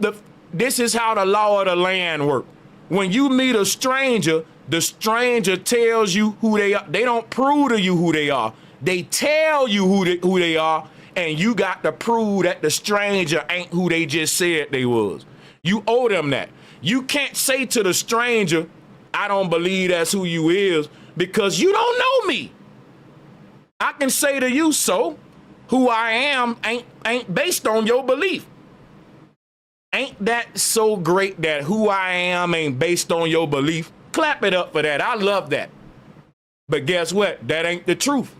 this is how the law of the land works. When you meet a stranger, the stranger tells you who they are. They don't prove to you who they are. They tell you who they are, and you got to prove that the stranger ain't who they just said they was. You owe them that. You can't say to the stranger, I don't believe that's who you is, because you don't know me. I can say to you, so who I am ain't based on your belief. Ain't that so great that who I am ain't based on your belief? Clap it up for that. I love that. But guess what? That ain't the truth.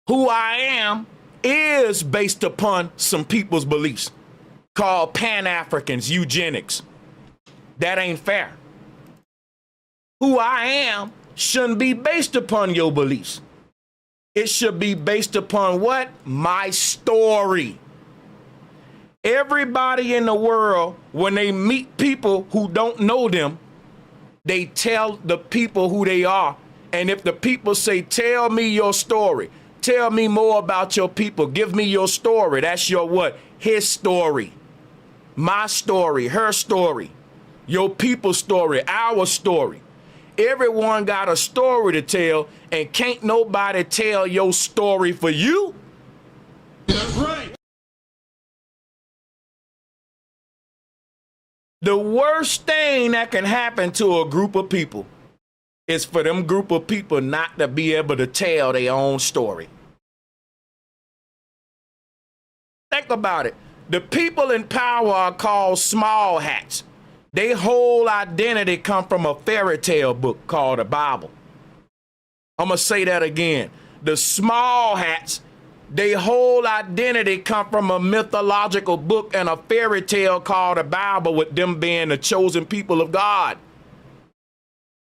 Who I am is based upon some people's beliefs called Pan Africans, eugenics. That ain't fair. Who I am shouldn't be based upon your beliefs. It should be based upon what? My story. Everybody in the world, when they meet people who don't know them, they tell the people who they are. And if the people say, tell me your story, tell me more about your people, give me your story, that's your what? His story, my story, her story, your people's story, our story. Everyone got a story to tell, and can't nobody tell your story for you. That's right. The worst thing that can happen to a group of people is for them group of people not to be able to tell their own story. Think about it. The people in power are called small hats. Their whole identity come from a fairy tale book called the Bible. I'm going to say that again. The small hats, Their whole identity come from a mythological book and a fairy tale called the Bible, with them being the chosen people of God.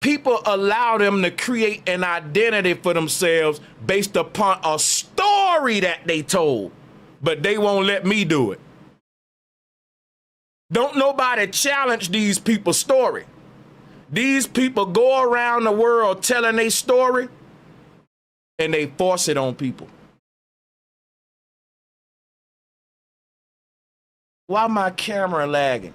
People allow them to create an identity for themselves based upon a story that they told, but they won't let me do it. Don't nobody challenge these people's story. These people go around the world telling their story, and they force it on people. Why my camera lagging?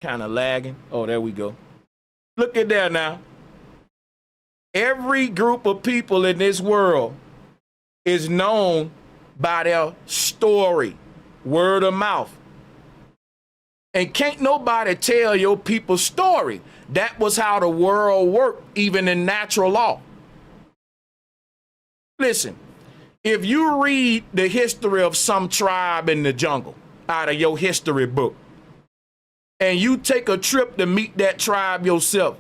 Kind of lagging. Oh, there we go. Look at that now. Every group of people in this world is known by their story, word of mouth. And can't nobody tell your people's story. That was how the world worked, even in natural law. Listen, if you read the history of some tribe in the jungle out of your history book, and you take a trip to meet that tribe yourself,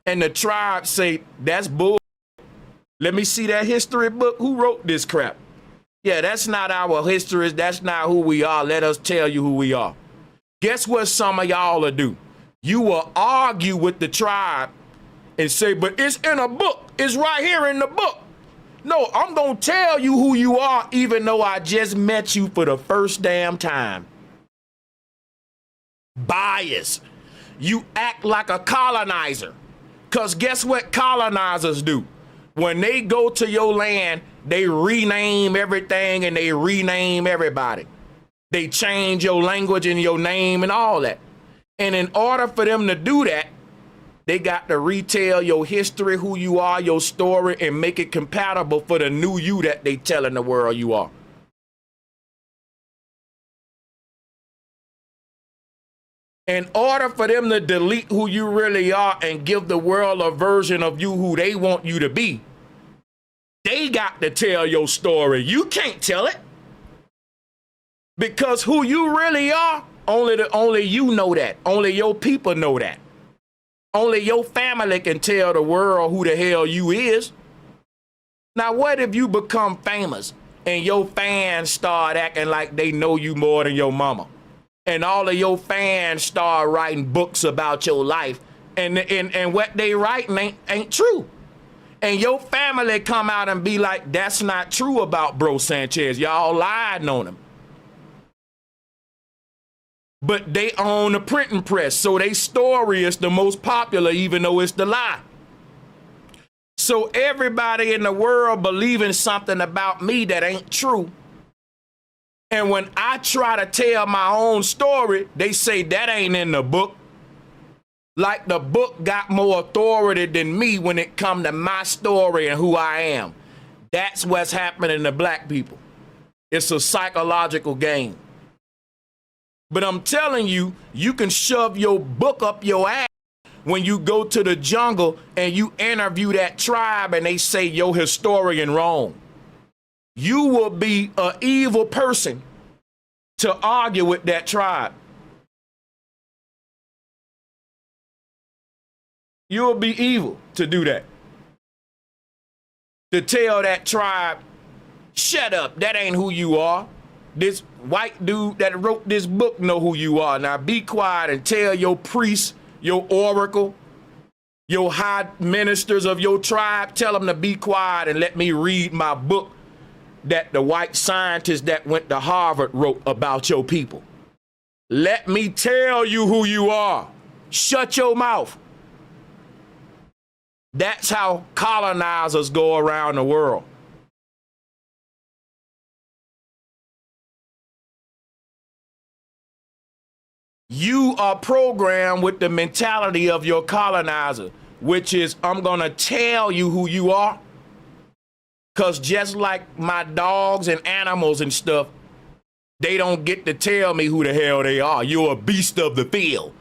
and the tribe say, that's bull. Let me see that history book. Who wrote this crap? Yeah, that's not our history. That's not who we are. Let us tell you who we are. Guess what some of y'all will do? You will argue with the tribe and say, but it's in a book. It's right here in the book. No, I'm going to tell you who you are, even though I just met you for the first damn time. Bias. You act like a colonizer. Because guess what colonizers do? When they go to your land, they rename everything and they rename everybody. They change your language and your name and all that. And in order for them to do that, they got to retell your history, who you are, your story, and make it compatible for the new you that they telling the world you are. In order for them to delete who you really are and give the world a version of you who they want you to be, they got to tell your story. You can't tell it. Because who you really are, only you know that. Only your people know that. Only your family can tell the world who the hell you is. Now, what if you become famous and your fans start acting like they know you more than your mama? And all of your fans start writing books about your life, and what they writing ain't true. And your family come out and be like, that's not true about Bro Sanchez. Y'all lied on him. But they own the printing press, so their story is the most popular, even though it's the lie. So everybody in the world believing something about me that ain't true. And when I try to tell my own story, they say that ain't in the book. Like the book got more authority than me when it come to my story and who I am. That's what's happening to black people. It's a psychological game. But I'm telling you, you can shove your book up your ass when you go to the jungle and you interview that tribe and they say your historian wrong. You will be an evil person to argue with that tribe. You'll be evil to do that. To tell that tribe, shut up, that ain't who you are. This white dude that wrote this book know who you are. Now be quiet and tell your priest, your oracle, your high ministers of your tribe, tell them to be quiet and let me read my book that the white scientist that went to Harvard wrote about your people. Let me tell you who you are. Shut your mouth. That's how colonizers go around the world. You are programmed with the mentality of your colonizer, which is, I'm gonna tell you who you are. Cause just like my dogs and animals and stuff, they don't get to tell me who the hell they are. You're a beast of the field.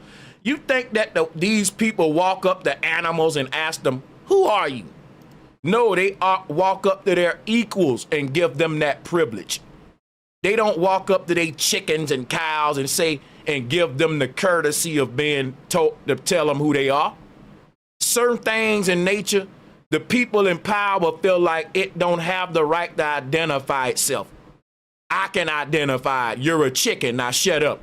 You think that these people walk up to animals and ask them, who are you? No, they walk up to their equals and give them that privilege. They don't walk up to their chickens and cows and say, and give them the courtesy of being told to tell them who they are. Certain things in nature, The people in power feel like it don't have the right to identify itself. I can identify it. You're a chicken. Now shut up.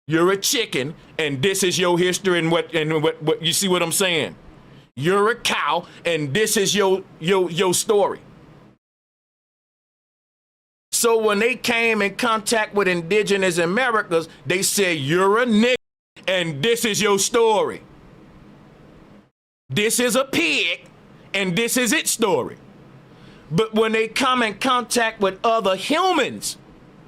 You're a chicken, and this is your history and what you see what I'm saying? You're a cow, and this is your story. So when they came in contact with indigenous Americans, they said, you're a nigger, and this is your story. This is a pig, and this is its story. But when they come in contact with other humans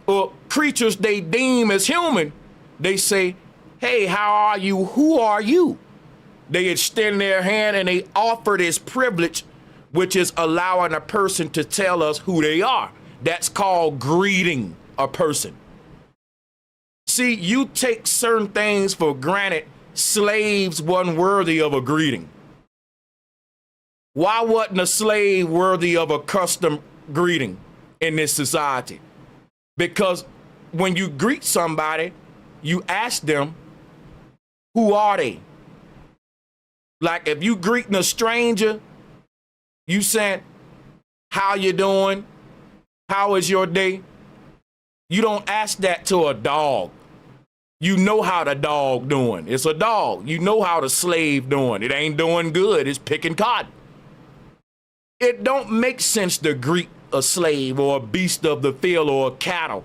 or creatures they deem as human, they say, hey, how are you? Who are you? They extend their hand and they offer this privilege, which is allowing a person to tell us who they are. That's called greeting a person. See, you take certain things for granted. Slaves weren't worthy of a greeting. Why wasn't a slave worthy of a custom greeting in this society? Because when you greet somebody, you ask them, who are they? Like if you greeting a stranger, you saying, how you doing? How is your day? You don't ask that to a dog. You know how the dog doing. It's a dog. You know how the slave doing. It ain't doing good. It's picking cotton. It don't make sense to greet a slave or a beast of the field or a cattle.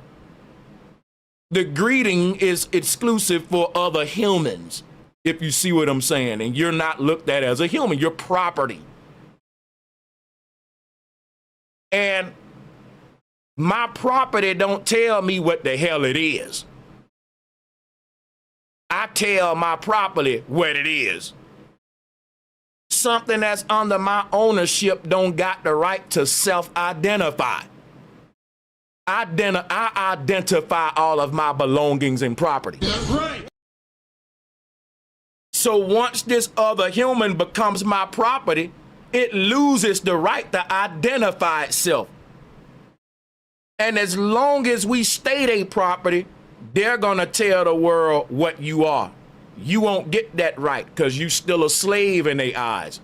The greeting is exclusive for other humans, if you see what I'm saying, and you're not looked at as a human, you're property. And my property don't tell me what the hell it is. I tell my property what it is. Something that's under my ownership don't got the right to self-identify. I identify all of my belongings and property. That's right. So once this other human becomes my property, it loses the right to identify itself. And as long as we stay their property, they're gonna tell the world what you are. You won't get that right because you still a slave in their eyes.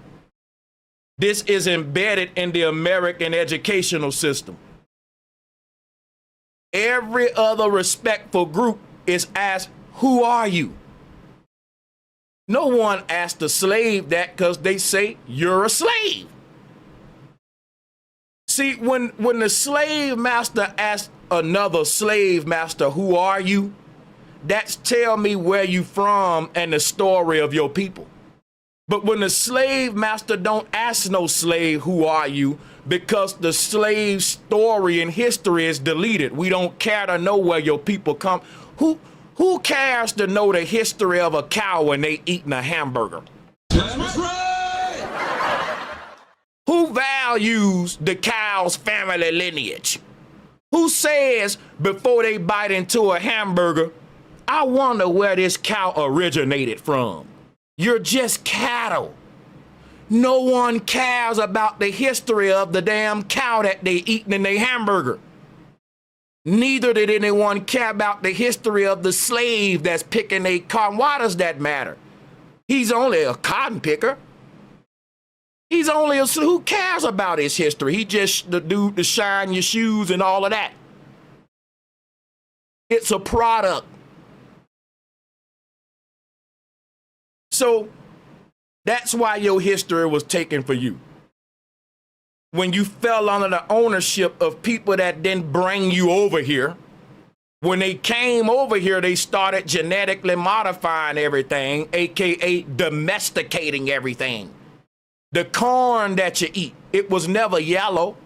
This is embedded in the American educational system. Every other respectful group is asked, who are you? No one asked a slave that because they say you're a slave. See, when the slave master asks another slave master, who are you? That's tell me where you from and the story of your people. But when the slave master don't ask no slave, who are you? Because the slave story and history is deleted. We don't care to know where your people come. Who cares to know the history of a cow when they eating a hamburger? That's right. Who values the cow's family lineage? Who says before they bite into a hamburger, I wonder where this cow originated from? You're just cattle. No one cares about the history of the damn cow that they eating in their hamburger. Neither did anyone care about the history of the slave that's picking a cotton. Why does that matter? He's only a cotton picker. He's only a, who cares about his history? He just the dude to shine your shoes and all of that. It's a product. So that's why your history was taken for you. When you fell under the ownership of people that didn't bring you over here, when they came over here, they started genetically modifying everything, AKA domesticating everything. The corn that you eat, it was never yellow.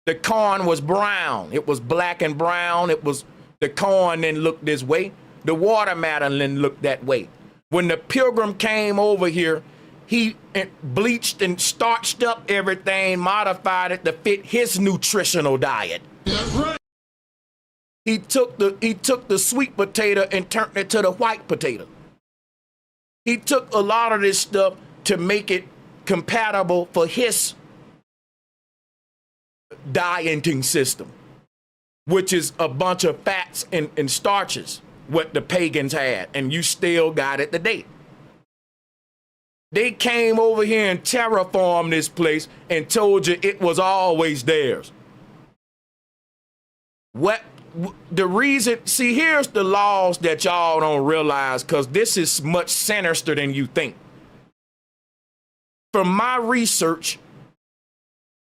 The corn was brown. It was black and brown. It was, the corn didn't look this way. The watermelon didn't look that way. When the pilgrim came over here, he bleached and starched up everything, modified it to fit his nutritional diet. That's right. He took the sweet potato and turned it to the white potato. He took a lot of this stuff to make it compatible for his dieting system, which is a bunch of fats and starches, what the pagans had, and you still got it today. They came over here and terraformed this place and told you it was always theirs. What the reason, see, here's the laws that y'all don't realize, because this is much sinister than you think. From my research,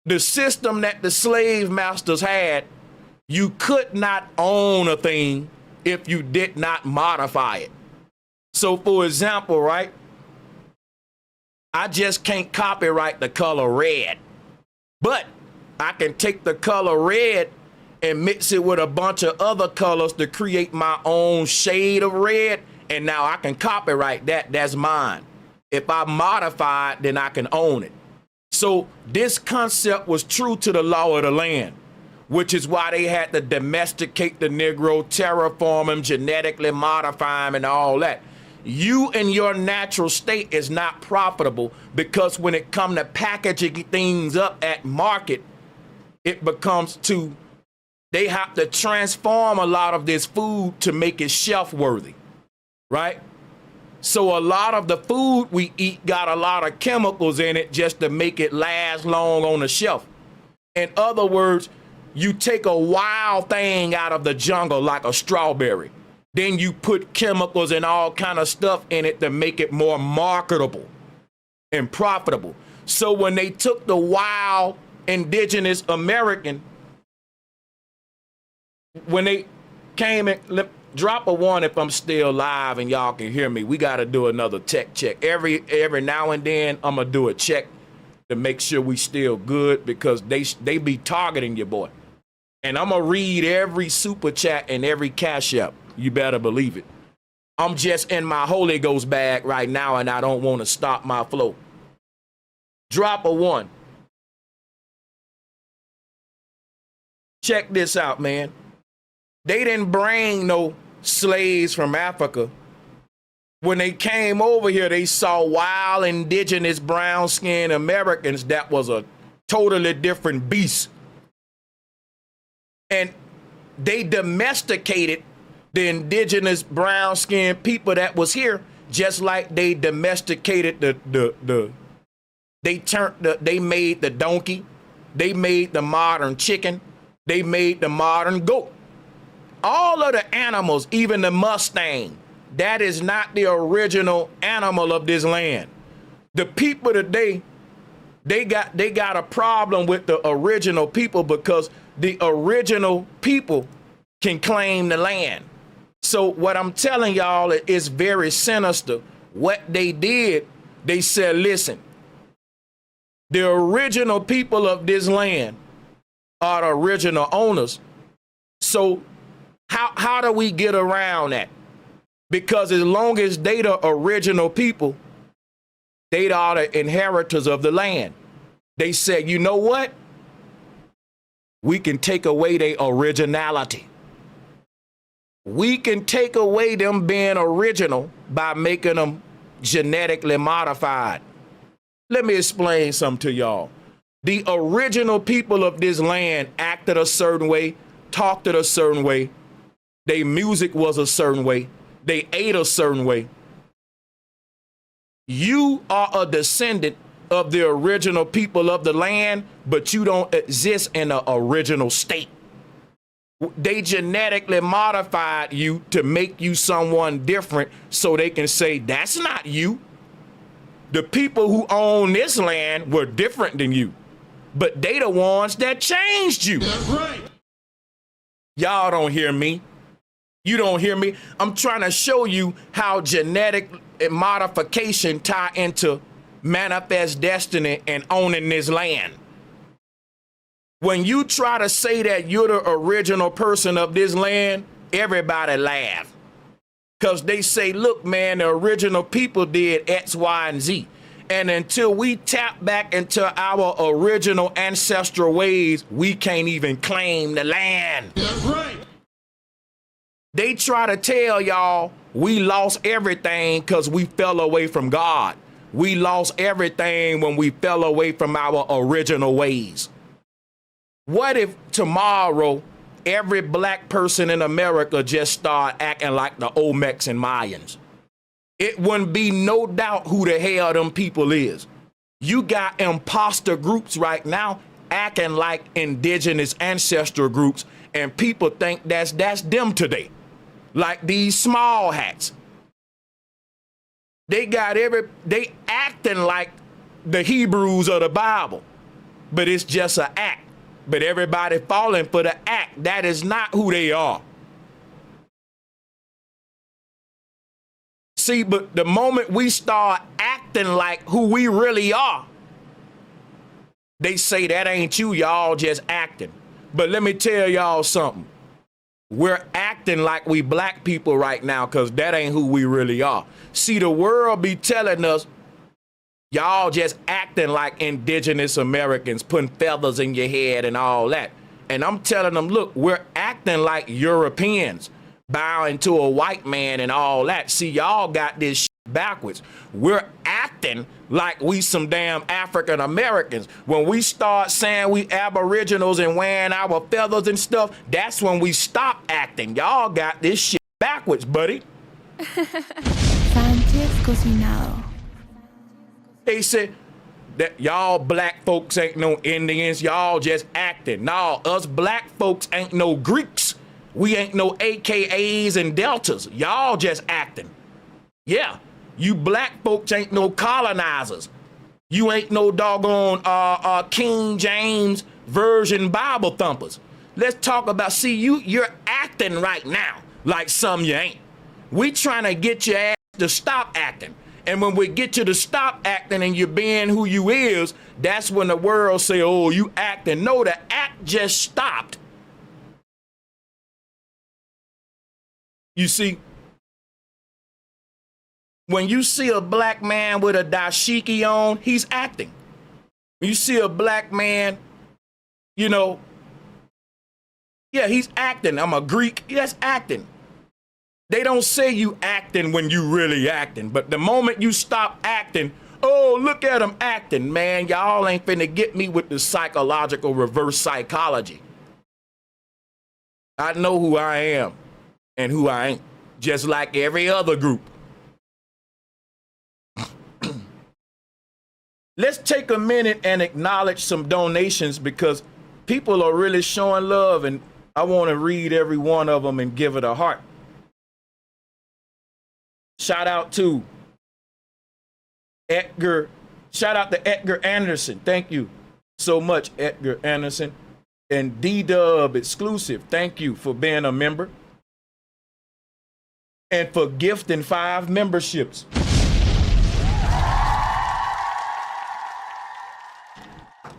the system that the slave masters had, you could not own a thing if you did not modify it. So for example, right, I just can't copyright the color red, but I can take the color red and mix it with a bunch of other colors to create my own shade of red, and now I can copyright that. That's mine. If I modify it, then I can own it. So this concept was true to the law of the land, which is why they had to domesticate the Negro, terraform him, genetically modify him, and all that. You in your natural state is not profitable, because when it comes to packaging things up at market, it becomes too, they have to transform a lot of this food to make it shelf worthy, right? So a lot of the food we eat got a lot of chemicals in it just to make it last long on the shelf. In other words, you take a wild thing out of the jungle like a strawberry, then you put chemicals and all kind of stuff in it to make it more marketable and profitable. So when they took the wild indigenous American, when they came and drop a one if I'm still live and y'all can hear me. We got to do another tech check. Every now and then I'm gonna do a check to make sure we still good, because they be targeting your boy. And I'm gonna read every super chat and every cash app. You better believe it. I'm just in my Holy Ghost bag right now, and I don't want to stop my flow. Drop a one. Check this out, man. They didn't bring no slaves from Africa. When they came over here, they saw wild, indigenous, brown-skinned Americans that was a totally different beast. And they domesticated the indigenous, brown-skinned people that was here, just like they domesticated they made the donkey, they made the modern chicken, they made the modern goat. All of the animals, even the Mustang, that is not the original animal of this land. The people today, they got a problem with the original people, because the original people can claim the land. So what I'm telling y'all is very sinister. What they did, they said, listen, the original people of this land are the original owners. So how do we get around that? Because as long as they the original people, they are the inheritors of the land. They said, you know what? We can take away their originality. We can take away them being original by making them genetically modified. Let me explain something to y'all. The original people of this land acted a certain way, talked a certain way. Their music was a certain way. They ate a certain way. You are a descendant of the original people of the land, but you don't exist in the original state. They genetically modified you to make you someone different, so they can say, that's not you. The people who own this land were different than you, but they the ones that changed you. That's right. Y'all don't hear me. You don't hear me. I'm trying to show you how genetic modification tie into manifest destiny and owning this land. When you try to say that you're the original person of this land, everybody laugh. Because they say, look, man, the original people did X, Y, and Z. And until we tap back into our original ancestral ways, we can't even claim the land. That's right. They try to tell y'all we lost everything because we fell away from God. We lost everything when we fell away from our original ways. What if tomorrow every black person in America just start acting like the Olmecs and Mayans? it wouldn't be no doubt who the hell them people is. You got imposter groups right now acting like indigenous ancestral groups, and people think that's them today. Like these small hats. They acting like the Hebrews of the Bible, but it's just an act. But everybody falling for the act. That is not who they are. See, but the moment we start acting like who we really are, they say that ain't you, y'all just acting. But let me tell y'all something. We're acting like we black people right now because that ain't who we really are. See, the world be telling us, y'all just acting like indigenous Americans, putting feathers in your head and all that. And I'm telling them, look, we're acting like Europeans, bowing to a white man and all that. See, y'all got this shit backwards. We're acting like we some damn African Americans. When we start saying we Aboriginals and wearing our feathers and stuff, that's when we stop acting. Y'all got this shit backwards, buddy. Sánchez cocinado. They said that y'all black folks ain't no Indians, y'all just acting. No, us black folks ain't no Greeks. We ain't no AKAs and Deltas. Y'all just acting. Yeah, you black folks ain't no colonizers. You ain't no doggone King James Version Bible thumpers. Let's talk about, see, you're acting right now like some you ain't. We trying to get your ass to stop acting. And when we get you to stop acting and you're being who you is, that's when the world say, oh, you acting. No, the act just stopped. You see, when you see a black man with a dashiki on, he's acting. When you see a black man, you know, yeah, he's acting. I'm a Greek, that's acting. They don't say you acting when you really acting, but the moment you stop acting, oh, look at him acting, man. Y'all ain't finna get me with the psychological reverse psychology. I know who I am and who I ain't, just like every other group. Let's take a minute and acknowledge some donations because people are really showing love, and I want to read every one of them and give it a heart. Shout out to Edgar. Shout out to Edgar Anderson. Thank you so much, Edgar Anderson. And D-Dub Exclusive. Thank you for being a member. And for gifting 5 memberships.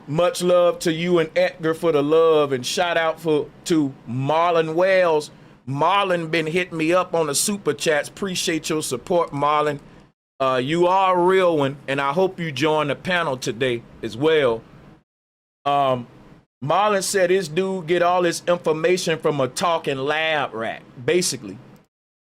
Much love to you and Edgar for the love. And shout out to Marlon Wells. Marlon been hitting me up on the super chats. Appreciate your support, Marlon. You are a real one, and I hope you join the panel today as well. Marlon said this dude get all his information from a talking lab rat, basically.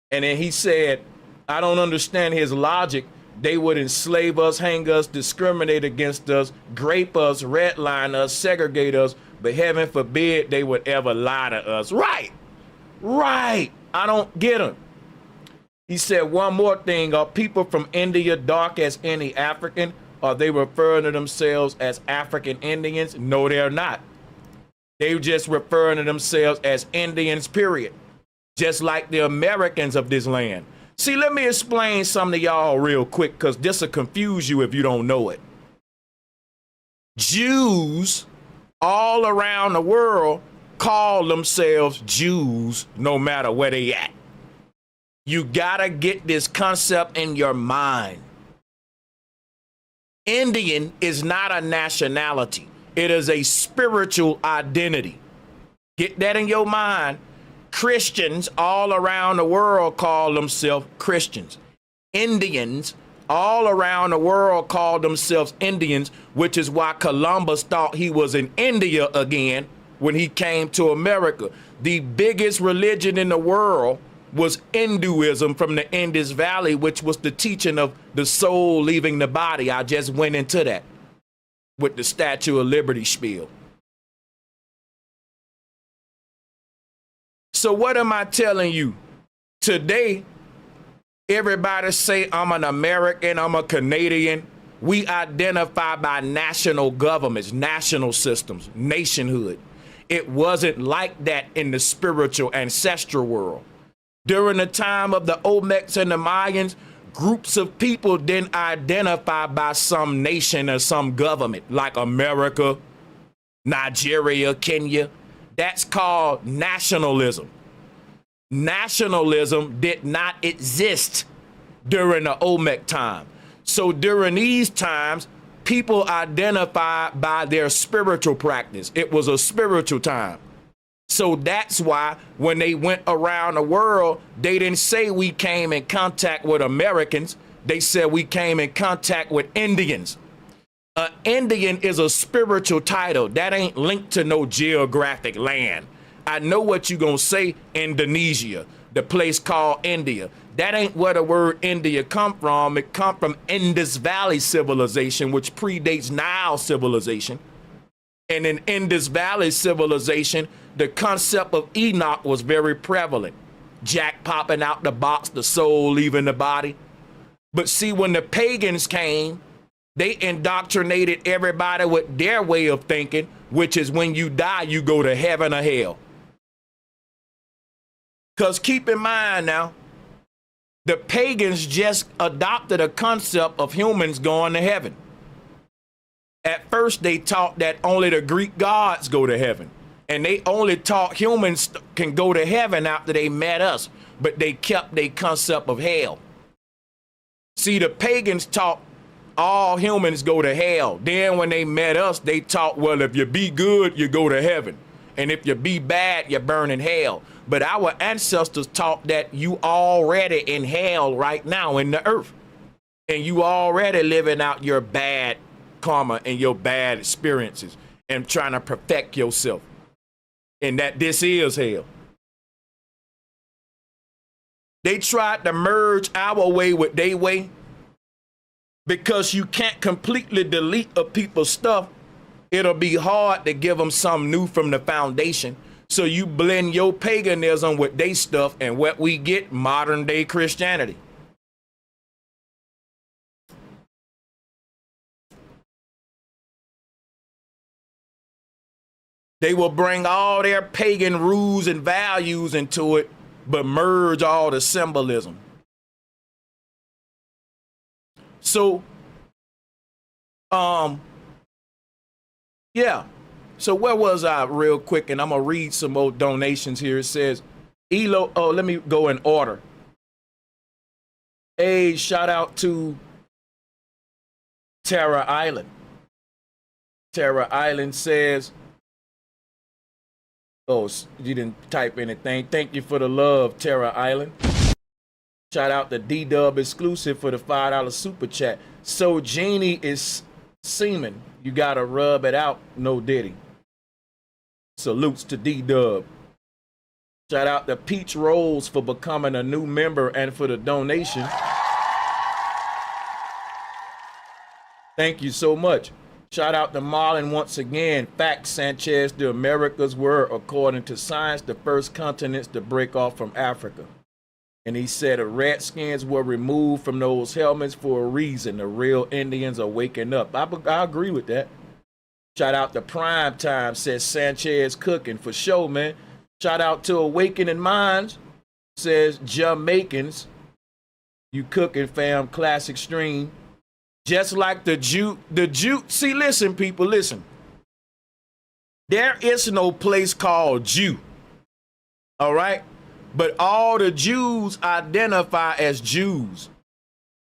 And then he said, I don't understand his logic. They would enslave us, hang us, discriminate against us, grape us, redline us, segregate us, but heaven forbid they would ever lie to us. Right. Right. I don't get him. He said one more thing. Are people from India dark as any African? Are they referring to themselves as African Indians? No, they're not. They just referring to themselves as Indians, period. Just like the Americans of this land. See, let me explain something to y'all real quick because this will confuse you if you don't know it. Jews all around the world call themselves Jews no matter where they at. You gotta get this concept in your mind. Indian is not a nationality. It is a spiritual identity. Get that in your mind. Christians all around the world call themselves Christians. Indians all around the world call themselves Indians, which is why Columbus thought he was in India again when he came to America. The biggest religion in the world was Hinduism from the Indus Valley, which was the teaching of the soul leaving the body. I just went into that with the Statue of Liberty spiel. So what am I telling you? Today, Everybody say I'm an American, I'm a Canadian. We identify by national governments, national systems, nationhood. It wasn't like that in the spiritual ancestral world. During the time of the Olmecs and the Mayans, groups of people didn't identify by some nation or some government, like America, Nigeria, Kenya. That's called nationalism. Nationalism did not exist during the Olmec time. So during these times, people identified by their spiritual practice. It was a spiritual time. So that's why when they went around the world, they didn't say we came in contact with Americans. They said we came in contact with Indians. An Indian is a spiritual title. That ain't linked to no geographic land. I know what you gonna say, Indonesia, the place called India. That ain't where the word India come from. It come from Indus Valley civilization, which predates Nile civilization. And in Indus Valley civilization, the concept of Enoch was very prevalent. Jack popping out the box, the soul leaving the body. But see, when the pagans came, they indoctrinated everybody with their way of thinking, which is when you die, you go to heaven or hell. Because keep in mind now, the pagans just adopted a concept of humans going to heaven. At first, they taught that only the Greek gods go to heaven. And they only taught humans can go to heaven after they met us. But they kept their concept of hell. See, the pagans taught all humans go to hell. Then when they met us, they taught, well, if you be good, you go to heaven. And if you be bad, you burn in hell. But our ancestors taught that you already in hell right now in the earth. And you already living out your bad karma and your bad experiences and trying to perfect yourself. And that this is hell. They tried to merge our way with their way. Because you can't completely delete a people's stuff, it'll be hard to give them something new from the foundation. So you blend your paganism with their stuff, and what we get, modern day Christianity. They will bring all their pagan rules and values into it, but merge all the symbolism. So, yeah. So where was I real quick? And I'm going to read some more donations here. It says, Elo, oh, let me go in order. Hey, shout out to Tara Island. Tara Island says, oh, you didn't type anything. Thank you for the love, Tara Island. Shout out to D-Dub Exclusive for the $5 super chat. So Jeannie is semen. You gotta rub it out, no diddy. Salutes to D-Dub. Shout out to Peach Rolls for becoming a new member and for the donation. Thank you so much. Shout out to Marlon once again. Fact, Sanchez, the Americas were, according to science, the first continents to break off from Africa. And he said the Redskins were removed from those helmets for a reason. The real Indians are waking up. I agree with that. Shout out to Prime Time, says Sanchez Cooking for sure, man. Shout out to Awakening Minds, says Jamaicans. You cooking, fam, classic stream. Just like the Jew, see, listen, people, listen. There is no place called Jew, all right? But all the Jews identify as Jews.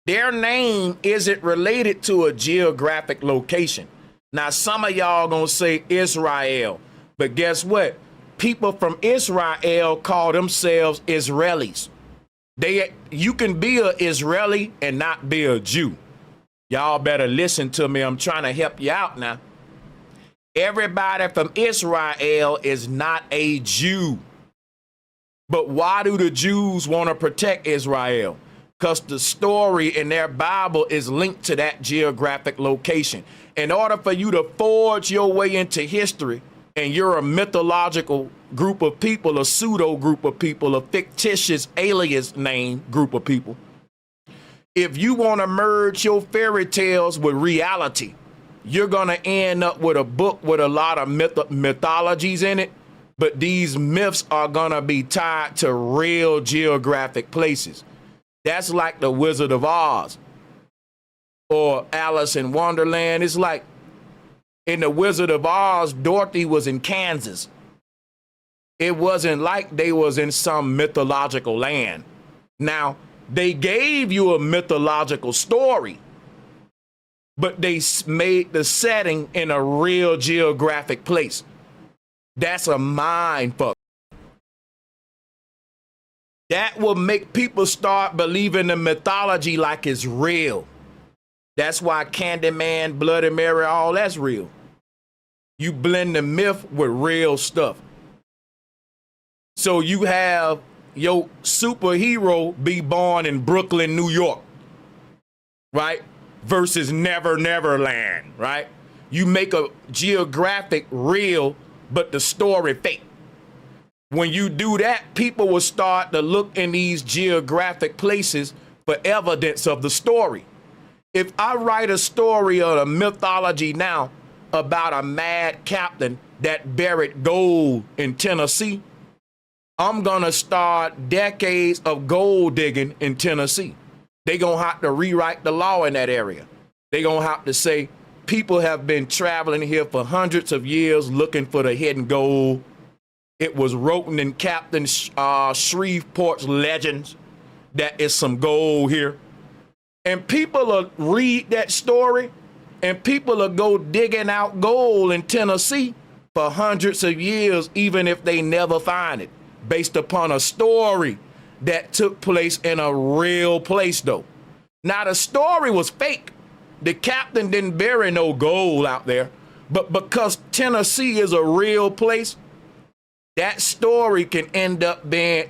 Their name isn't related to a geographic location. Now, some of y'all gonna say Israel, but guess what? People from Israel call themselves Israelis. You can be an Israeli and not be a Jew. Y'all better listen to me. I'm trying to help you out now. Everybody from Israel is not a Jew. But why do the Jews want to protect Israel? Because the story in their Bible is linked to that geographic location. In order for you to forge your way into history, and you're a mythological group of people, a pseudo group of people, a fictitious alias name group of people, If you want to merge your fairy tales with reality, you're going to end up with a book with a lot of mythologies in it, but these myths are going to be tied to real geographic places. That's like the Wizard of Oz or Alice in Wonderland. It's like in the Wizard of Oz, Dorothy was in Kansas. It wasn't like they was in some mythological land. Now, they gave you a mythological story, but they made the setting in a real geographic place. That's a mind fuck. That will make people start believing the mythology like it's real. That's why Candyman, Bloody Mary, all that's real. You blend the myth with real stuff. So you have your superhero be born in Brooklyn, New York, right? Versus Never Never Land, right? You make a geographic real, but the story fake. When you do that, people will start to look in these geographic places for evidence of the story. If I write a story or a mythology now about a mad captain that buried gold in Tennessee, I'm gonna start decades of gold digging in Tennessee. They're gonna have to rewrite the law in that area. They're gonna have to say people have been traveling here for hundreds of years looking for the hidden gold. It was written in Captain Shreveport's legends that is some gold here. And people will read that story and people will go digging out gold in Tennessee for hundreds of years, even if they never find it, based upon a story that took place in a real place though. Now the story was fake. The captain didn't bury no gold out there, but because Tennessee is a real place, that story can end up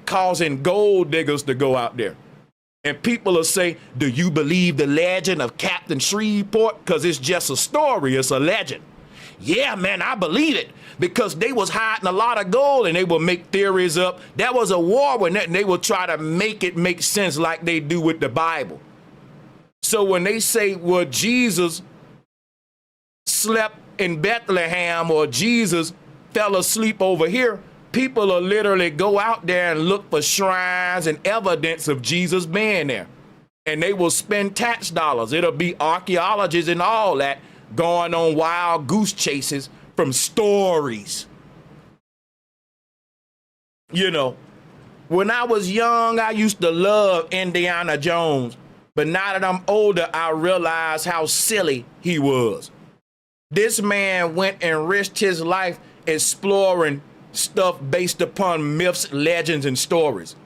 causing gold diggers to go out there. And people will say, do you believe the legend of Captain Shreveport? Because it's just a story, it's a legend. Yeah, man, I believe it. Because they was hiding a lot of gold and they will make theories up. That was a war when they will try to make it make sense like they do with the Bible. So when they say, well, Jesus slept in Bethlehem or Jesus fell asleep over here, people will literally go out there and look for shrines and evidence of Jesus being there. And they will spend tax dollars. It'll be archaeologists and all that going on wild goose chases from stories. You know, when I was young, I used to love Indiana Jones. But now that I'm older, I realize how silly he was. This man went and risked his life exploring stuff based upon myths, legends, and stories.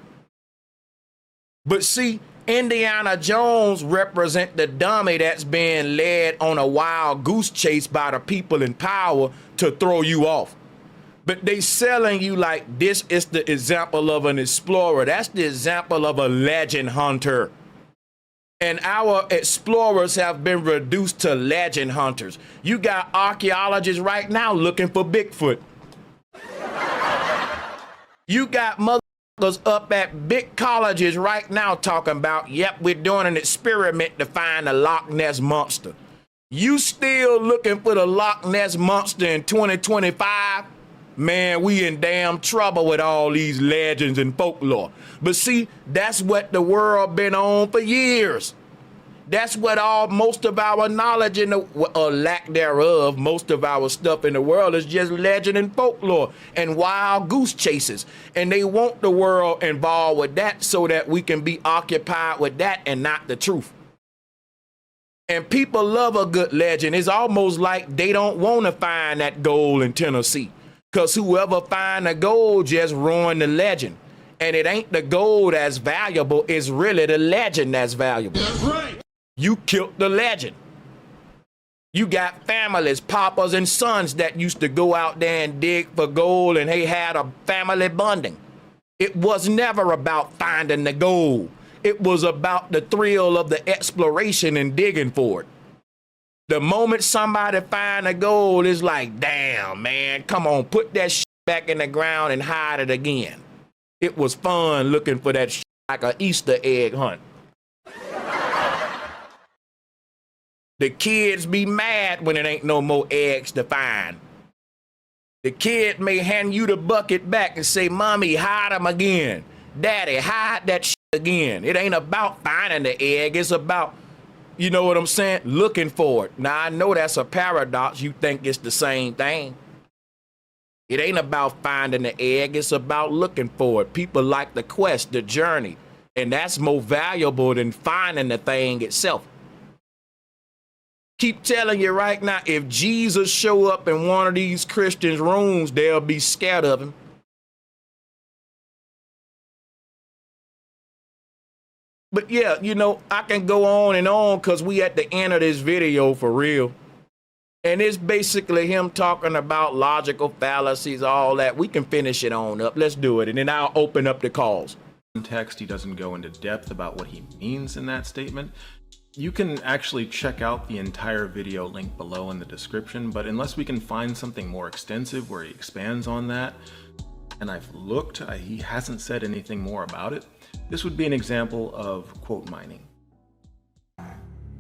But see, Indiana Jones represent the dummy that's being led on a wild goose chase by the people in power to throw you off. But they selling you like this is the example of an explorer. That's the example of a legend hunter. And our explorers have been reduced to legend hunters. You got archaeologists right now looking for Bigfoot. You got motherfuckers up at big colleges right now talking about, yep, we're doing an experiment to find the Loch Ness Monster. You still looking for the Loch Ness Monster in 2025? Man, we in damn trouble with all these legends and folklore. But see, that's what the world been on for years. That's what most of our knowledge or lack thereof, most of our stuff in the world is just legend and folklore and wild goose chases. And they want the world involved with that so that we can be occupied with that and not the truth. And people love a good legend. It's almost like they don't want to find that gold in Tennessee. Because whoever find the gold just ruined the legend. And it ain't the gold that's valuable, it's really the legend that's valuable. That's right. You killed the legend. You got families, papas and sons that used to go out there and dig for gold and they had a family bonding. It was never about finding the gold. It was about the thrill of the exploration and digging for it. The moment somebody find the gold, it's like, damn, man, come on, put that shit back in the ground and hide it again. It was fun looking for that shit like an Easter egg hunt. The kids be mad when it ain't no more eggs to find. The kid may hand you the bucket back and say, Mommy, hide them again. Daddy, hide that shit again. It ain't about finding the egg. It's about, you know what I'm saying, looking for it. Now, I know that's a paradox. You think it's the same thing. It ain't about finding the egg. It's about looking for it. People like the quest, the journey. And that's more valuable than finding the thing itself. Keep telling you right now, if Jesus show up in one of these Christians' rooms, they'll be scared of him. But yeah, you know, I can go on because we at the end of this video for real. And it's basically him talking about logical fallacies, all that. We can finish it on up. Let's do it. And then I'll open up the calls. Context, he doesn't go into depth about what he means in that statement. You can actually check out the entire video link below in the description, but unless we can find something more extensive where he expands on that, and I've looked, he hasn't said anything more about it. This would be an example of quote mining.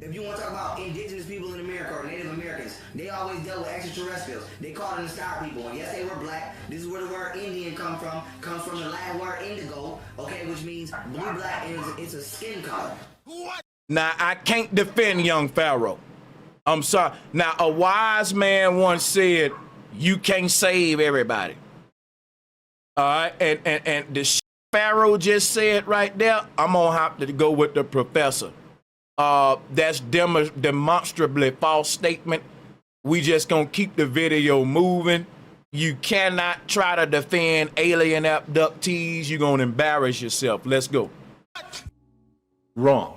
If you want to talk about indigenous people in America or Native Americans, they always dealt with extraterrestrials. They called them the star people. And yes, they were black. This is where the word Indian comes from the Latin word indigo, okay, which means blue black, and it's a skin color. What? Now, I can't defend young Pharaoh. I'm sorry. Now, a wise man once said, you can't save everybody. All right, and the Pharaoh just said right there, I'm gonna have to go with the professor. That's demonstrably false statement. We just gonna keep the video moving. You cannot try to defend alien abductees. You're gonna embarrass yourself. Let's go. Wrong.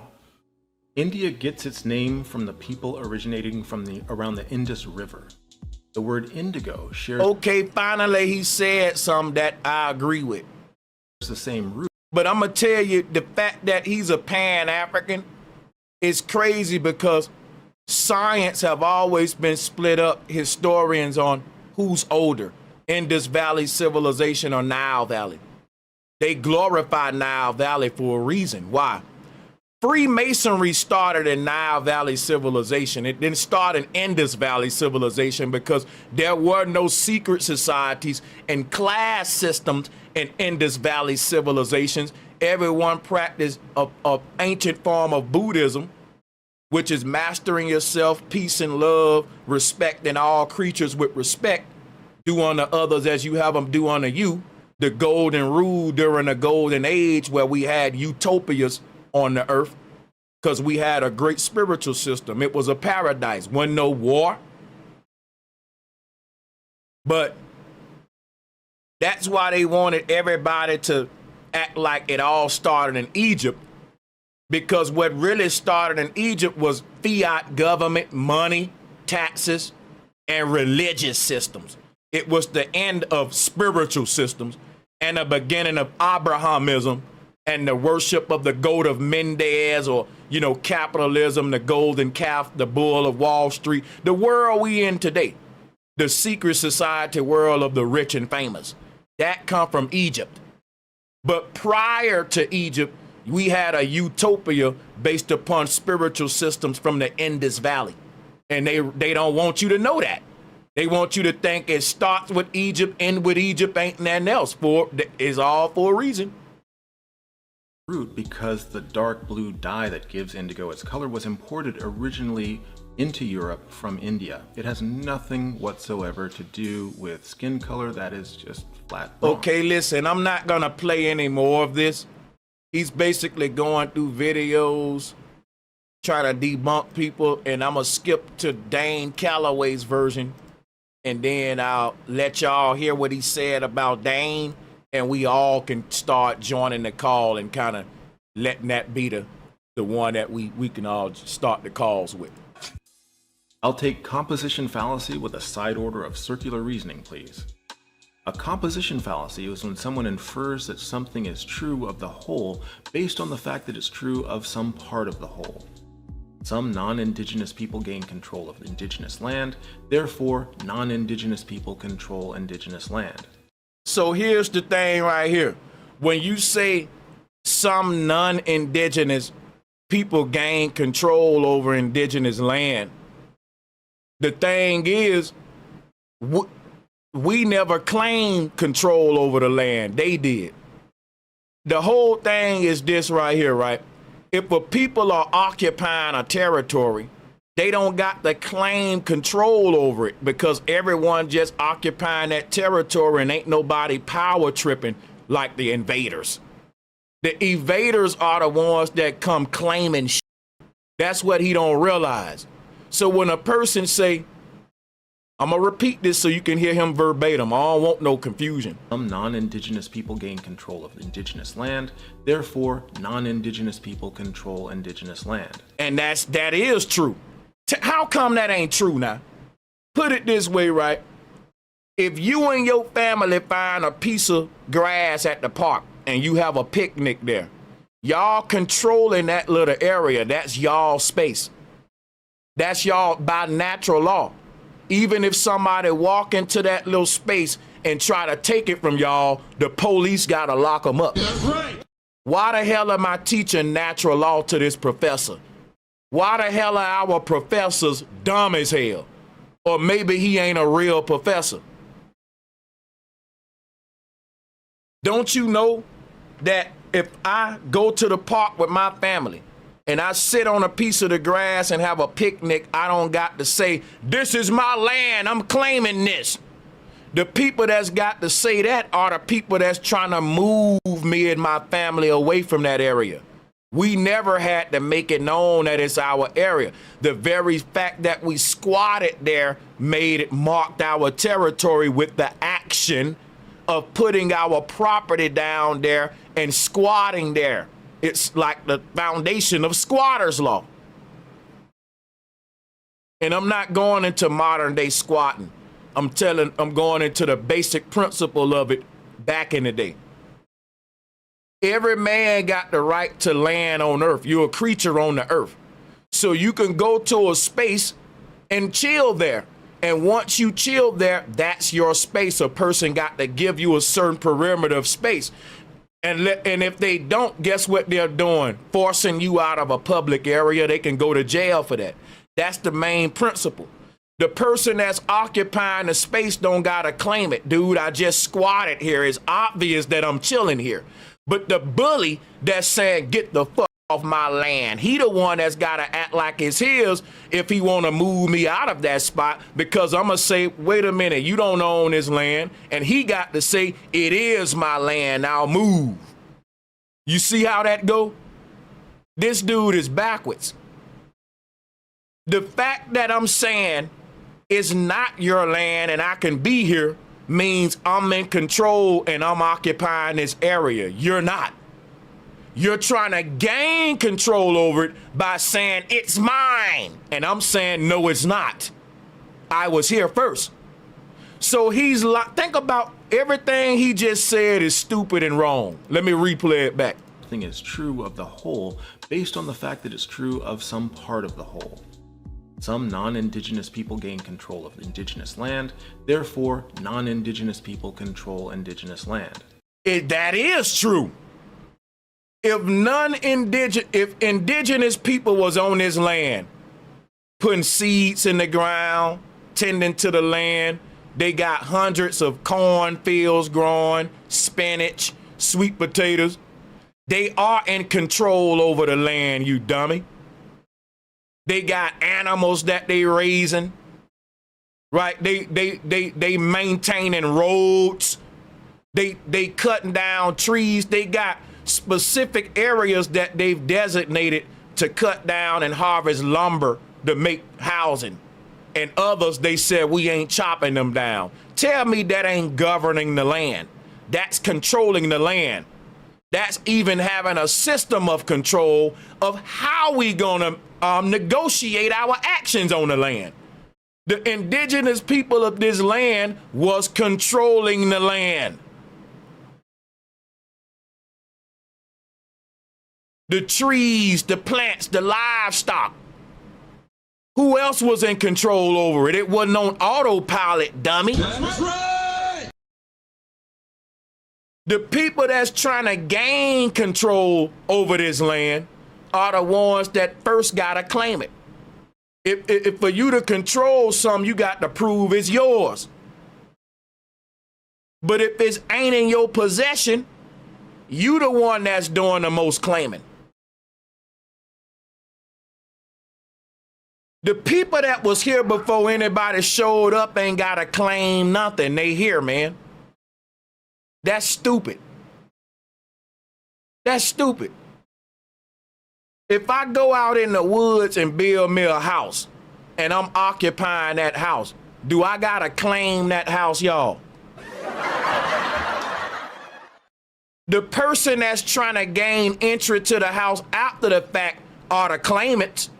India gets its name from the people originating from around the Indus River. The word indigo shares. Okay, finally he said something that I agree with. The same root. But I'm gonna tell you, the fact that he's a Pan African is crazy because science have always been split up, historians, on who's older, Indus Valley civilization or Nile Valley. They glorify Nile Valley for a reason. Why? Freemasonry started in Nile Valley civilization. It didn't start in Indus Valley civilization because there were no secret societies and class systems in Indus Valley civilizations. Everyone practiced an ancient form of Buddhism, which is mastering yourself, peace and love, respecting all creatures with respect. Do unto others as you have them do unto you. The golden rule during the golden age where we had utopias on the earth because we had a great spiritual system. It was a paradise. Wasn't no war. But that's why they wanted everybody to act like it all started in Egypt, because what really started in Egypt was fiat government, money, taxes, and religious systems. It was the end of spiritual systems and the beginning of Abrahamism and the worship of the goat of Mendes, or, you know, capitalism, the golden calf, the bull of Wall Street, the world we in today, the secret society world of the rich and famous. That come from Egypt. But prior to Egypt, we had a utopia based upon spiritual systems from the Indus Valley. And they don't want you to know that. They want you to think it starts with Egypt, end with Egypt, ain't nothing else. It's all for a reason. Root because the dark blue dye that gives indigo its color was imported originally into Europe from India. It has nothing whatsoever to do with skin color. That is just flat wrong. Okay, listen, I'm not gonna play any more of this. He's basically going through videos trying to debunk people, and I'm gonna skip to Dane Calloway's version, and then I'll let y'all hear what he said about Dane, and we all can start joining the call and kind of letting that be the one that we can all start the calls with. I'll take composition fallacy with a side order of circular reasoning, please. A composition fallacy is when someone infers that something is true of the whole based on the fact that it's true of some part of the whole. Some non-indigenous people gain control of indigenous land, therefore non-indigenous people control indigenous land. So here's the thing right here. When you say some non-indigenous people gain control over indigenous land. The thing is, we never claimed control over the land. They did. The whole thing is this right here, right? If a people are occupying a territory, they don't got to claim control over it because everyone just occupying that territory and ain't nobody power tripping like the invaders. The invaders are the ones that come claiming shit. That's what he don't realize. So when a person say, I'm going to repeat this so you can hear him verbatim. I don't want no confusion. Some non-indigenous people gain control of indigenous land. Therefore, non-indigenous people control indigenous land. And that is true. How come that ain't true now? Put it this way, right? If you and your family find a piece of grass at the park and you have a picnic there, y'all controlling that little area. That's y'all space. That's y'all by natural law. Even if somebody walk into that little space and try to take it from y'all, the police gotta lock them up. That's right. Why the hell am I teaching natural law to this professor? Why the hell are our professors dumb as hell? Or maybe he ain't a real professor. Don't you know that if I go to the park with my family and I sit on a piece of the grass and have a picnic, I don't got to say, this is my land, I'm claiming this. The people that's got to say that are the people that's trying to move me and my family away from that area. We never had to make it known that it's our area. The very fact that we squatted there marked our territory with the action of putting our property down there and squatting there. It's like the foundation of squatters' law. And I'm not going into modern day squatting. I'm going into the basic principle of it back in the day. Every man got the right to land on earth. You're a creature on the earth. So you can go to a space and chill there. And once you chill there, that's your space. A person got to give you a certain perimeter of space. And if they don't, guess what they're doing? Forcing you out of a public area. They can go to jail for that. That's the main principle. The person that's occupying the space don't gotta claim it. Dude, I just squatted here. It's obvious that I'm chilling here. But the bully that's saying, get the fuck off my land, he the one that's gotta act like it's his if he wanna move me out of that spot, because I'm gonna say, wait a minute, you don't own this land. And he got to say, it is my land, now move. You see how that go? This dude is backwards. The fact that I'm saying it's not your land and I can be here means I'm in control and I'm occupying this area. You're not. You're trying to gain control over it by saying it's mine. And I'm saying, no, it's not. I was here first. So he's like, think about everything he just said is stupid and wrong. Let me replay it back. Something is true of the whole based on the fact that it's true of some part of the whole. Some non-indigenous people gain control of indigenous land. Therefore, non-indigenous people control indigenous land. That is true. If indigenous people was on this land, putting seeds in the ground, tending to the land, they got hundreds of cornfields growing, spinach, sweet potatoes. They are in control over the land, you dummy. They got animals that they raising, right? They maintaining roads. They cutting down trees. They got specific areas that they've designated to cut down and harvest lumber to make housing. And others, they said, we ain't chopping them down. Tell me that ain't governing the land. That's controlling the land. That's even having a system of control of how we gonna negotiate our actions on the land. The indigenous people of this land was controlling the land. The trees, the plants, the livestock. Who else was in control over it? It wasn't on autopilot, dummy. That's right. The people that's trying to gain control over this land are the ones that first gotta claim it. If for you to control something, you got to prove it's yours. But if it ain't in your possession, you the one that's doing the most claiming. The people that was here before anybody showed up ain't gotta claim nothing. They here, man. That's stupid. That's stupid. If I go out in the woods and build me a house and I'm occupying that house, do I gotta claim that house, y'all? The person that's trying to gain entry to the house after the fact are the claimants.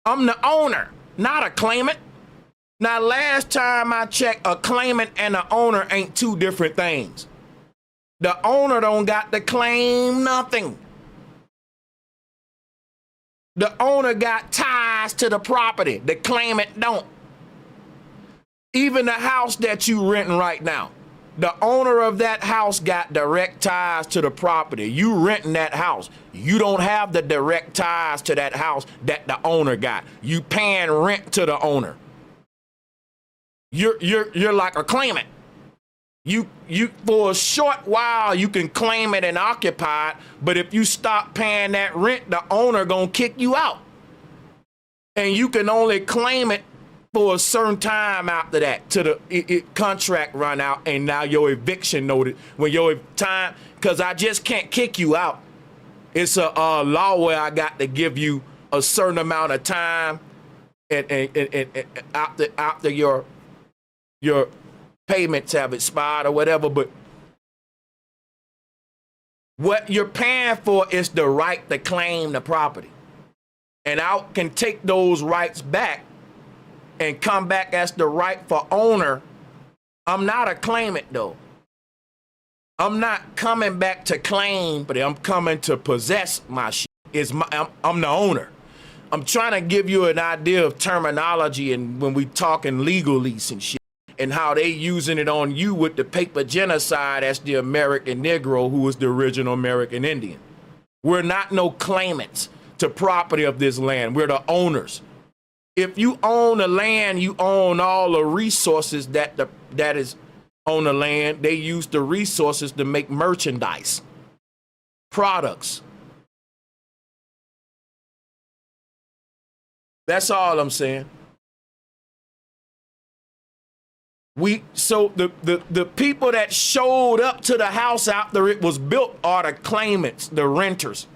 I'm the owner, not a claimant. Now, last time I checked, a claimant and an owner ain't two different things. The owner don't got to claim nothing. The owner got ties to the property. The claimant don't. Even the house that you renting right now, the owner of that house got direct ties to the property. You renting that house. You don't have the direct ties to that house that the owner got. You paying rent to the owner. You're like a claimant. You for a short while you can claim it and occupy it, but if you stop paying that rent, the owner gonna kick you out. And you can only claim it for a certain time after that till the contract run out, and now your eviction notice when your time, because I just can't kick you out. It's a law where I got to give you a certain amount of time and after your payments have expired or whatever, but what you're paying for is the right to claim the property. And I can take those rights back and come back as the rightful owner. I'm not a claimant though. I'm not coming back to claim, but I'm coming to possess my shit. I'm the owner. I'm trying to give you an idea of terminology and when we talking legalese and shit, and how they using it on you with the paper genocide as the American Negro, who was the original American Indian. We're not no claimants to property of this land. We're the owners. If you own the land, you own all the resources that is on the land. They use the resources to make merchandise, products. That's all I'm saying. So the people that showed up to the house after it was built are the claimants, the renters.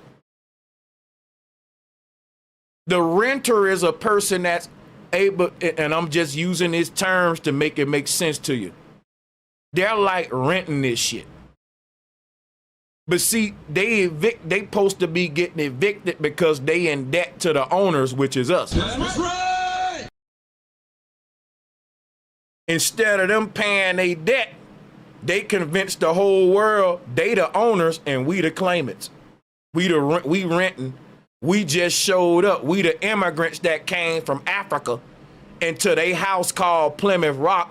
The renter is a person that's able, and I'm just using these terms to make it make sense to you. They're like renting this shit. But see, they supposed to be getting evicted because they in debt to the owners, which is us. That's right. Instead of them paying their debt, they convinced the whole world they the owners and we the claimants. We renting. We just showed up. We the immigrants that came from Africa into their house called Plymouth Rock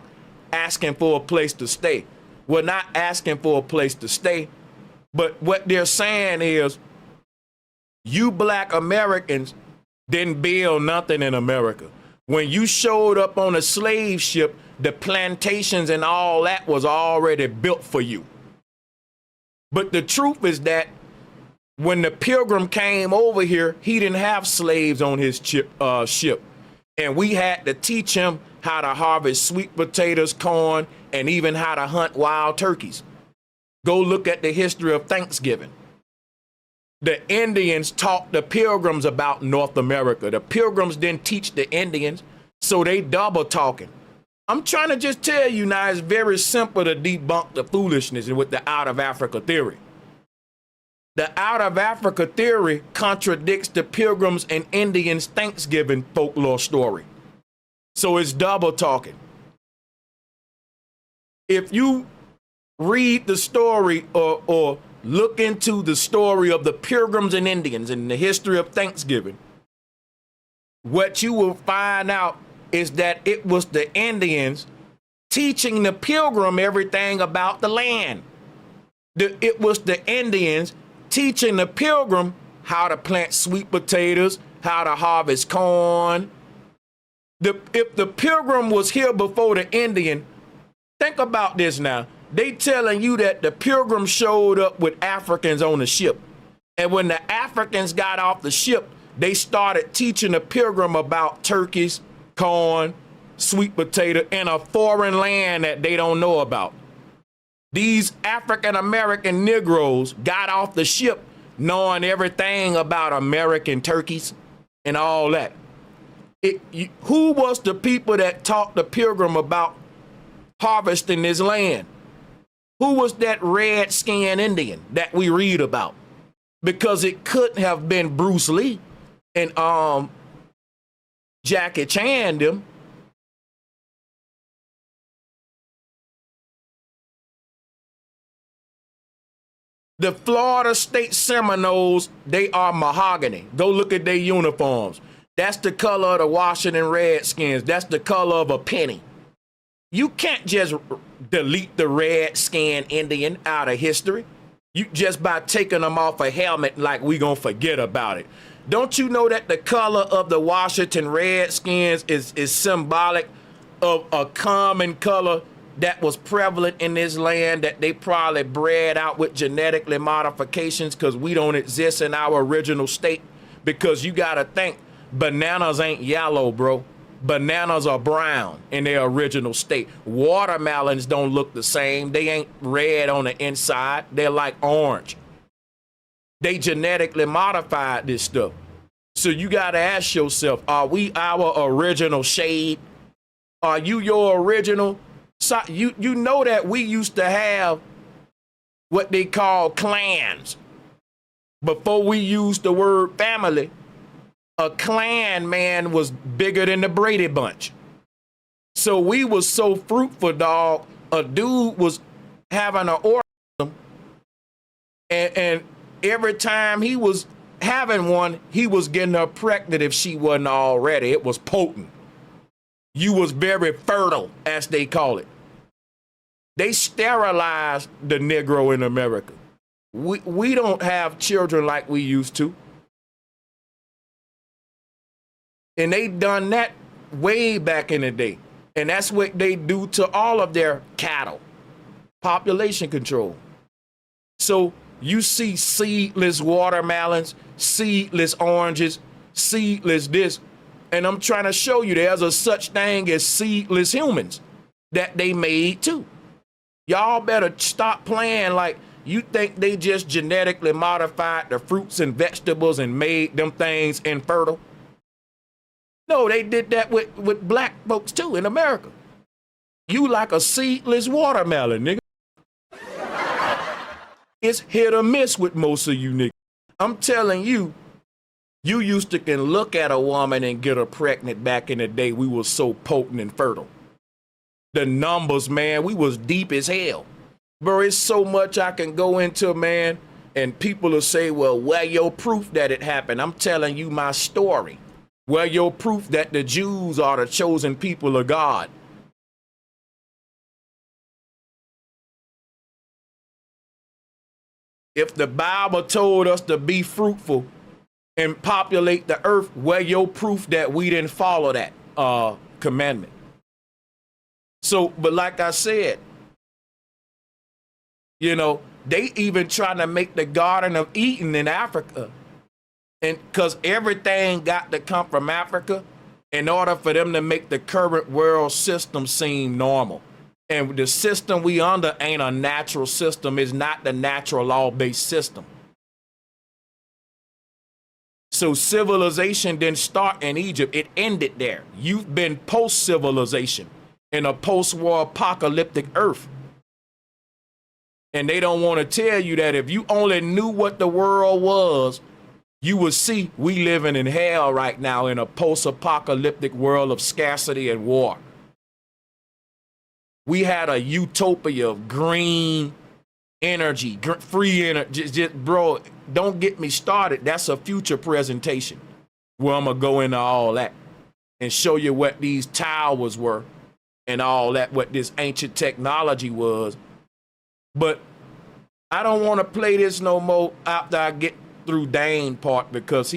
asking for a place to stay. We're not asking for a place to stay, but what they're saying is you black Americans didn't build nothing in America. When you showed up on a slave ship, the plantations and all that was already built for you. But the truth is that when the Pilgrim came over here, he didn't have slaves on his ship. And we had to teach him how to harvest sweet potatoes, corn, and even how to hunt wild turkeys. Go look at the history of Thanksgiving. The Indians taught the Pilgrims about North America. The Pilgrims didn't teach the Indians, so they double talking. I'm trying to just tell you now, it's very simple to debunk the foolishness with the out of Africa theory. The out of Africa theory contradicts the Pilgrims and Indians Thanksgiving folklore story. So it's double talking. If you read the story or look into the story of the Pilgrims and Indians and the history of Thanksgiving, what you will find out is that it was the Indians teaching the Pilgrim everything about the land. It was the Indians teaching the Pilgrim how to plant sweet potatoes, how to harvest corn. If the Pilgrim was here before the Indian, think about this now. They telling you that the Pilgrim showed up with Africans on the ship. And when the Africans got off the ship, they started teaching the Pilgrim about turkeys, corn, sweet potato in a foreign land that they don't know about. These African American Negroes got off the ship knowing everything about American turkeys and all that. Who was the people that taught the Pilgrim about harvesting this land? Who was that red-skinned Indian that we read about? Because it couldn't have been Bruce Lee and Jackie Chan them. The Florida State Seminoles, they are mahogany. Go look at their uniforms. That's the color of the Washington Redskins. That's the color of a penny. You can't just delete the red-skinned Indian out of history. You just by taking them off a helmet like we gonna forget about it. Don't you know that the color of the Washington Redskins is symbolic of a common color that was prevalent in this land that they probably bred out with genetically modifications because we don't exist in our original state? Because you gotta think, bananas ain't yellow, bro. Bananas are brown in their original state. Watermelons don't look the same. They ain't red on the inside. They're like orange. They genetically modified this stuff. So you gotta ask yourself, are we our original shade? Are you your original? So you know that we used to have what they call clans. Before we used the word family, a clan man was bigger than the Brady Bunch. So we was so fruitful, dog. A dude was having an orgasm, and every time he was having one, he was getting her pregnant if she wasn't already. It was potent. You was very fertile, as they call it. They sterilized the Negro in America. We don't have children like we used to. And they done that way back in the day. And that's what they do to all of their cattle. Population control. So you see seedless watermelons, seedless oranges, seedless this. And I'm trying to show you there's a such thing as seedless humans that they made too. Y'all better stop playing like you think they just genetically modified the fruits and vegetables and made them things infertile. No, they did that with black folks too in America. You like a seedless watermelon, nigga. It's hit or miss with most of you niggas. I'm telling you, you used to can look at a woman and get her pregnant back in the day. We were so potent and fertile. The numbers, man, we was deep as hell. Bro, it's so much I can go into, man, and people will say, well, where your proof that it happened? I'm telling you my story. Where your proof that the Jews are the chosen people of God? If the Bible told us to be fruitful and populate the earth, where your proof that we didn't follow that commandment? So, but like I said, you know, they even trying to make the Garden of Eden in Africa. And because everything got to come from Africa in order for them to make the current world system seem normal. And the system we under ain't a natural system. It's not the natural law-based system. So civilization didn't start in Egypt. It ended there. You've been post-civilization in a post-war apocalyptic earth. And they don't want to tell you that if you only knew what the world was, you would see we living in hell right now in a post-apocalyptic world of scarcity and war. We had a utopia of green energy, free energy. Just, bro, don't get me started. That's a future presentation where I'm going to go into all that and show you what these towers were and all that, what this ancient technology was. But I don't want to play this no more after I get through Dane part because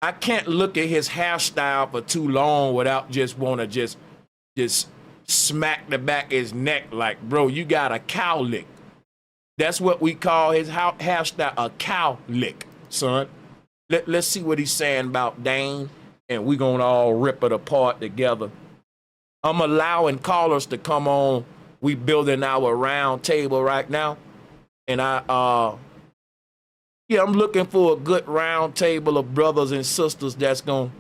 I can't look at his hairstyle for too long without just want to just smack the back of his neck like, bro, you got a cow lick. That's what we call his hairstyle, a cow lick, son. Let's see what he's saying about Dane, and we're going to all rip it apart together. I'm allowing callers to come on. We building our round table right now. And I'm looking for a good round table of brothers and sisters that's going to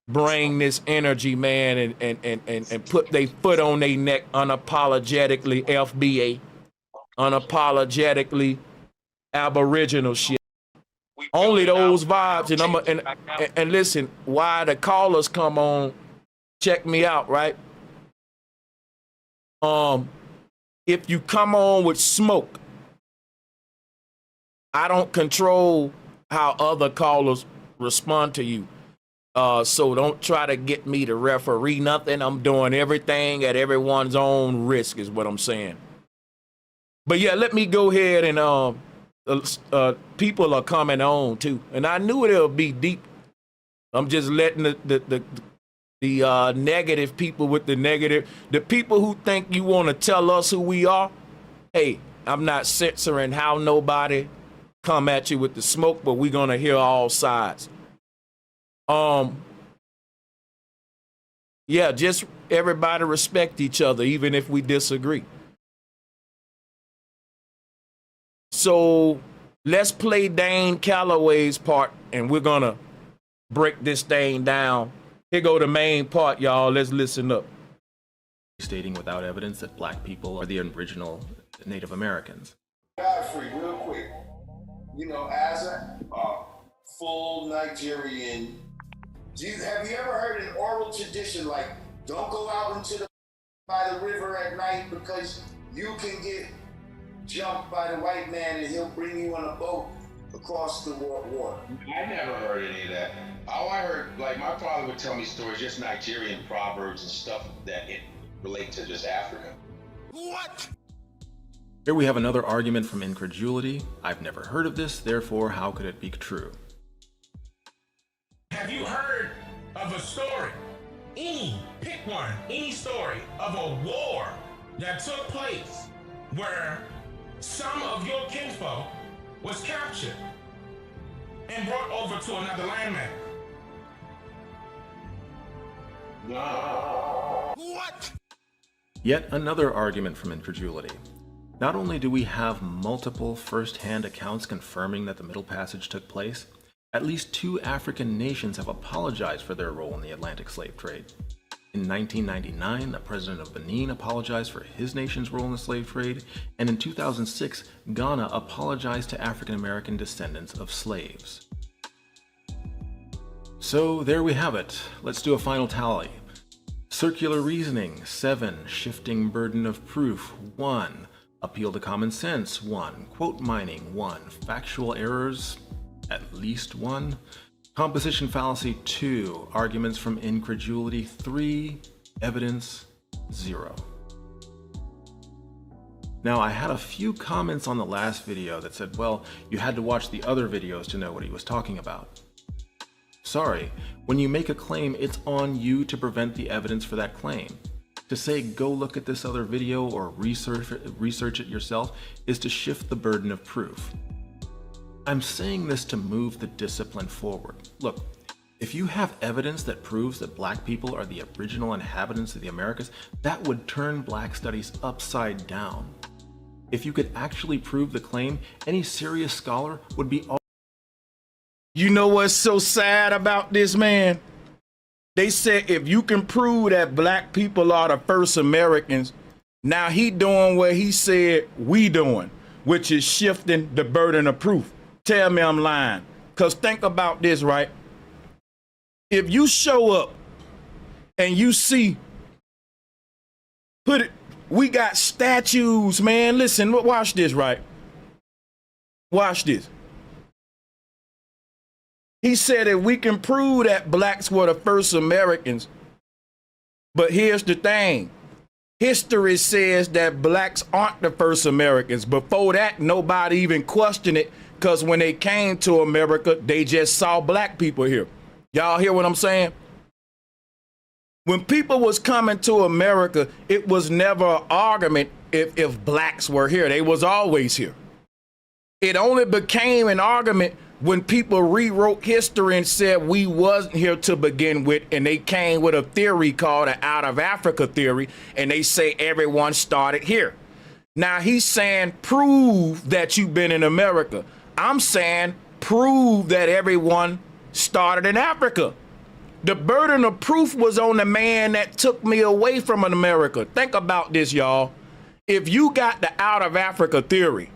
bring this energy, man, and put their foot on their neck unapologetically FBA, unapologetically Aboriginal shit. Only those vibes, and listen, why the callers come on, check me out, right? If you come on with smoke, I don't control how other callers respond to you. So don't try to get me to referee nothing. I'm doing everything at everyone's own risk is what I'm saying. But yeah, let me go ahead and people are coming on too. And I knew it'll be deep. I'm just letting the negative people with the negative, the people who think you want to tell us who we are. Hey, I'm not censoring how nobody come at you with the smoke, but we're gonna hear all sides. Yeah, just everybody respect each other, even if we disagree. So let's play Dane Calloway's part, and we're gonna break this thing down. Here go the main part, y'all. Let's listen up. Stating without evidence that black people are the original Native Americans. Godfrey, real quick. You know, as a full Nigerian, have you ever heard an oral tradition like, don't go out into by the river at night because you can get jumped by the white man and he'll bring you on a boat across the water? I never heard any of that. All I heard, like my father would tell me stories, just Nigerian proverbs and stuff that relate to just Africa. What? Here we have another argument from incredulity. I've never heard of this, therefore how could it be true? Have you heard of a story? Pick one, any story of a war that took place where some of your kinfolk was captured and brought over to another landmass? No. What? Yet another argument from incredulity. Not only do we have multiple first-hand accounts confirming that the Middle Passage took place, at least 2 African nations have apologized for their role in the Atlantic slave trade. In 1999, the president of Benin apologized for his nation's role in the slave trade, and in 2006, Ghana apologized to African American descendants of slaves. So there we have it. Let's do a final tally. Circular reasoning, 7. Shifting burden of proof, 1. Appeal to common sense, 1. Quote mining, 1. Factual errors, at least 1. Composition fallacy, 2. Arguments from incredulity, 3. Evidence, 0. Now, I had a few comments on the last video that said, well, you had to watch the other videos to know what he was talking about. Sorry, when you make a claim, it's on you to prevent the evidence for that claim. To say, go look at this other video or research it yourself is to shift the burden of proof. I'm saying this to move the discipline forward. Look, if you have evidence that proves that black people are the original inhabitants of the Americas, that would turn black studies upside down. If you could actually prove the claim, any serious scholar would be all. You know what's so sad about this, man? They said if you can prove that black people are the first Americans, now he doing what he said we doing, which is shifting the burden of proof. Tell me I'm lying. Because think about this, right? If you show up and you see, we got statues, man. Listen, watch this, right? Watch this. He said if we can prove that blacks were the first Americans, but here's the thing. History says that blacks aren't the first Americans. Before that, nobody even questioned it because when they came to America, they just saw black people here. Y'all hear what I'm saying? When people was coming to America, it was never an argument if blacks were here. They was always here. It only became an argument when people rewrote history and said we wasn't here to begin with, and they came with a theory called the out of Africa theory, and they say everyone started here. Now he's saying prove that you've been in America. I'm saying prove that everyone started in Africa. The burden of proof was on the man that took me away from America. Think about this, y'all. If you got the out of Africa theory,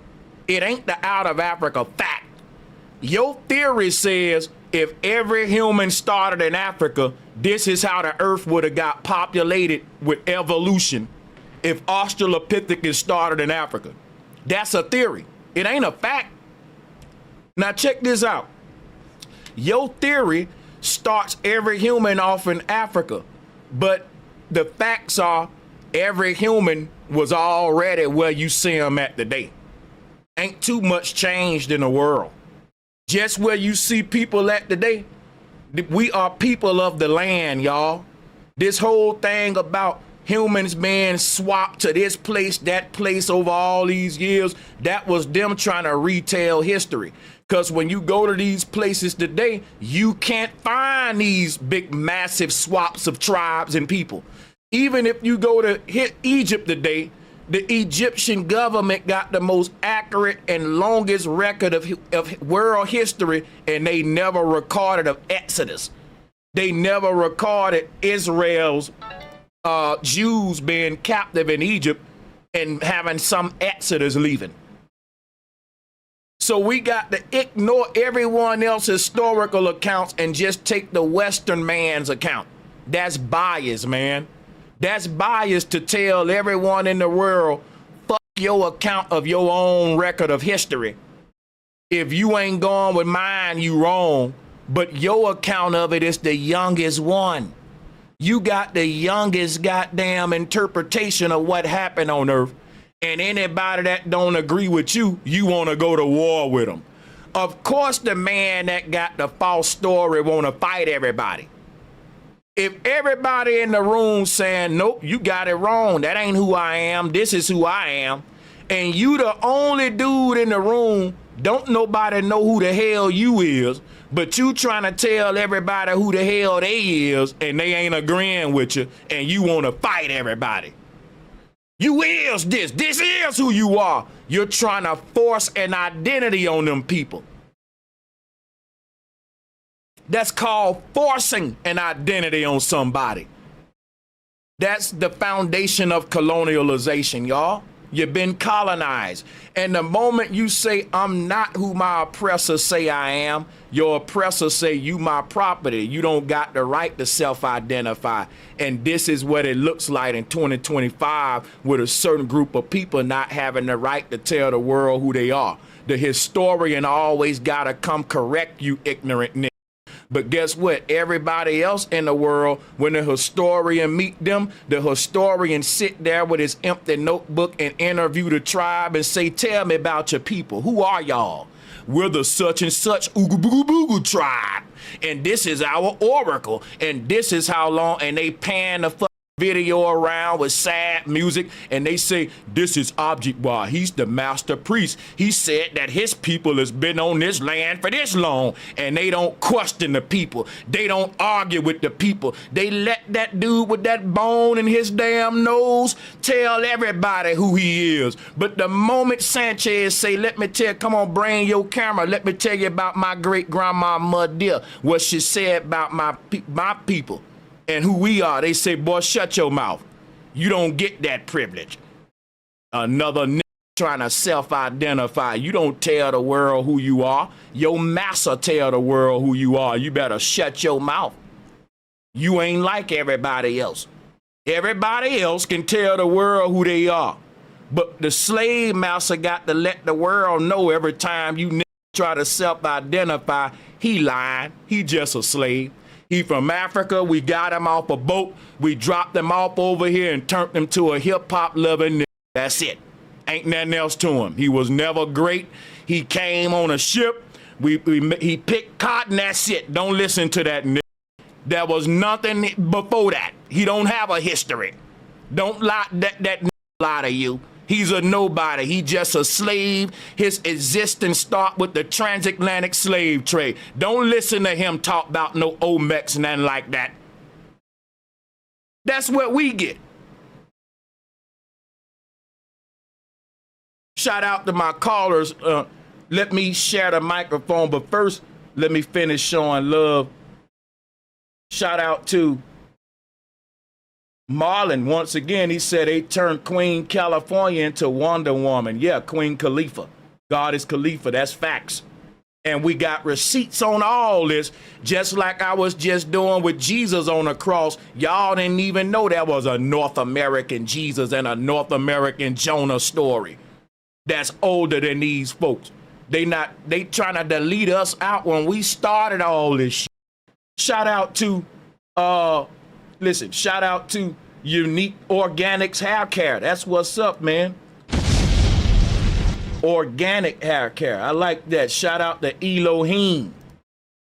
it ain't the out of Africa fact. Your theory says if every human started in Africa, this is how the earth would have got populated with evolution if Australopithecus started in Africa. That's a theory. It ain't a fact. Now check this out. Your theory starts every human off in Africa, but the facts are every human was already where you see them at today. Ain't too much changed in the world. Just where you see people at today, we are people of the land, y'all. This whole thing about humans being swapped to this place, that place over all these years, that was them trying to retell history. Because when you go to these places today, you can't find these big, massive swaps of tribes and people. Even if you go to Egypt today, the Egyptian government got the most accurate and longest record of world history, and they never recorded of Exodus. They never recorded Israel's Jews being captive in Egypt and having some Exodus leaving. So we got to ignore everyone else's historical accounts and just take the Western man's account. That's bias, man. That's bias to tell everyone in the world, fuck your account of your own record of history. If you ain't going with mine, you wrong. But your account of it is the youngest one. You got the youngest goddamn interpretation of what happened on Earth. And anybody that don't agree with you, you want to go to war with them. Of course, the man that got the false story want to fight everybody. If everybody in the room saying, nope, you got it wrong, that ain't who I am, this is who I am, and you the only dude in the room, don't nobody know who the hell you is, but you trying to tell everybody who the hell they is, and they ain't agreeing with you, and you want to fight everybody. You is this is who you are. You're trying to force an identity on them people. That's called forcing an identity on somebody. That's the foundation of colonialization, y'all. You've been colonized. And the moment you say, I'm not who my oppressors say I am, your oppressors say you my property. You don't got the right to self-identify. And this is what it looks like in 2025 with a certain group of people not having the right to tell the world who they are. The historian always got to come correct you ignorant nigga. But guess what? Everybody else in the world, when the historian meet them, the historian sit there with his empty notebook and interview the tribe and say, tell me about your people. Who are y'all? We're the such and such Ooga Booga Booga tribe. And this is our oracle. And this is how long. And they pan the video around with sad music, and they say, this is Object Boy. He's the master priest. He said that his people has been on this land for this long, and they don't question the people. They don't argue with the people. They let that dude with that bone in his damn nose tell everybody who he is. But the moment Sanchez say, let me tell, come on, bring your camera, let me tell you about my great-grandma Muddia, what she said about my people. And who we are, they say, boy, shut your mouth. You don't get that privilege. Another nigga trying to self-identify. You don't tell the world who you are. Your master tell the world who you are. You better shut your mouth. You ain't like everybody else. Everybody else can tell the world who they are. But the slave master got to let the world know every time you nigga try to self-identify, he lying. He just a slave. He from Africa. We got him off a boat. We dropped him off over here and turned him to a hip-hop loving nigga. That's it. Ain't nothing else to him. He was never great. He came on a ship. He picked cotton. That's it. Don't listen to that nigga. There was nothing before that. He don't have a history. Don't lie. That lie to you. He's a nobody. He just a slave. His existence start with the transatlantic slave trade. Don't listen to him talk about no Olmecs, nothing like that. That's what we get. Shout out to my callers. Let me share the microphone, but first, let me finish showing love. Shout out to Marlon. Once again, he said they turned Queen California into Wonder Woman. Yeah, Queen Khalifa. God is Khalifa. That's facts. And we got receipts on all this, just like I was just doing with Jesus on the cross. Y'all didn't even know there was a North American Jesus and a North American Jonah story that's older than these folks. They trying to delete us out when we started all this shit. Shout out to, shout out to Unique Organics Hair Care. That's what's up, man. Organic hair care. I like that. Shout out to Elohim.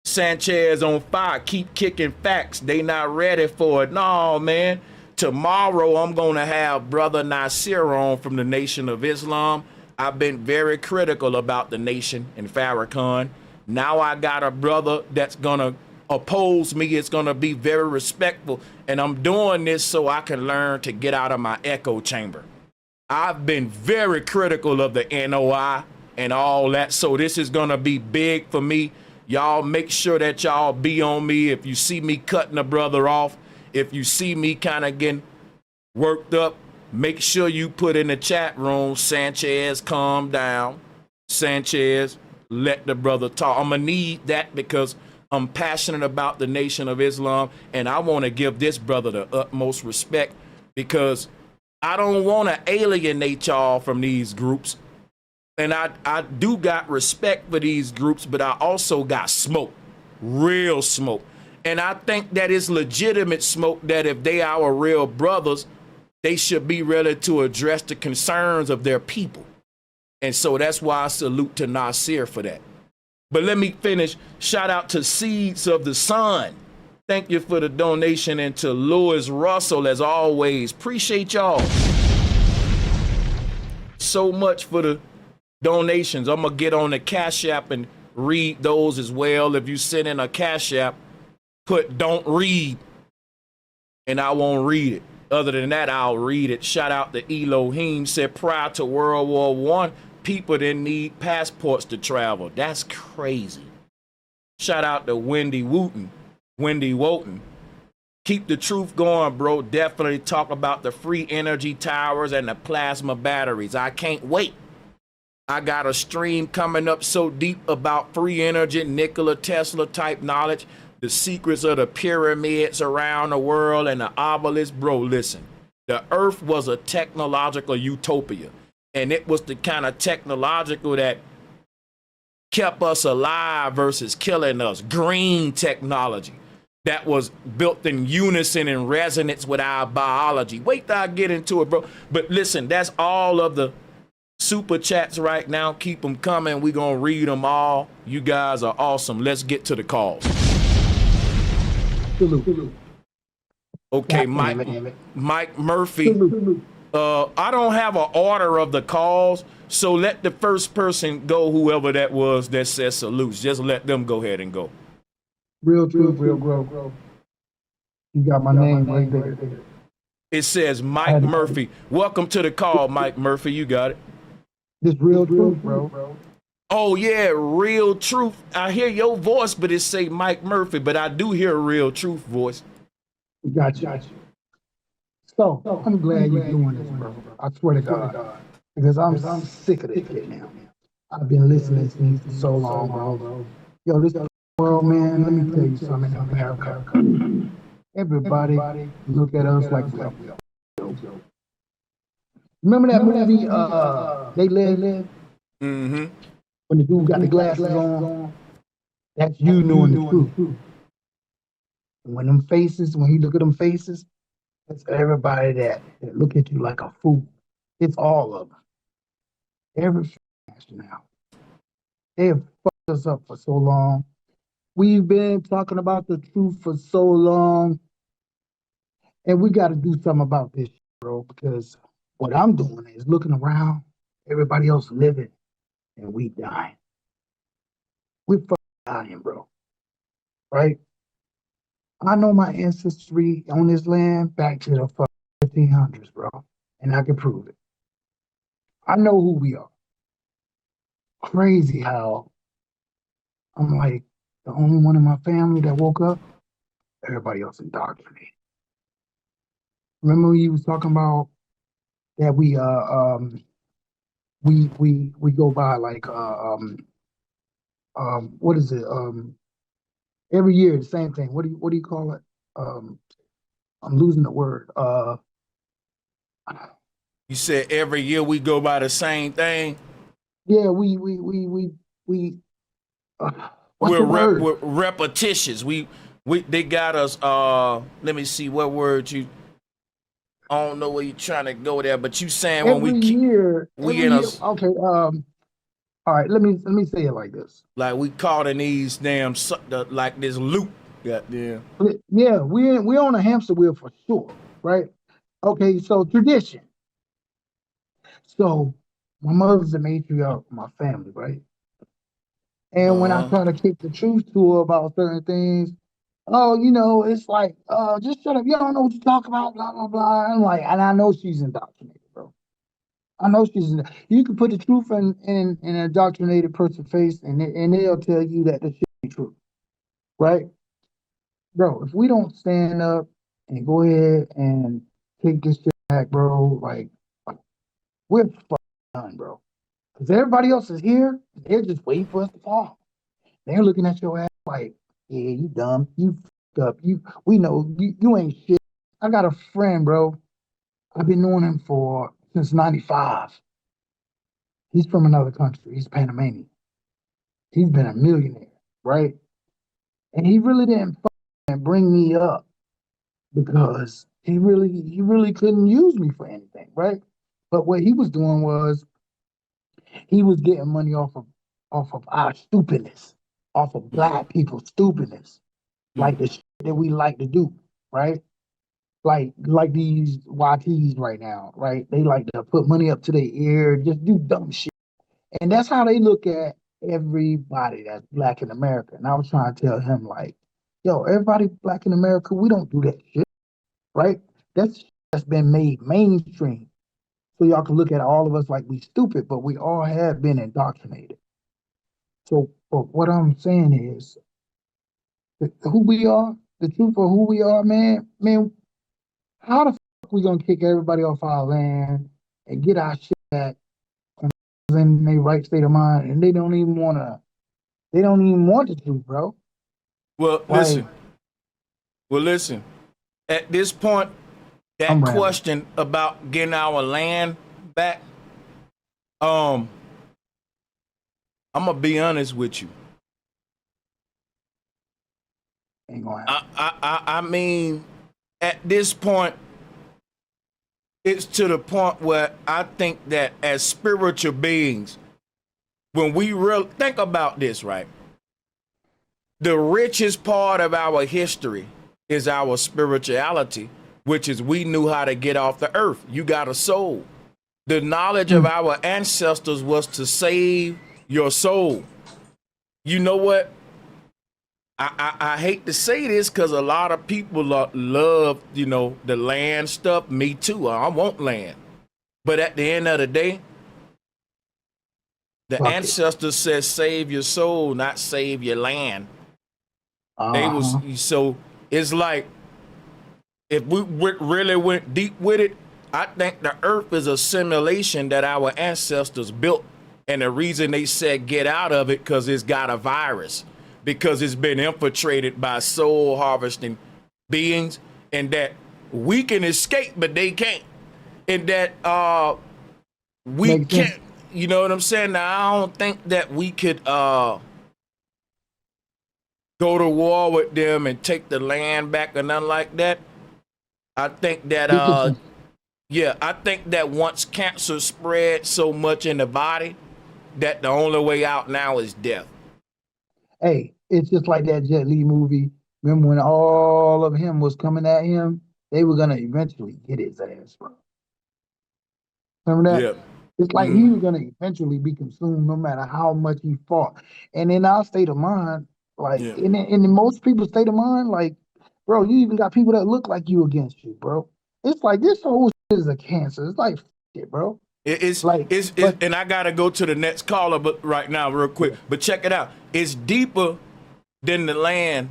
Sanchez on fire. Keep kicking facts. They not ready for it. No, man. Tomorrow I'm going to have Brother Nasir on from the Nation of Islam. I've been very critical about the nation and Farrakhan. Now I got a brother that's going to oppose me. It's going to be very respectful. And I'm doing this so I can learn to get out of my echo chamber. I've been very critical of the NOI and all that. So this is going to be big for me. Y'all make sure that y'all be on me. If you see me cutting a brother off, if you see me kind of getting worked up, make sure you put in the chat room, Sanchez, calm down. Sanchez, let the brother talk. I'm going to need that because I'm passionate about the Nation of Islam. And I want to give this brother the utmost respect because I don't want to alienate y'all from these groups. And I do got respect for these groups, but I also got smoke, real smoke. And I think that it's legitimate smoke that if they are our real brothers, they should be ready to address the concerns of their people. And so that's why I salute to Nasir for that. But let me finish. Shout out to Seeds of the Sun. Thank you for the donation, and to Lewis Russell, as always. Appreciate y'all so much for the donations. I'm going to get on the Cash App and read those as well. If you send in a Cash App, put "don't read," and I won't read it. Other than that, I'll read it. Shout out to Elohim. Said prior to World War I, people didn't need passports to travel. That's crazy. Shout out to Wendy Wooten. Keep the truth going, bro. Definitely talk about the free energy towers and the plasma batteries. I can't wait. I got a stream coming up so deep about free energy, Nikola Tesla type knowledge, the secrets of the pyramids around the world and the obelisk. Bro, listen, the earth was a technological utopia, and it was the kind of technological that kept us alive versus killing us. Green technology that was built in unison and resonance with our biology. Wait till I get into it, bro. But listen, that's all of the super chats right now. Keep them coming. We're going to read them all. You guys are awesome. Let's get to the calls. Okay, Mike Murphy. I don't have an order of the calls, so let the first person go, whoever that was that says salutes. Just let them go ahead and go. Real truth, real growth. You got my name right there. It says Mike Murphy. Welcome to the call, Mike Murphy. You got it. This real truth, bro. Oh, yeah, real truth. I hear your voice, but it say Mike Murphy, but I do hear a real truth voice. Gotcha. So, I'm glad you're doing this, bro. I swear to God. Because I'm sick of this shit now. I've been listening to these for so long, bro. Yo, this world, man, let me tell you something in America. Everybody look at us like we're remember that movie, They Live? Mm-hmm. When the dude got the glasses on? That's you knowing the truth. When you look at them faces, it's everybody that look at you like a fool. It's all of them. Every now. They have fucked us up for so long. We've been talking about the truth for so long, and we got to do something about this, bro, because what I'm doing is looking around, everybody else living, and we dying. We're fucking dying, bro, right? I know my ancestry on this land back to the fucking 1500s, bro, and I can prove it. I know who we are. Crazy how I'm like the only one in my family that woke up. Everybody else indoctrinated. Remember when you was talking about that we go by like what is it every year the same thing. What do you call it? I'm losing the word. You said every year we go by the same thing. Yeah, we what's the word? We're repetitious. They got us. Let me see what word you. I don't know where you're trying to go there, but you saying when every year. Okay. All right. Let me say it like this. Like we caught in these damn like this loop. Goddamn. Yeah, we on a hamster wheel for sure, right? Okay. So tradition. So my mother's the matriarch of my family, right? And when I try to kick the truth to her about certain things, oh, it's like, just shut up. You don't know what you talk about, blah, blah, blah. I'm like, and I know she's indoctrinated, bro. I know you can put the truth in an indoctrinated person's face and they'll tell you that the shit ain't true, right? Bro, if we don't stand up and go ahead and take this shit back, bro, like, we're fucking done, bro. Because everybody else is here, they're just waiting for us to fall. They're looking at your ass like, yeah, you dumb, you fucked up, we know you ain't shit. I got a friend, bro. I've been knowing him since '95. He's from another country. He's Panamanian. He's been a millionaire, right? And he really didn't bring me up because he really couldn't use me for anything, right? But what he was doing was he was getting money off of our stupidness, off of black people's stupidness, like the shit that we like to do, right? Like these YTs right now, right? They like to put money up to their ear, just do dumb shit. And that's how they look at everybody that's black in America. And I was trying to tell him, like, yo, everybody black in America, we don't do that shit, right? That's been made mainstream. So y'all can look at all of us like we stupid, but we all have been indoctrinated. So but what I'm saying is, who we are, the truth of who we are, man, how the fuck we gonna kick everybody off our land and get our shit back in their right state of mind, and they don't even want the truth, bro. Well, listen. At this point, that question about getting our land back, I'm gonna be honest with you. Ain't gonna happen. I mean, at this point, it's to the point where I think that as spiritual beings, when we really think about this, right? The richest part of our history is our spirituality, which is we knew how to get off the earth. You got a soul. The knowledge of our ancestors was to save your soul. You know what? I hate to say this because a lot of people love, the land stuff. Me too. I want land. But at the end of the day, the ancestors said save your soul, not save your land. So it's like, if we really went deep with it, I think the earth is a simulation that our ancestors built. And the reason they said get out of it because it's got a virus, because it's been infiltrated by soul harvesting beings, and that we can escape, but they can't. And that we can't, you know what I'm saying? Now, I don't think that we could go to war with them and take the land back or nothing like that. I think that, I think that once cancer spread so much in the body, that the only way out now is death. Hey, it's just like that Jet Li movie. Remember when all of him was coming at him? They were gonna eventually get his ass, bro. Remember that? Yeah. It's like he was gonna eventually be consumed no matter how much he fought. And in our state of mind, like in most people's state of mind, like, bro, you even got people that look like you against you, bro. It's like this whole shit is a cancer. It's like shit, bro. It's like and I gotta go to the next caller, but right now, real quick. But check it out. It's deeper than the land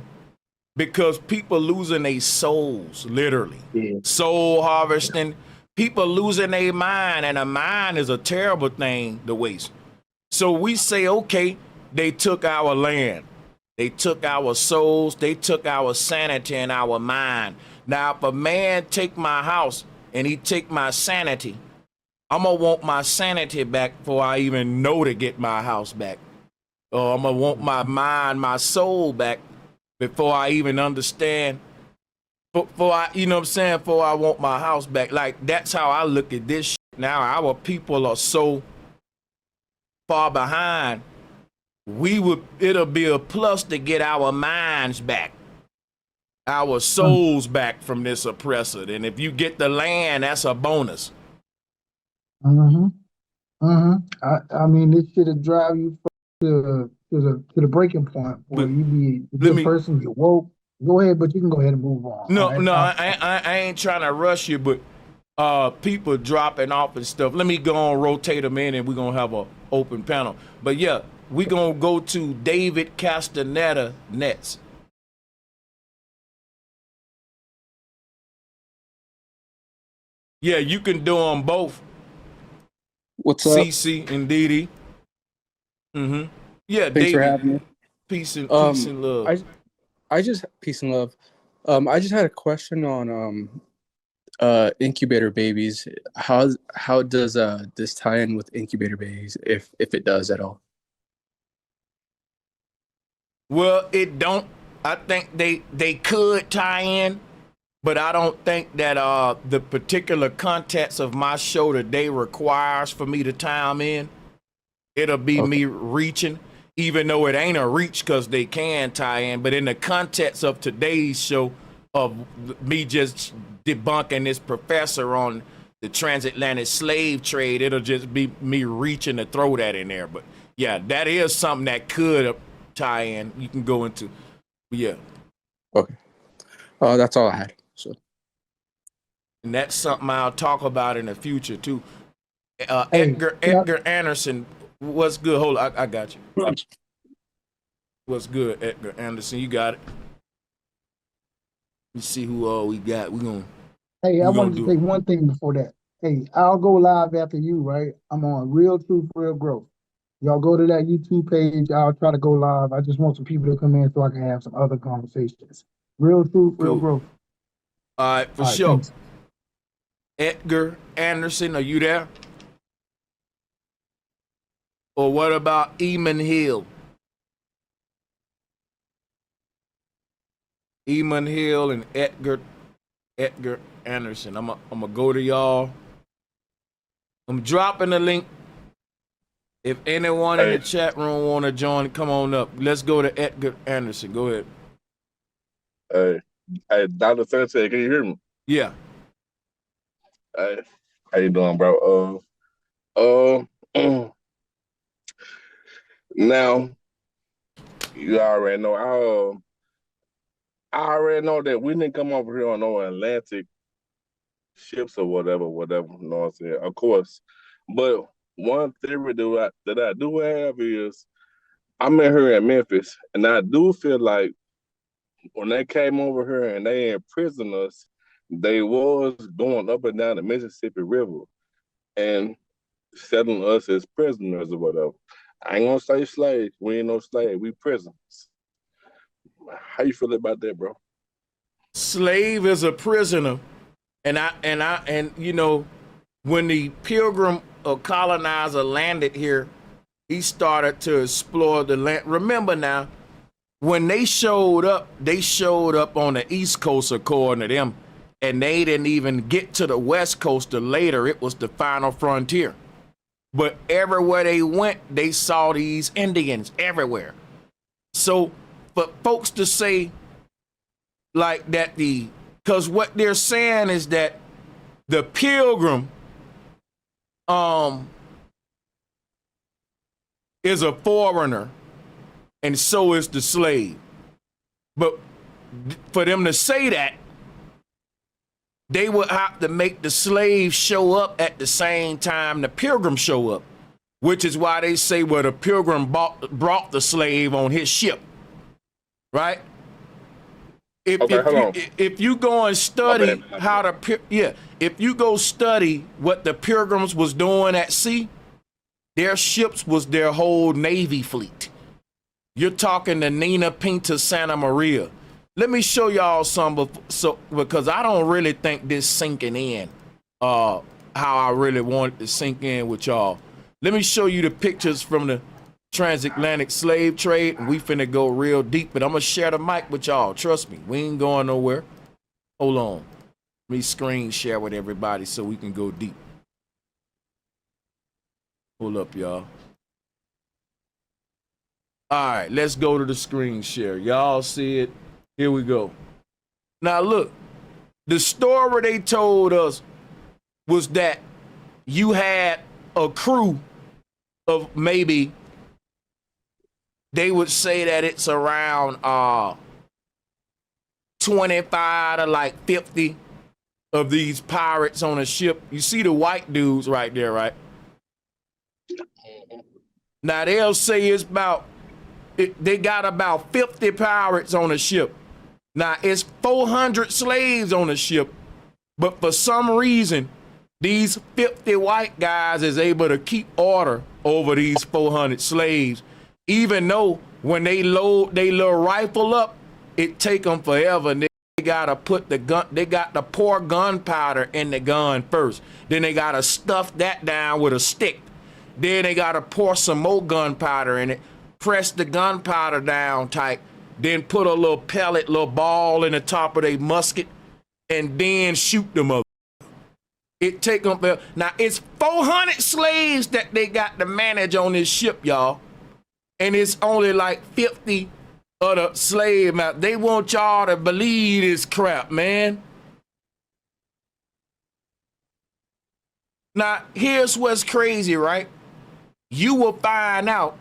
because people losing their souls, literally. Soul harvesting. People losing their mind, and a mind is a terrible thing to waste. So we say, okay, they took our land. They took our souls. They took our sanity and our mind. Now, if a man take my house and he take my sanity, I'm going to want my sanity back before I even know to get my house back. Or I'm going to want my mind, my soul back before I even understand. Before I, you know what I'm saying, before I want my house back. Like, that's how I look at this shit. Now, our people are so far behind. It'll be a plus to get our minds back, our souls back from this oppressor. And if you get the land, that's a bonus. I mean, this should drive you to the breaking point where you be a good person, you woke. Go ahead, but you can go ahead and move on. No, right? no, I ain't trying to rush you, but people dropping off and stuff. Let me go and rotate them in, and we're gonna have an open panel. But yeah, we're gonna go to David Castaneda next. Yeah, you can do them both. What's up? CC and Didi. Yeah, Thanks David. for having me. Peace and love. I just peace and love. I just had a question on incubator babies. How does this tie in with incubator babies, if it does at all? Well, it don't. I think they could tie in, but I don't think that the particular context of my show today requires for me to tie them in. It'll be me reaching, even though it ain't a reach because they can tie in. But in the context of today's show, of me just debunking this professor on the transatlantic slave trade, it'll just be me reaching to throw that in there. But yeah, that is something that could tie in. You can go into, yeah. Okay. That's all I had. So. And that's something I'll talk about in the future too. Edgar Anderson, what's good? Hold on, I got you. What's good, Edgar Anderson? You got it. Let's see who we got. Hey, I wanted to say one thing before that. Hey, I'll go live after you, right? I'm on Real Truth, Real Growth. Y'all go to that YouTube page. I'll try to go live. I just want some people to come in so I can have some other conversations. Real Truth, Real Growth. All right, for sure. Thanks. Edgar Anderson, are you there? Or what about Eamon Hill? Eamon Hill and Edgar Anderson. I'm gonna go to y'all. I'm dropping the link. If anyone in the chat room want to join, come on up. Let's go to Edgar Anderson. Go ahead. Hey, Dr. Sensei, can you hear me? Yeah. Hey, how you doing, bro? Now, you already know. I already know that we didn't come over here on no Atlantic ships or whatever, you know what I'm saying? Of course. But one theory that I do have is I'm in here in Memphis, and I do feel like when they came over here and they imprisoned us, they was going up and down the Mississippi River and selling us as prisoners or whatever. I ain't gonna say slaves. We ain't no slaves. We prisoners. How you feel about that, bro? Slave is a prisoner, and you know, when the pilgrim or colonizer landed here, he started to explore the land. Remember now, when they showed up on the East Coast according to them, and they didn't even get to the West Coast till later. It was the final frontier. But everywhere they went, they saw these Indians everywhere. So for folks to say like that, because what they're saying is that the pilgrim is a foreigner, and so is the slave. But for them to say that, they would have to make the slave show up at the same time the pilgrim show up, which is why they say, well, the pilgrim brought the slave on his ship, right? If you go and study if you go study what the pilgrims was doing at sea, their ships was their whole Navy fleet. You're talking the Nina Pinta Santa Maria. Let me show y'all some, because I don't really think this sinking in how I really want it to sink in with y'all. Let me show you the pictures from the transatlantic slave trade, and we finna go real deep, but I'm gonna share the mic with y'all. Trust me, we ain't going nowhere. Hold on. Let me screen share with everybody so we can go deep. Hold up, y'all. All right, let's go to the screen share. Y'all see it? Here we go. Now look, the story they told us was that you had a crew of maybe, they would say that it's around 25 to like 50 of these pirates on a ship. You see the white dudes right there, right? Now they'll say it's they got about 50 pirates on a ship. Now it's 400 slaves on the ship, but for some reason, these 50 white guys is able to keep order over these 400 slaves, even though when they load their little rifle up, it take them forever. And they gotta put the gun, they got to pour gunpowder in the gun first. Then they gotta stuff that down with a stick. Then they gotta pour some more gunpowder in it, press the gunpowder down tight, then put a little pellet, little ball in the top of their musket, and then shoot them up. It take them, now it's 400 slaves that they got to manage on this ship, y'all. And it's only like 50 of the slave out. They want y'all to believe this crap, man. Now, here's what's crazy, right? You will find out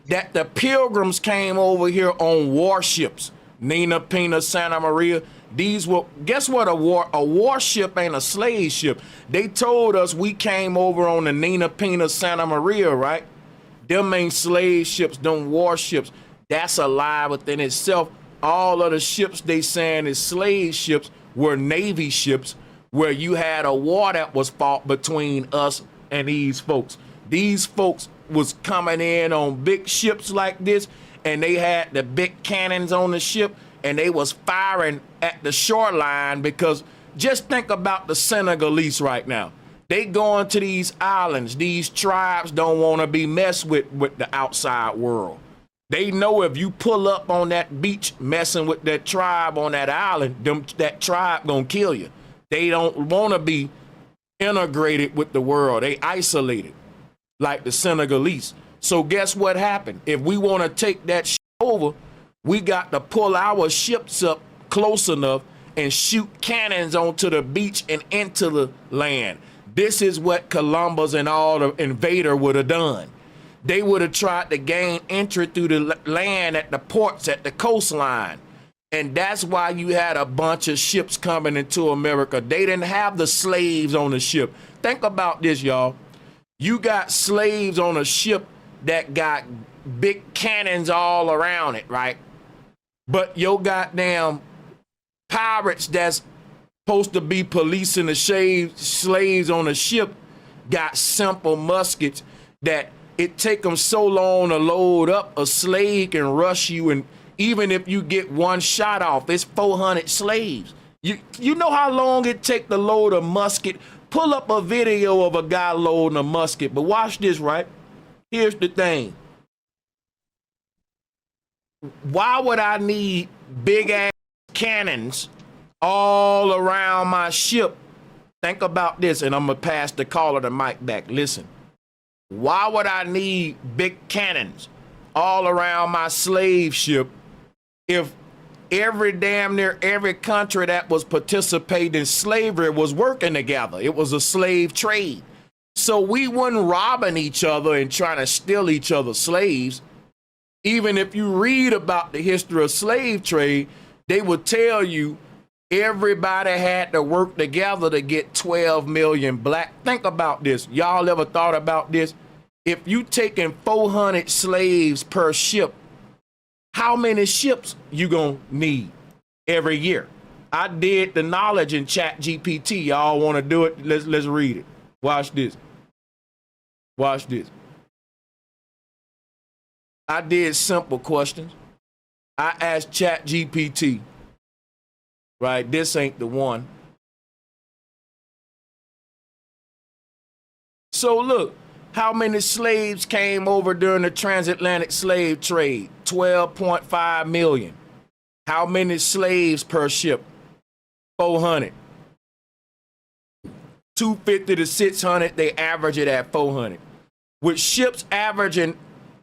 that the pilgrims came over here on warships. Nina Pinta, Santa Maria. These were, guess what, a warship ain't a slave ship. They told us we came over on the Nina Pinta, Santa Maria, right? Them ain't slave ships, them warships. That's a lie within itself. All of the ships they saying is slave ships were Navy ships where you had a war that was fought between us and these folks. These folks was coming in on big ships like this, and they had the big cannons on the ship, and they was firing at the shoreline, because just think about the Senegalese right now. They going to these islands. These tribes don't want to be messed with the outside world. They know if you pull up on that beach messing with that tribe on that island, that tribe gonna kill you. They don't want to be integrated with the world. They isolated like the Senegalese. So guess what happened? If we want to take that shit over, we got to pull our ships up close enough and shoot cannons onto the beach and into the land. This is what Columbus and all the invader would have done. They would have tried to gain entry through the land at the ports, at the coastline. And that's why you had a bunch of ships coming into America. They didn't have the slaves on the ship. Think about this, y'all. You got slaves on a ship that got big cannons all around it, right? But your goddamn pirates that's supposed to be policing the slaves on the ship got simple muskets that it take them so long to load up. A slave can rush you, and even if you get one shot off, it's 400 slaves. You know how long it take to load a musket? Pull up a video of a guy loading a musket, but watch this, right? Here's the thing. Why would I need big ass cannons all around my ship? Think about this, and I'm gonna pass the caller the mic back. Listen, Why would I need big cannons all around my slave ship if damn near every country that was participating in slavery was working together? It was a slave trade. So we weren't robbing each other and trying to steal each other's slaves. Even if you read about the history of slave trade, they would tell you everybody had to work together to get 12 million black. Think about this. Y'all ever thought about this? If you taking 400 slaves per ship, how many ships you gonna need every year? I did the knowledge in ChatGPT. Y'all want to do it? Let's read it. Watch this. Watch this. I did simple questions. I asked ChatGPT. Right, this ain't the one. So look, how many slaves came over during the transatlantic slave trade? 12.5 million. How many slaves per ship? 400. 250 to 600, they average it at 400. With ships averaging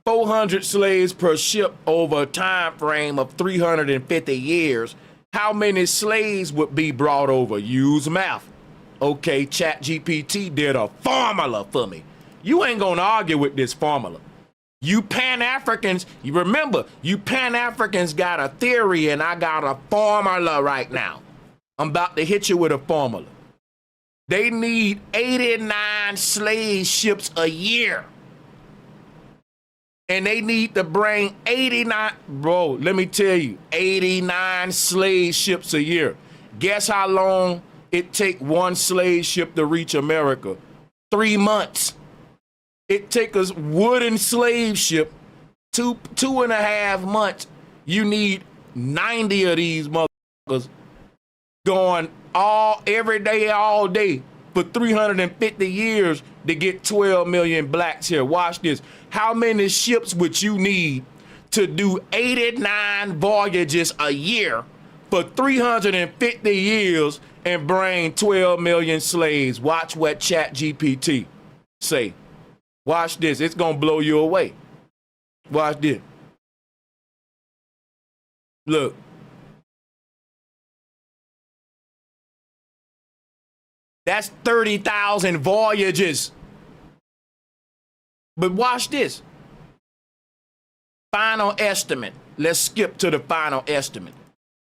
400 slaves per ship over a time frame of 350 years, how many slaves would be brought over? Use math. Okay, ChatGPT did a formula for me. You ain't gonna argue with this formula. You Pan Africans, you remember, you Pan Africans got a theory and I got a formula right now. I'm about to hit you with a formula. They need 89 slave ships a year. And they need to bring 89, bro, let me tell you, 89 slave ships a year. Guess how long it take one slave ship to reach America? 3 months. It take a wooden slave ship, two and a half months. You need 90 of these motherfuckers going every day, all day for 350 years to get 12 million blacks here. Watch this. How many ships would you need to do 89 voyages a year for 350 years and bring 12 million slaves? Watch what ChatGPT say. Watch this. It's going to blow you away. Watch this. Look. That's 30,000 voyages. But watch this. Final estimate. Let's skip to the final estimate.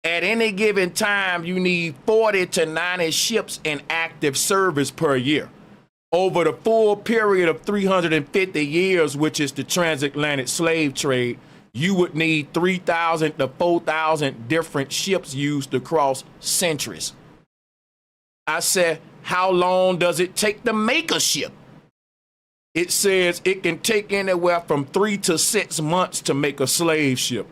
At any given time, you need 40 to 90 ships in active service per year. Over the full period of 350 years, which is the transatlantic slave trade, you would need 3,000 to 4,000 different ships used across centuries. I said, how long does it take to make a ship? It says it can take anywhere from 3 to 6 months to make a slave ship.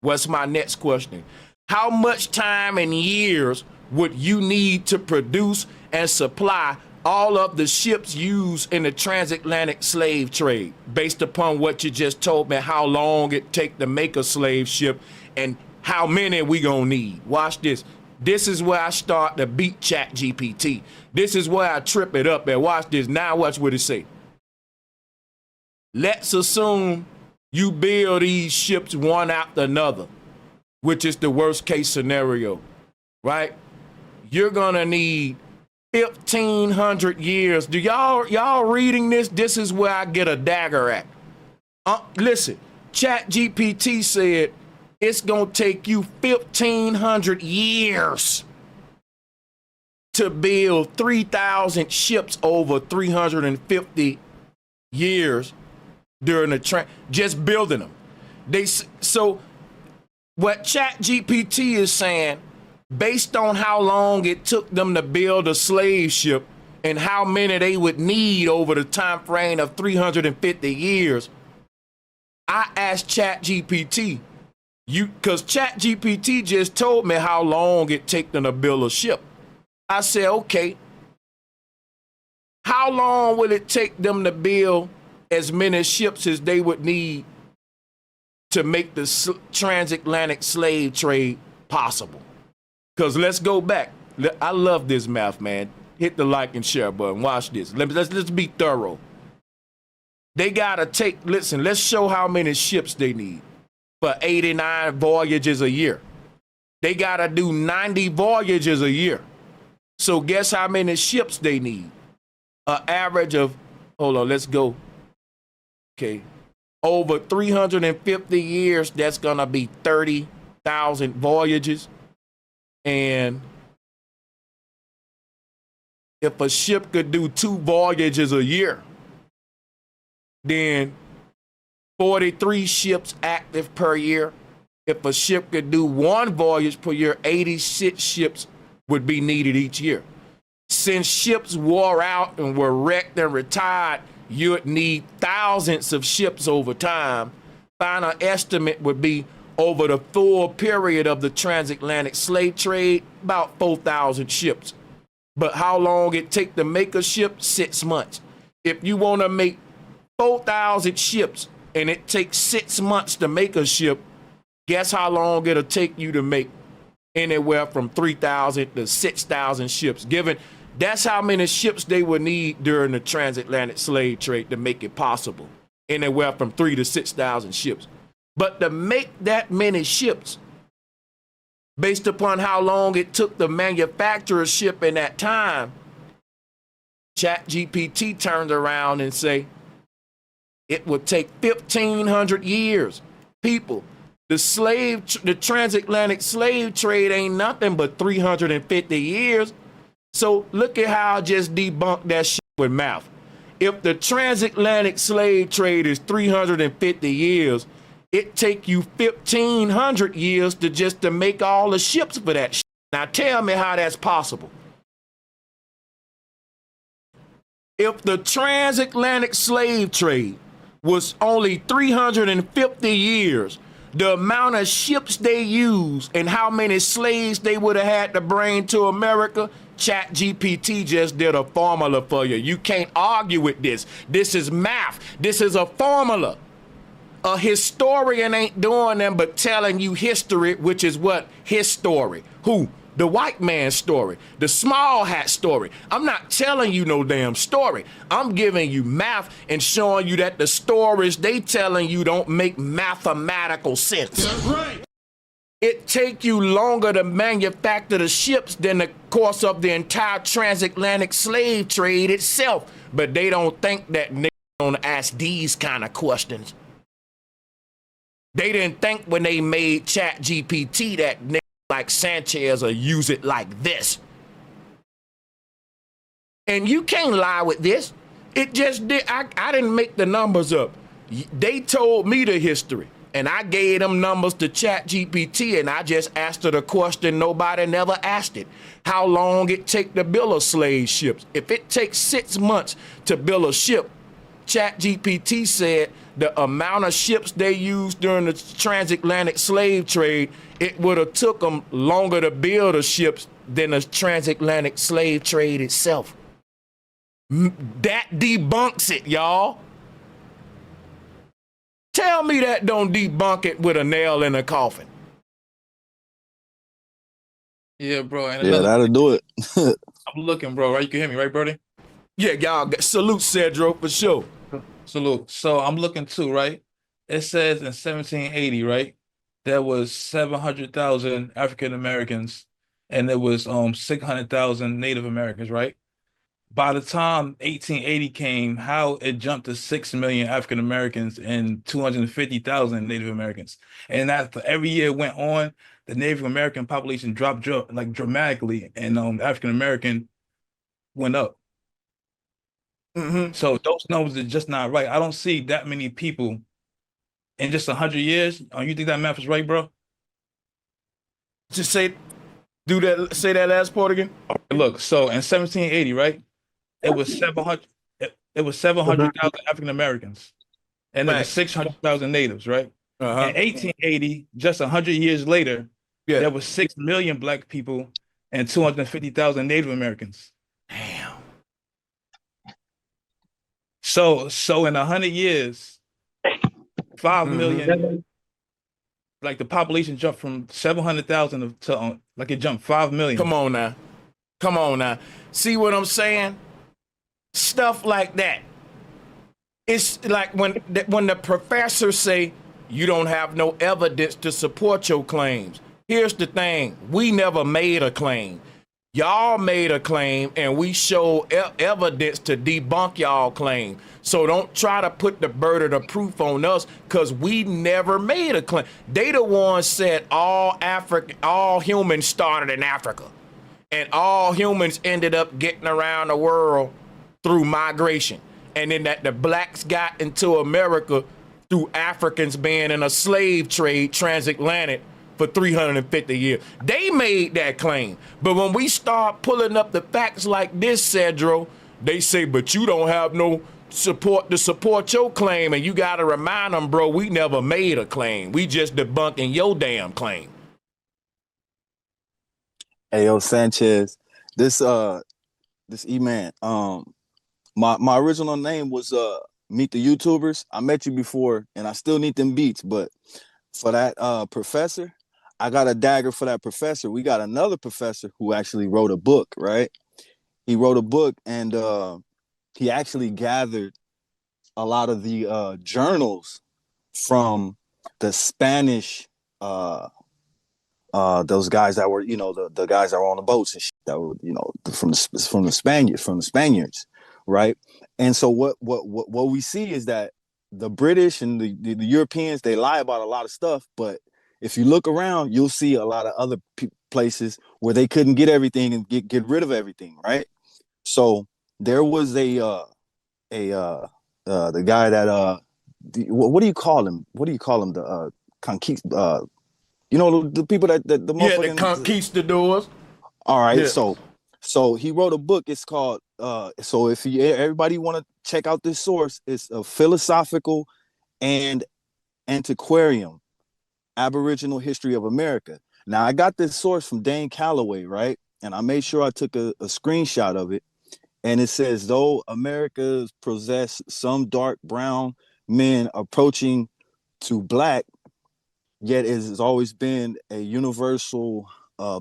What's my next question? How much time and years would you need to produce and supply all of the ships used in the transatlantic slave trade, based upon what you just told me, how long it take to make a slave ship and how many we gonna need? Watch this. This is where I start to beat ChatGPT. This is where I trip it up and watch this. Now watch what it say. Let's assume you build these ships one after another, which is the worst case scenario, right? You're gonna need 1,500 years. Do y'all reading this? This is where I get a dagger at. Listen, ChatGPT said it's gonna take you 1,500 years to build 3,000 ships over 350 years during the just building them. So what ChatGPT is saying, based on how long it took them to build a slave ship and how many they would need over the time frame of 350 years, I asked ChatGPT, because ChatGPT just told me how long it took them to build a ship. I said, okay, how long will it take them to build as many ships as they would need to make the transatlantic slave trade possible? Because let's go back. I love this math, man. Hit the like and share button. Watch this. Let's be thorough. They gotta take, listen, let's show how many ships they need for 89 voyages a year. They gotta do 90 voyages a year. So guess how many ships they need? An average of, hold on, let's go. Okay. Over 350 years, that's gonna be 30,000 voyages. And if a ship could do 2 voyages a year, then 43 ships active per year. If a ship could do 1 voyage per year, 86 ships would be needed each year. Since ships wore out and were wrecked and retired, you would need thousands of ships over time. Final estimate would be over the full period of the transatlantic slave trade, about 4,000 ships. But how long it take to make a ship? 6 months. If you want to make 4,000 ships and it takes 6 months to make a ship, guess how long it'll take you to make anywhere from 3,000 to 6,000 ships, given that's how many ships they would need during the transatlantic slave trade to make it possible, anywhere from 3,000 to 6,000 ships. But to make that many ships, based upon how long it took the manufacturer ship in that time, ChatGPT turned around and say, it would take 1,500 years. People, the transatlantic slave trade ain't nothing but 350 years. So look at how I just debunked that shit with math. If the transatlantic slave trade is 350 years, it take you 1,500 years to make all the ships for that shit. Now tell me how that's possible. If the transatlantic slave trade was only 350 years, the amount of ships they used and how many slaves they would have had to bring to America, ChatGPT just did a formula for you. You can't argue with this. This is math. This is a formula. A historian ain't doing them but telling you history, which is what? His story. Who? The white man's story. The small hat story. I'm not telling you no damn story. I'm giving you math and showing you that the stories they telling you don't make mathematical sense. That's right. It take you longer to manufacture the ships than the course of the entire transatlantic slave trade itself. But they don't think that niggas gonna ask these kind of questions. They didn't think when they made ChatGPT that niggas like Sanchez will use it like this. And you can't lie with this. It just did. I didn't make the numbers up. They told me the history. And I gave them numbers to ChatGPT, and I just asked her the question nobody never asked it. How long it take to build a slave ship? If it takes 6 months to build a ship, ChatGPT said the amount of ships they used during the transatlantic slave trade, it would have took them longer to build the ships than the transatlantic slave trade itself. That debunks it, y'all. Tell me that don't debunk it with a nail in a coffin. Yeah, bro. And yeah, that'll do it. I'm looking, bro. Right, you can hear me, right, Brody? Yeah, y'all. Salute, Cedro, for sure. Salute. So I'm looking too, right? It says in 1780, right, there was 700,000 African Americans, and there was 600,000 Native Americans, right? By the time 1880 came, how it jumped to 6 million African Americans and 250,000 Native Americans. And after every year went on, the Native American population dropped like dramatically, and African American went up. Mm-hmm. So those numbers are just not right. I don't see that many people in just 100 years. You think that math is right, bro? Just say that last part again. Look, so in 1780, right? It was 700. It was 700,000 African Americans, and there was 600,000 natives, right? In 1880, just 100 years later, there was 6 million black people and 250,000 Native Americans. Damn. So in 100 years, 5 million, like the population jumped from 700,000 to like it jumped 5 million. Come on now. See what I'm saying? Stuff like that. It's like when the professors say you don't have no evidence to support your claims. Here's the thing. We never made a claim. Y'all made a claim, and we show evidence to debunk y'all claim. So don't try to put the burden of proof on us, because we never made a claim. They the ones said all humans started in Africa, and all humans ended up getting around the world through migration, and then that the blacks got into America through Africans being in a slave trade transatlantic for 350 years. They made that claim. But when we start pulling up the facts like this, Cedro, they say, but you don't have no support to support your claim. And you got to remind them, bro, we never made a claim. We just debunking your damn claim. Hey, yo, Sanchez, this E-Man, my original name was Meet the YouTubers. I met you before, and I still need them beats, but for that professor, I got a dagger for that professor. We got another professor who actually wrote a book, right? He wrote a book, and he actually gathered a lot of the journals from the Spanish, those guys that were, the guys that were on the boats and shit that were, from the Spaniards, right? And so what we see is that the British and the Europeans, they lie about a lot of stuff, but if you look around, you'll see a lot of other places where they couldn't get everything and get rid of everything, right? So there was the guy that what do you call him? What do you call him? The the people that the the conquistadors. All right, Yeah. so he wrote a book. It's called so if everybody want to check out this source, it's a philosophical and antiquarian Aboriginal history of America. Now, I got this source from Dane Calloway, right? And I made sure I took a screenshot of it. And it says, though America possess some dark brown men approaching to black, yet it has always been a universal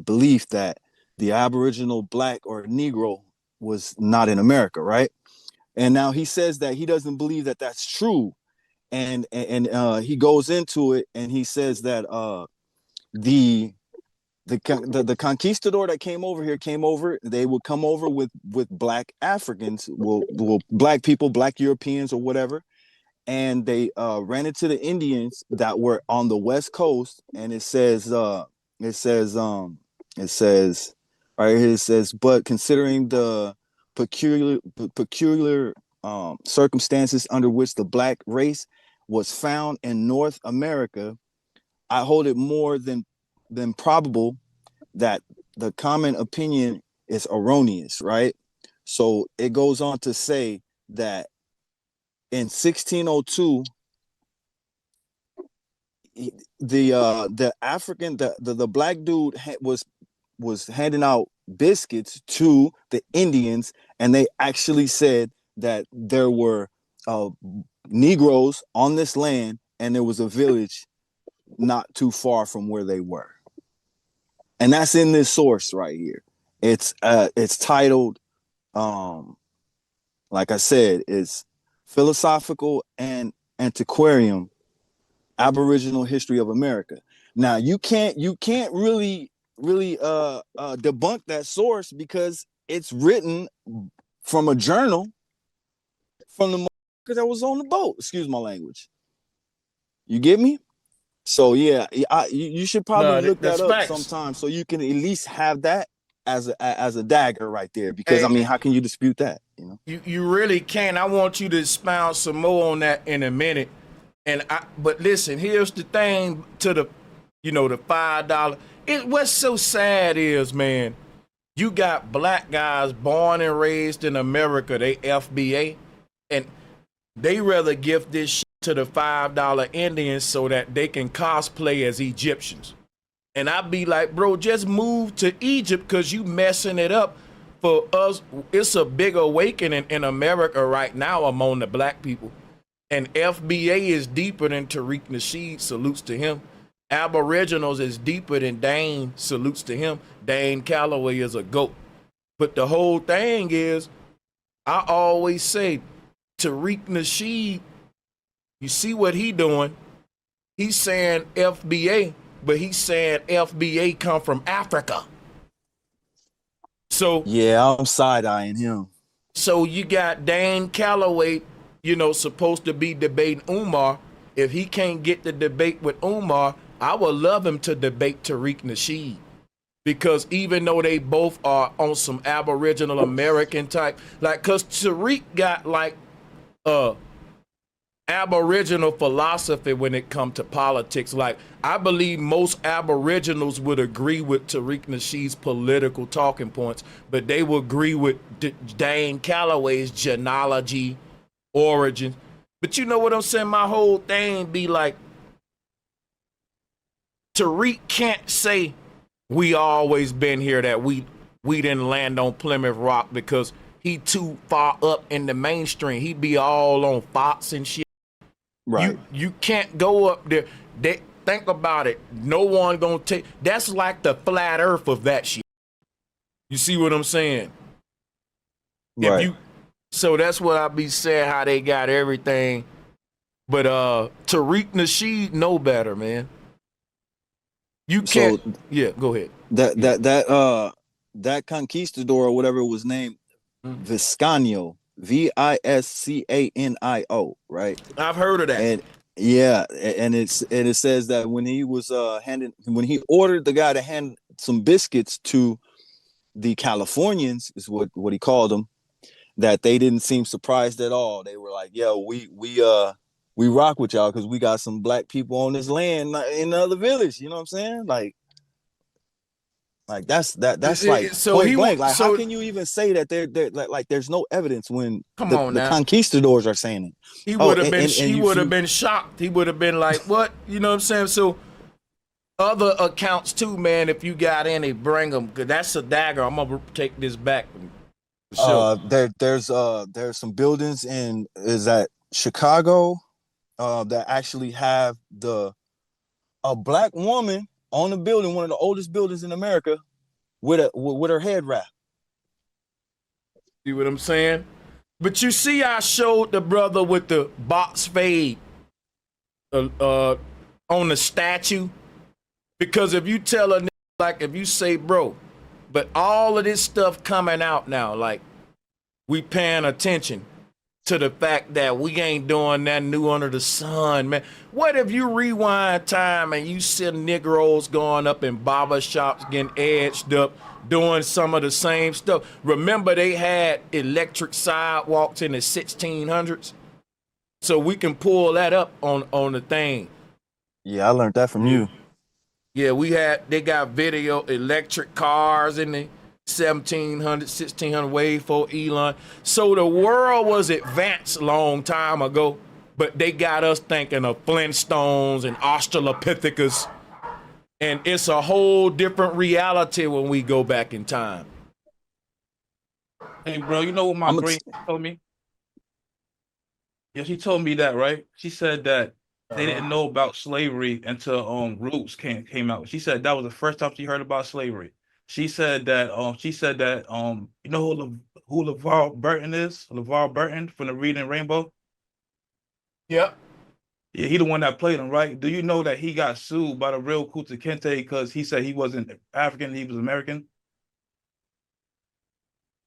belief that the Aboriginal black or Negro was not in America, right? And now he says that he doesn't believe that that's true. And he goes into it, and he says that the conquistador that came over, they would come over with black Africans, well black people, black Europeans or whatever, and they ran into the Indians that were on the West Coast. And it says right here, it says, but considering the peculiar circumstances under which the black race was found in North America, I hold it more than probable that the common opinion is erroneous, right? So it goes on to say that in 1602, the African, the black dude was handing out biscuits to the Indians, and they actually said that there were Negroes on this land, and there was a village not too far from where they were. And that's in this source right here. It's titled, like I said, it's Philosophical and Antiquarian Aboriginal History of America. Now you can't really debunk that source, because it's written from a journal from the motherfucker that was on the boat. Excuse my language. You get me? So yeah, you should probably look that up sometime, so you can at least have that as a dagger right there. Because I mean, how can you dispute that? You really can. I want you to expound some more on that in a minute. But listen, here's the thing to the $5. What's so sad is, man, you got black guys born and raised in America, they FBA, and they rather give this shit to the $5 Indians so that they can cosplay as Egyptians. And I be like, bro, just move to Egypt, because you messing it up for us. It's a big awakening in America right now among the black people. And FBA is deeper than Tariq Nasheed, salutes to him. Aboriginals is deeper than Dane, salutes to him. Dane Calloway is a GOAT. But the whole thing is, I always say, Tariq Nasheed, you see what he doing? He's saying FBA, but he's saying FBA come from Africa. So yeah, I'm side-eyeing him. So you got Dane Calloway, supposed to be debating Umar. If he can't get the debate with Umar, I would love him to debate Tariq Nasheed. Because even though they both are on some Aboriginal American type, cause Tariq got Aboriginal philosophy when it comes to politics. I believe most Aboriginals would agree with Tariq Nasheed's political talking points, but they would agree with Dane Calloway's genealogy, origin. But you know what I'm saying? My whole thing be like, Tariq can't say we always been here, that we didn't land on Plymouth Rock, because he too far up in the mainstream. He be all on Fox and shit. Right. You can't go up there. Think about it. No one gonna take. That's like the flat earth of that shit. You see what I'm saying? Right. So that's what I be saying, how they got everything. But Tariq Nasheed know better, man. You can't. So, yeah, go ahead. That conquistador or whatever it was named, Viscanio. Viscanio, right? I've heard of that. And yeah, and it says that when he was when he ordered the guy to hand some biscuits to the Californians, is what he called them, that they didn't seem surprised at all. They were like, "Yo, we rock with y'all because we got some black people on this land in the other village." You know what I'm saying? Like that's like so point blank. Like, how can you even say that they're like there's no evidence when the conquistadors are saying it? He would have been been shocked. He would have been like, what? You know what I'm saying? So other accounts too, man, if you got any, bring them, because that's a dagger. I'm gonna take this back. Sure. There's some buildings is that Chicago that actually have a black woman on the building, one of the oldest buildings in America, with her head wrap. See what I'm saying? But you see, I showed the brother with the box fade on the statue, because if you tell a nigga, like if you say, bro, but all of this stuff coming out now, like we paying attention to the fact that we ain't doing that new under the sun, man. What if you rewind time and you see Negroes going up in barber shops, getting edged up, doing some of the same stuff? Remember, they had electric sidewalks in the 1600s, so we can pull that up on the thing. Yeah, I learned that from you. Yeah, they got video electric cars in the 1700, 1600, way before Elon. So the world was advanced a long time ago, but they got us thinking of Flintstones and Australopithecus, and it's a whole different reality when we go back in time. Hey, bro, you know what my brain told me? Yeah, she told me that, right? She said that they didn't know about slavery until Roots came out. She said that was the first time she heard about slavery. She said that you know who LeVar Burton is? LeVar Burton from the Reading Rainbow? Yep. Yeah, he the one that played him, right? Do you know that he got sued by the real Kunta Kinte because he said he wasn't African, he was American?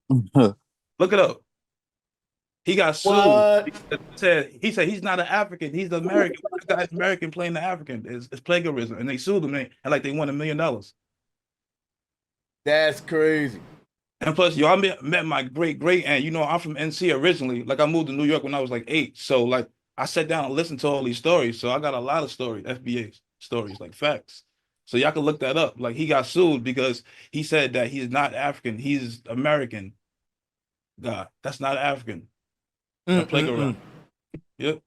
Look it up. He got sued. What? He said he's not an African, he's an American. This guy's American playing the African. It's plagiarism. And they sued him and like they won $1 million. That's crazy. And plus, I met my great aunt. You know, I'm from NC originally. Like, I moved to New York when I was like 8. So, like, I sat down and listened to all these stories. So I got a lot of stories, FBA stories, like facts. So y'all can look that up. Like, he got sued because he said that he's not African, he's American. God, that's not African. Plagiarism. Yep.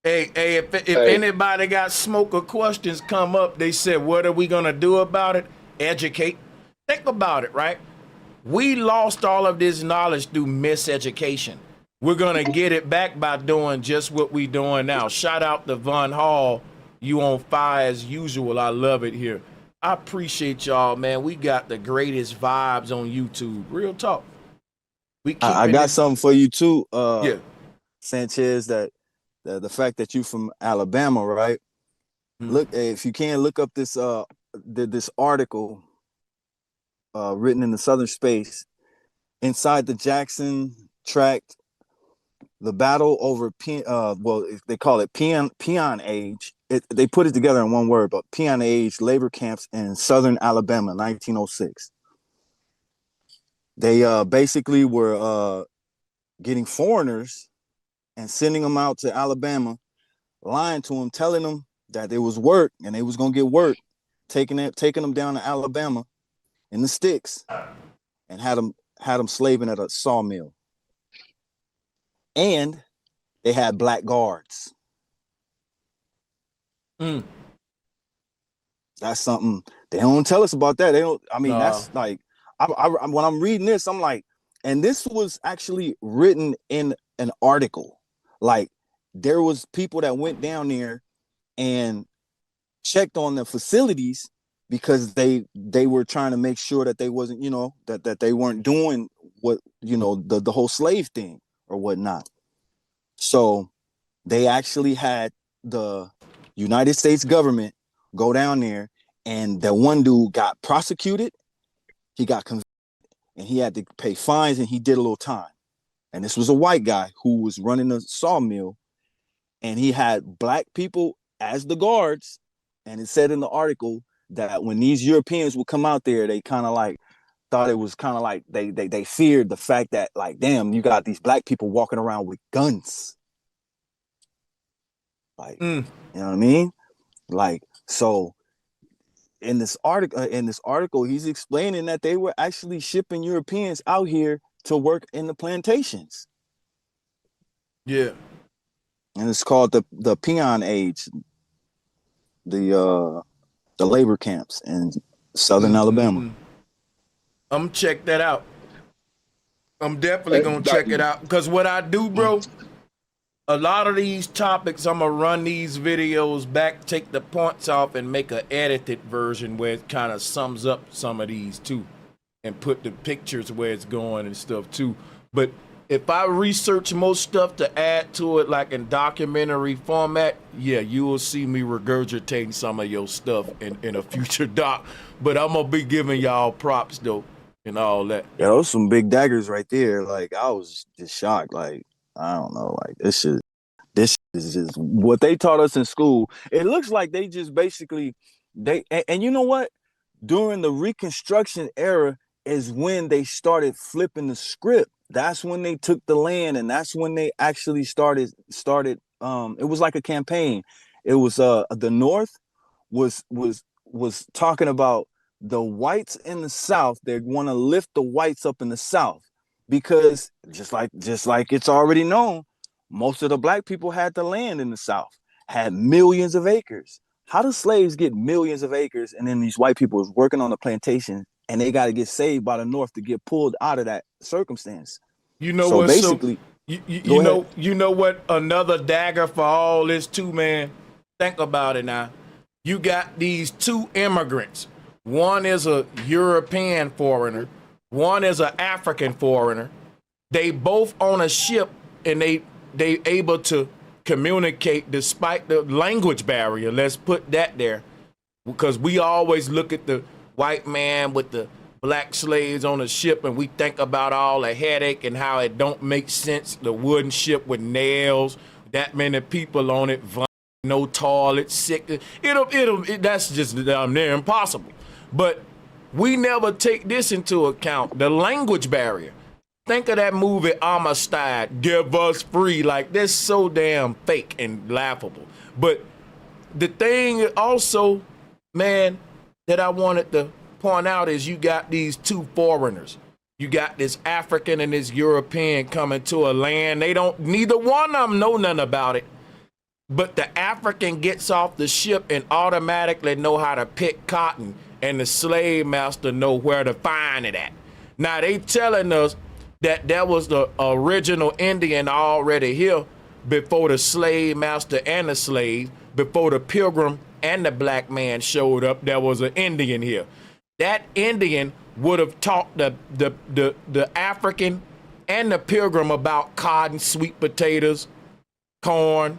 Hey, if anybody got smoke or questions come up, they said, what are we gonna do about it? Educate. Think about it, right? We lost all of this knowledge through miseducation. We're gonna get it back by doing just what we doing now. Shout out to Von Hall. You on fire as usual. I love it here. I appreciate y'all, man. We got the greatest vibes on YouTube. Real talk. I got something for you too, yeah. Sanchez. That the fact that you from Alabama, right? Look, if you can look up this this article written in the Southern Space inside the Jackson Tract. The battle over well, they call it peon age. They put it together in one word, but peon age labor camps in southern Alabama, 1906. They basically were getting foreigners and sending them out to Alabama, lying to them, telling them that there was work and they was gonna get work, taking them down to Alabama in the sticks, and had them slaving at a sawmill. And they had black guards. That's something they don't tell us about that. They don't. I mean, that's like, when I'm reading this, I'm like, and this was actually written in an article. Like, there was people that went down there and checked on the facilities because they were trying to make sure that they wasn't, that they weren't doing what, the whole slave thing or whatnot. So they actually had the United States government go down there, and that one dude got prosecuted, he got convicted, and he had to pay fines, and he did a little time. And this was a white guy who was running a sawmill, and he had black people as the guards. And it said in the article that when these Europeans would come out there, they kind of like thought it was kind of like they feared the fact that, like, damn, you got these black people walking around with guns. Like, you know what I mean? Like, so in this article, he's explaining that they were actually shipping Europeans out here to work in the plantations. Yeah. And it's called the peon age, the labor camps in southern Alabama. I'm gonna check that out. I'm definitely gonna check it out, because what I do, bro, a lot of these topics, I'm gonna run these videos back, take the points off, and make an edited version where it kind of sums up some of these too, and put the pictures where it's going and stuff too. But if I research most stuff to add to it, like in documentary format, yeah, you will see me regurgitating some of your stuff in a future doc. But I'm gonna be giving y'all props though, and all that. Yeah, those some big daggers right there. Like, I was just shocked. Like, I don't know. Like, this is just what they taught us in school. It looks like they just basically and you know what? During the Reconstruction era is when they started flipping the script. That's when they took the land, and that's when they actually started it was like a campaign. It was the North was talking about the whites in the South. They want to lift the whites up in the South, because just like it's already known, most of the black people had the land in the South, had millions of acres. How do slaves get millions of acres, and then these white people is working on the plantation, and they got to get saved by the North to get pulled out of that circumstance? You know so what? Basically, you know what? Another dagger for all this too, man. Think about it now. You got these two immigrants. One is a European foreigner. One is an African foreigner. They both on a ship, and they able to communicate despite the language barrier. Let's put that there, because we always look at the white man with the black slaves on a ship, and we think about all the headache and how it don't make sense. The wooden ship with nails, that many people on it, no toilet, sick. That's just down there impossible. But we never take this into account, the language barrier. Think of that movie Amistad, Give Us Free. Like, that's so damn fake and laughable. But the thing also, man, that I wanted to point out is you got these two foreigners. You got this African and this European coming to a land. Neither one of them know nothing about it. But the African gets off the ship and automatically know how to pick cotton, and the slave master know where to find it at. Now, they telling us that there was the original Indian already here before the slave master and the slave, before the pilgrim and the black man showed up. There was an Indian here. That Indian would have taught the African and the Pilgrim about cotton, sweet potatoes, corn.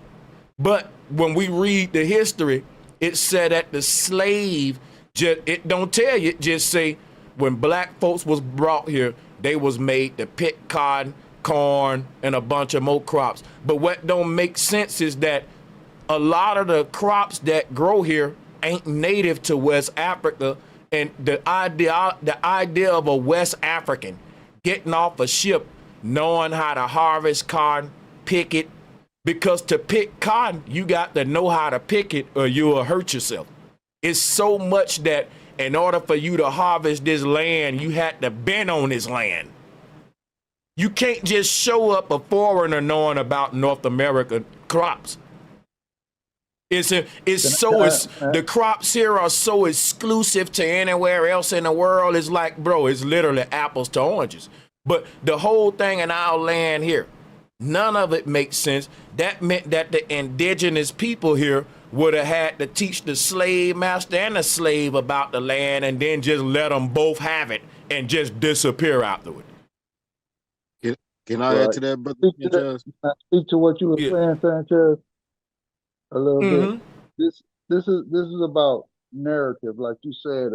But when we read the history, it said that the slave, it don't tell you, it just say when black folks was brought here, they was made to pick cotton, corn, and a bunch of more crops. But what don't make sense is that a lot of the crops that grow here ain't native to West Africa. And the idea of a West African getting off a ship, knowing how to harvest cotton, pick it, because to pick cotton, you got to know how to pick it or you'll hurt yourself. It's so much that in order for you to harvest this land, you had to been on this land. You can't just show up a foreigner knowing about North American crops. The crops here are so exclusive to anywhere else in the world. It's like, bro, it's literally apples to oranges. But the whole thing in our land here, none of it makes sense. That meant that the indigenous people here would have had to teach the slave master and the slave about the land and then just let them both have it and just disappear afterward. Can I add to that, brother? Speak to what you were saying, Sanchez, a little bit. This is about narrative, like you said.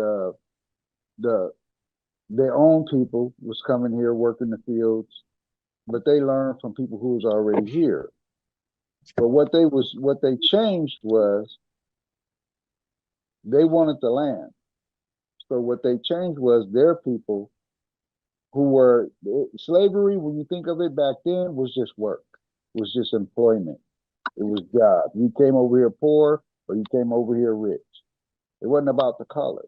Their own people was coming here working the fields, but they learned from people who was already here. But what they changed was they wanted the land. So what they changed was their people who were slavery, when you think of it back then, was just work, was just employment. It was job. You came over here poor or you came over here rich. It wasn't about the color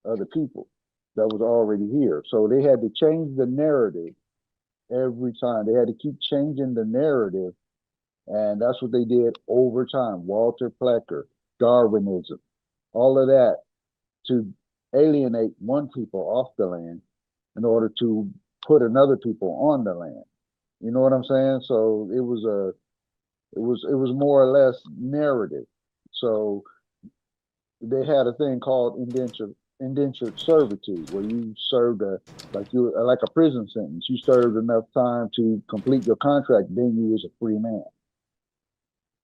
of the people that was already here. So they had to change the narrative every time. They had to keep changing the narrative. And that's what they did over time. Walter Plecker, Darwinism, all of that to alienate one people off the land in order to put another people on the land. You know what I'm saying? So it was more or less narrative. So they had a thing called indentured servitude, where you served like a prison sentence. You served enough time to complete your contract, then you was a free man.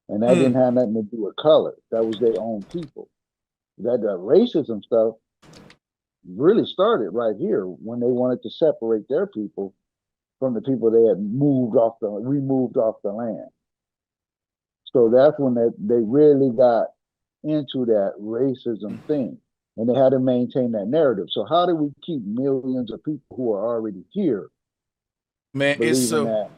And that didn't have nothing to do with color. That was their own people. That racism stuff really started right here when they wanted to separate their people from the people they had removed off the land. So that's when they really got into that racism thing, and they had to maintain that narrative. So how do we keep millions of people who are already here? Man, it's so that?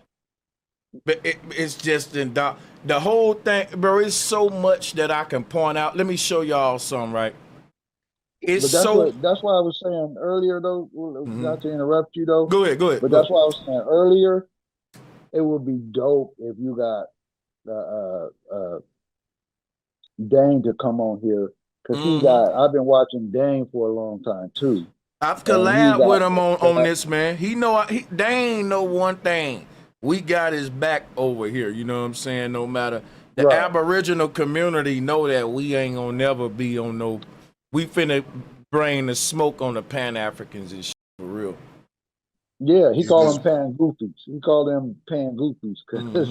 But it's just in the whole thing, bro. It's so much that I can point out. Let me show y'all some, right? That's why I was saying earlier, though, not to interrupt you, though. Go ahead. But that's why I was saying earlier, it would be dope if you got Dane to come on here, because I've been watching Dane for a long time too. I've collabed with him on this, man. Dane know one thing. We got his back over here. You know what I'm saying? No matter the Aboriginal community know that we ain't gonna never be on no. We finna bring the smoke on the Pan Africans and shit for real. Yeah, he called them Pan Goofies. He called them Pan Goofies because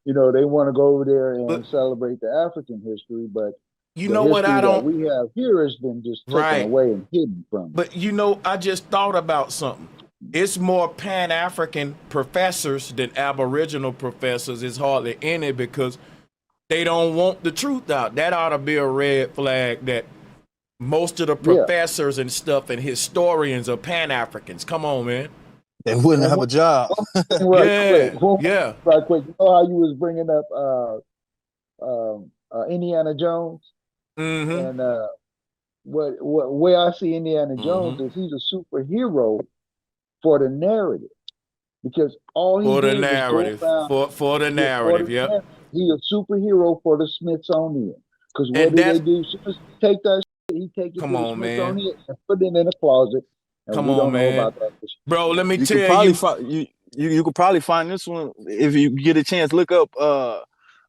you know they want to go over there and celebrate the African history, but you know what we have here has been just taken away and hidden from. But you know, I just thought about something. It's more Pan African professors than Aboriginal professors. It's hardly any because they don't want the truth out. That ought to be a red flag that most of the professors and stuff and historians are Pan Africans. Come on, man. They wouldn't have a job. Right quick. You know how you was bringing up Indiana Jones? And what way I see Indiana Jones is he's a superhero for the narrative, because all he did was go for the narrative. Yep. He's a superhero for the Smithsonian, because what do they do? Take that shit, he take it to the Smithsonian and put it in a closet. Come on, man. Bro, let me tell you. You could probably find this one if you get a chance. Look up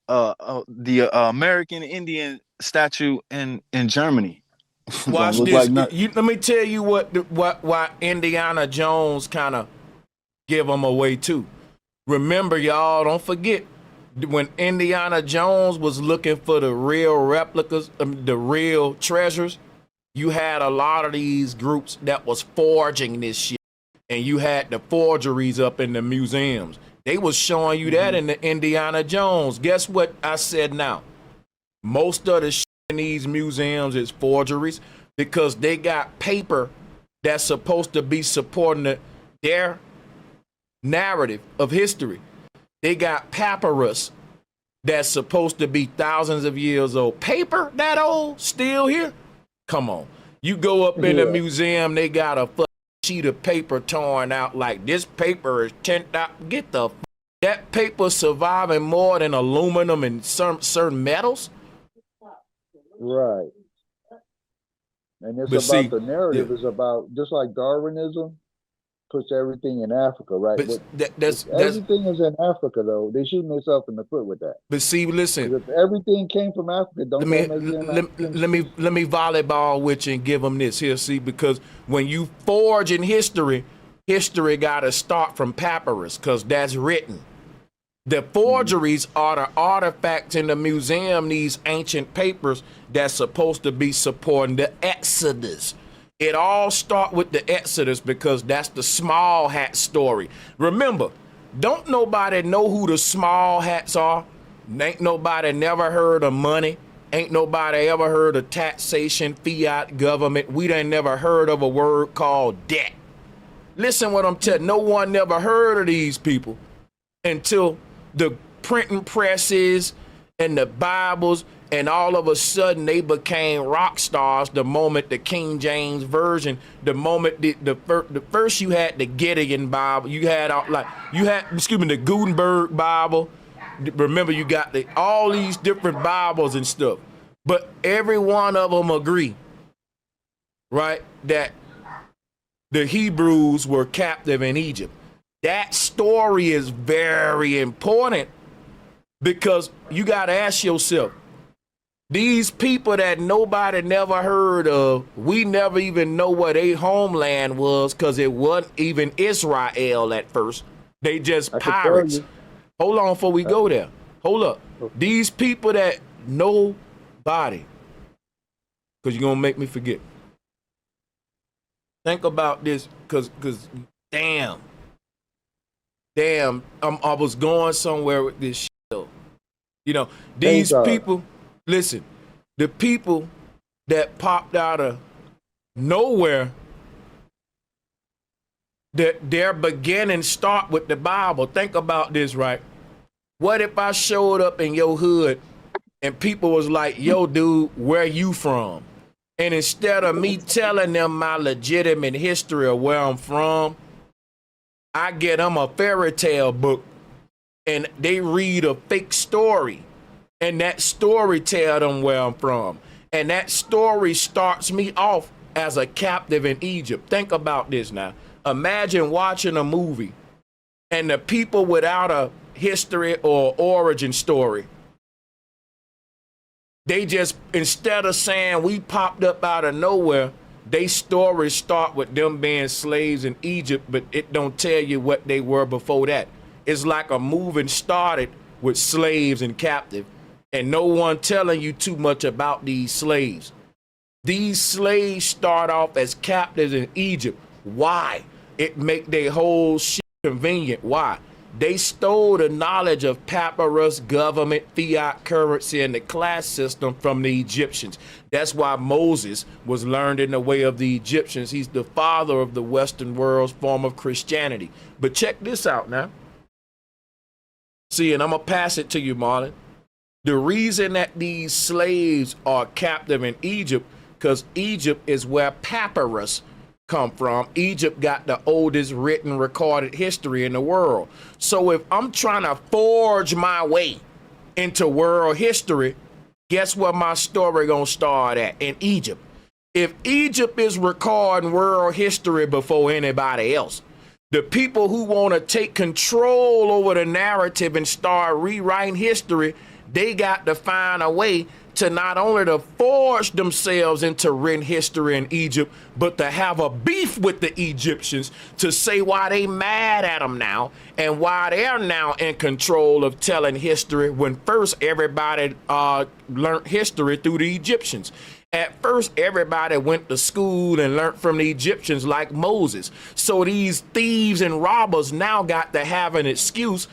the American Indian statue in Germany. Watch this. Let me tell you why Indiana Jones kind of give them away too. Remember, y'all, don't forget, when Indiana Jones was looking for the real replicas, the real treasures, you had a lot of these groups that was forging this shit. And you had the forgeries up in the museums. They was showing you that in the Indiana Jones. Guess what I said now? Most of the shit in these museums is forgeries because they got paper that's supposed to be supporting their narrative of history. They got papyrus that's supposed to be thousands of years old. Paper that old still here? Come on. You go up in the museum, they got a sheet of paper torn out like this paper is 10,000. Get the that paper surviving more than aluminum and certain metals? Right. And it's about the narrative. It's about, just like Darwinism puts everything in Africa, right? But everything is in Africa, though. They shooting themselves in the foot with that. But see, listen. If everything came from Africa, don't let me volleyball with you and give them this here. See, because when you forge in history, history got to start from papyrus because that's written. The forgeries are the artifacts in the museum, these ancient papers that's supposed to be supporting the Exodus. It all start with the Exodus because that's the small hat story. Remember, don't nobody know who the small hats are. Ain't nobody never heard of money. Ain't nobody ever heard of taxation, fiat government. We done never heard of a word called debt. Listen what I'm telling you. No one never heard of these people until the printing presses and the Bibles, and all of a sudden they became rock stars the moment the King James Version, the moment the first you had the Gideon Bible, you had the Gutenberg Bible. Remember, you got all these different Bibles and stuff, but every one of them agree, right, that the Hebrews were captive in Egypt. That story is very important because you got to ask yourself, these people that nobody never heard of, we never even know what their homeland was because it wasn't even Israel at first. They just pirates. Hold on before we go there. Hold up. These people that nobody, because you're going to make me forget. Think about this because damn, I was going somewhere with this shit though. You know, these people, listen, the people that popped out of nowhere, that their beginning start with the Bible. Think about this, right? What if I showed up in your hood and people was like, yo, dude, where you from? And instead of me telling them my legitimate history of where I'm from, I get them a fairy tale book and they read a fake story. And that story tell them where I'm from. And that story starts me off as a captive in Egypt. Think about this now. Imagine watching a movie and the people without a history or origin story, they just, instead of saying we popped up out of nowhere, they stories start with them being slaves in Egypt, but it don't tell you what they were before that. It's like a movie started with slaves and captive, and no one telling you too much about these slaves. These slaves start off as captives in Egypt. Why? It make their whole shit convenient. Why? They stole the knowledge of papyrus, government, fiat currency, and the class system from the Egyptians. That's why Moses was learned in the way of the Egyptians. He's the father of the Western world's form of Christianity. But check this out now. See, and I'm going to pass it to you, Marlon. The reason that these slaves are captive in Egypt, because Egypt is where papyrus come from. Egypt got the oldest written recorded history in the world. So if I'm trying to forge my way into world history, guess where my story gonna start at? In Egypt. If Egypt is recording world history before anybody else, the people who want to take control over the narrative and start rewriting history, they got to find a way to not only to forge themselves into written history in Egypt, but to have a beef with the Egyptians to say why they mad at them now and why they're now in control of telling history when first everybody learned history through the Egyptians. At first, everybody went to school and learned from the Egyptians like Moses. So these thieves and robbers now got to have an excuse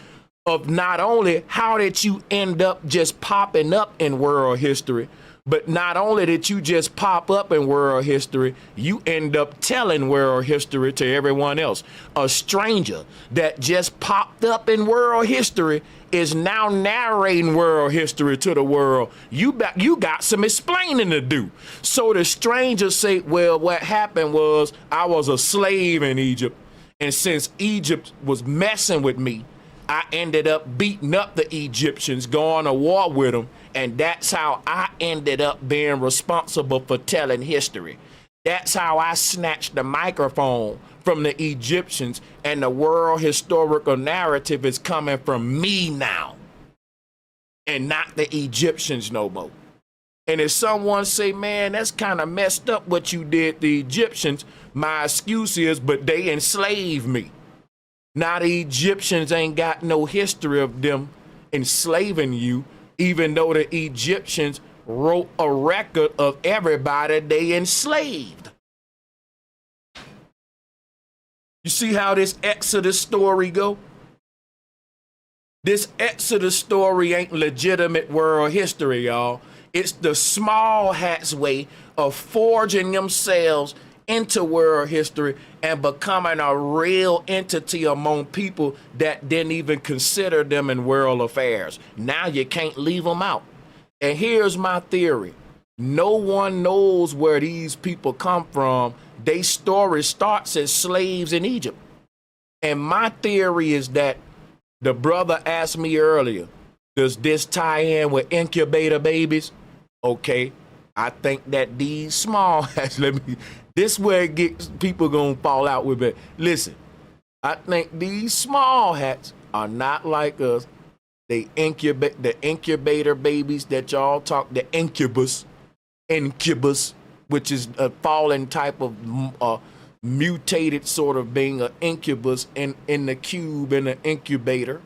of not only how did you end up just popping up in world history, but not only did you just pop up in world history, you end up telling world history to everyone else. A stranger that just popped up in world history is now narrating world history to the world. You got some explaining to do. So the strangers say, well, what happened was I was a slave in Egypt, and since Egypt was messing with me, I ended up beating up the Egyptians, going to war with them, and that's how I ended up being responsible for telling history. That's how I snatched the microphone from the Egyptians, and the world historical narrative is coming from me now, and not the Egyptians no more. And if someone say, man, that's kind of messed up what you did to the Egyptians, my excuse is, but they enslaved me. Now the Egyptians ain't got no history of them enslaving you, even though the Egyptians wrote a record of everybody they enslaved. You see how this Exodus story go? This Exodus story ain't legitimate world history, y'all. It's the small hats way of forging themselves into world history and becoming a real entity among people that didn't even consider them in world affairs. Now you can't leave them out. And here's my theory. No one knows where these people come from. Their story starts as slaves in Egypt. And my theory is that the brother asked me earlier, does this tie in with incubator babies? Okay, I think that these small hats, this where it gets people gonna fall out with it. Listen, I think these small hats are not like us. They incubate the incubator babies that y'all talk, the incubus, which is a fallen type of mutated sort of being an incubus in the cube in an incubator,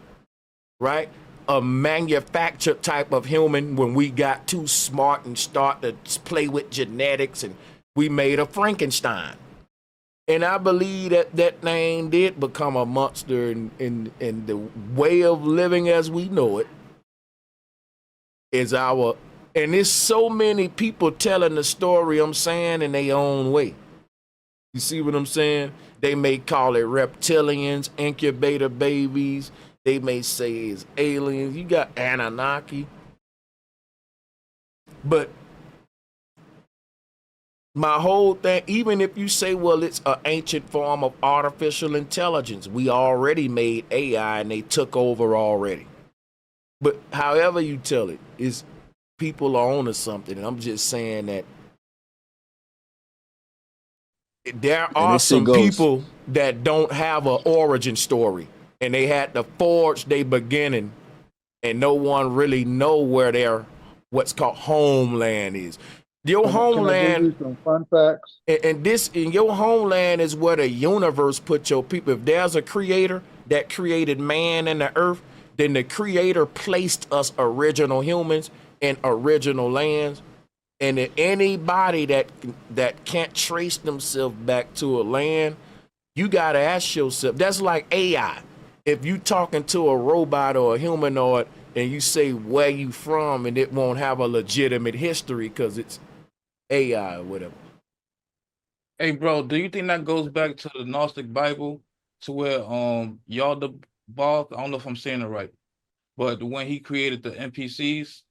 right? A manufactured type of human when we got too smart and start to play with genetics and we made a Frankenstein. And I believe that that thing did become a monster in the way of living as we know it is our, and there's so many people telling the story, I'm saying, in their own way. You see what I'm saying? They may call it reptilians, incubator babies. They may say it's aliens. You got Anunnaki. But my whole thing, even if you say, well, it's an ancient form of artificial intelligence, we already made AI and they took over already. But however you tell it, is people are on to something. And I'm just saying that there are some people that don't have an origin story and they had to forge their beginning and no one really know where their what's called homeland is. Your homeland, can I give you some fun facts? And this in your homeland is where the universe put your people. If there's a creator that created man and the earth, then the creator placed us original humans in original lands. And if anybody that can't trace themselves back to a land, you gotta ask yourself. That's like AI. If you talking to a robot or a humanoid and you say where you from, and it won't have a legitimate history because it's AI or whatever. Hey, bro, do you think that goes back to the Gnostic Bible, to where y'all the boss? I don't know if I'm saying it right, but when he created the NPCs.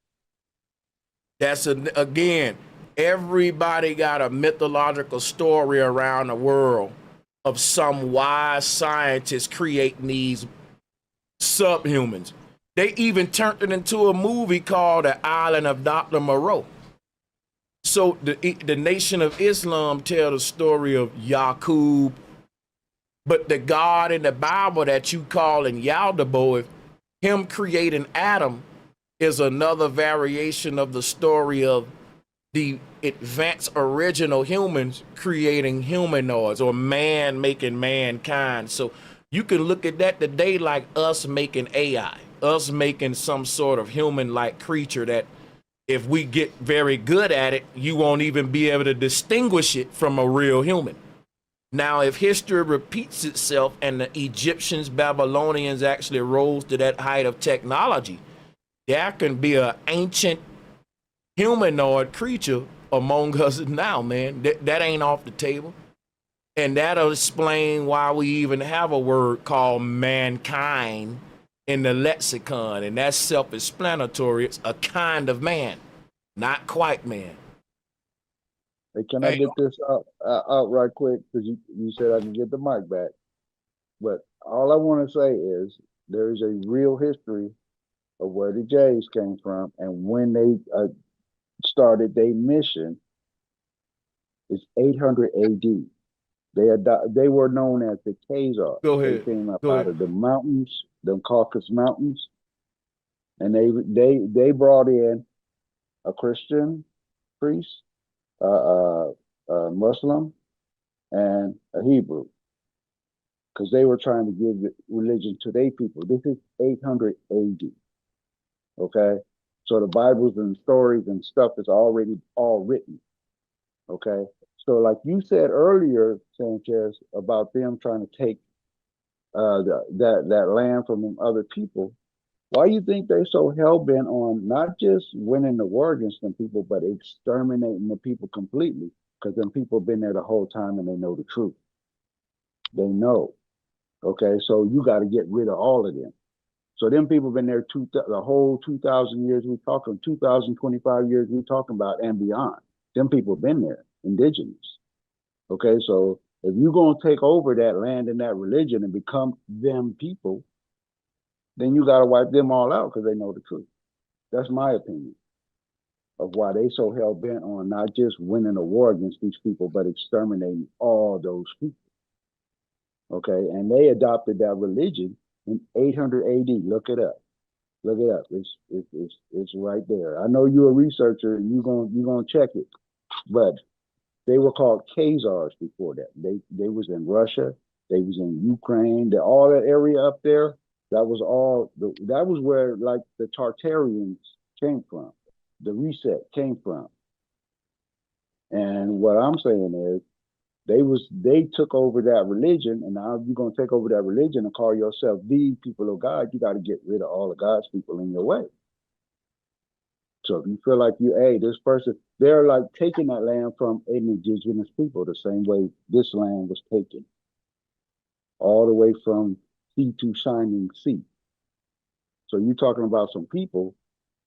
That's again, everybody got a mythological story around the world of some wise scientist creating these subhumans. They even turned it into a movie called The Island of Dr. Moreau. So the Nation of Islam tell the story of Yaqub, but the God in the Bible that you call in Yaldabaoth, him creating Adam is another variation of the story of the advanced original humans creating humanoids, or man making mankind. So you can look at that today like us making AI, us making some sort of human-like creature that if we get very good at it, you won't even be able to distinguish it from a real human. Now, if history repeats itself and the Egyptians, Babylonians actually rose to that height of technology, there can be an ancient humanoid creature among us now, man. That ain't off the table. And that'll explain why we even have a word called mankind in the lexicon. And that's self-explanatory. It's a kind of man, not quite man. Hey, can I get this out right quick? Because you said I can get the mic back. But all I want to say is there is a real history of where the Jays came from, and when they started their mission is 800 AD. They were known as the Khazars. Go ahead. They came up Go out ahead. of the mountains, the Caucasus Mountains, and they brought in a Christian priest, a Muslim, and a Hebrew, because they were trying to give the religion to their people. This is 800 AD. Okay, so the Bibles and stories and stuff is already all written. Okay, so like you said earlier, Sanchez, about them trying to take that land from other people. Why do you think they so hell-bent on not just winning the war against them people, but exterminating the people completely? Because them people been there the whole time and they know the truth. They know. Okay, so you got to get rid of all of them. So them people been there the whole 2,000 years we talking, 2,025 years we talking about and beyond. Them people been there, indigenous. Okay, so if you're going to take over that land and that religion and become them people, then you got to wipe them all out because they know the truth. That's my opinion of why they so hell-bent on not just winning a war against these people, but exterminating all those people. Okay, and they adopted that religion in 800 AD. Look it up. Look it up. It's right there. I know you're a researcher and you're gonna check it, but they were called Khazars before that. They was in Russia. They was in Ukraine. All that area up there. That was where like the Tartarians came from. The reset came from. And what I'm saying is they took over that religion, and now you're gonna take over that religion and call yourself the people of God. You got to get rid of all of God's people in your way. So if you feel like this person, they're like taking that land from an indigenous people the same way this land was taken, all the way from sea to shining sea. So you're talking about some people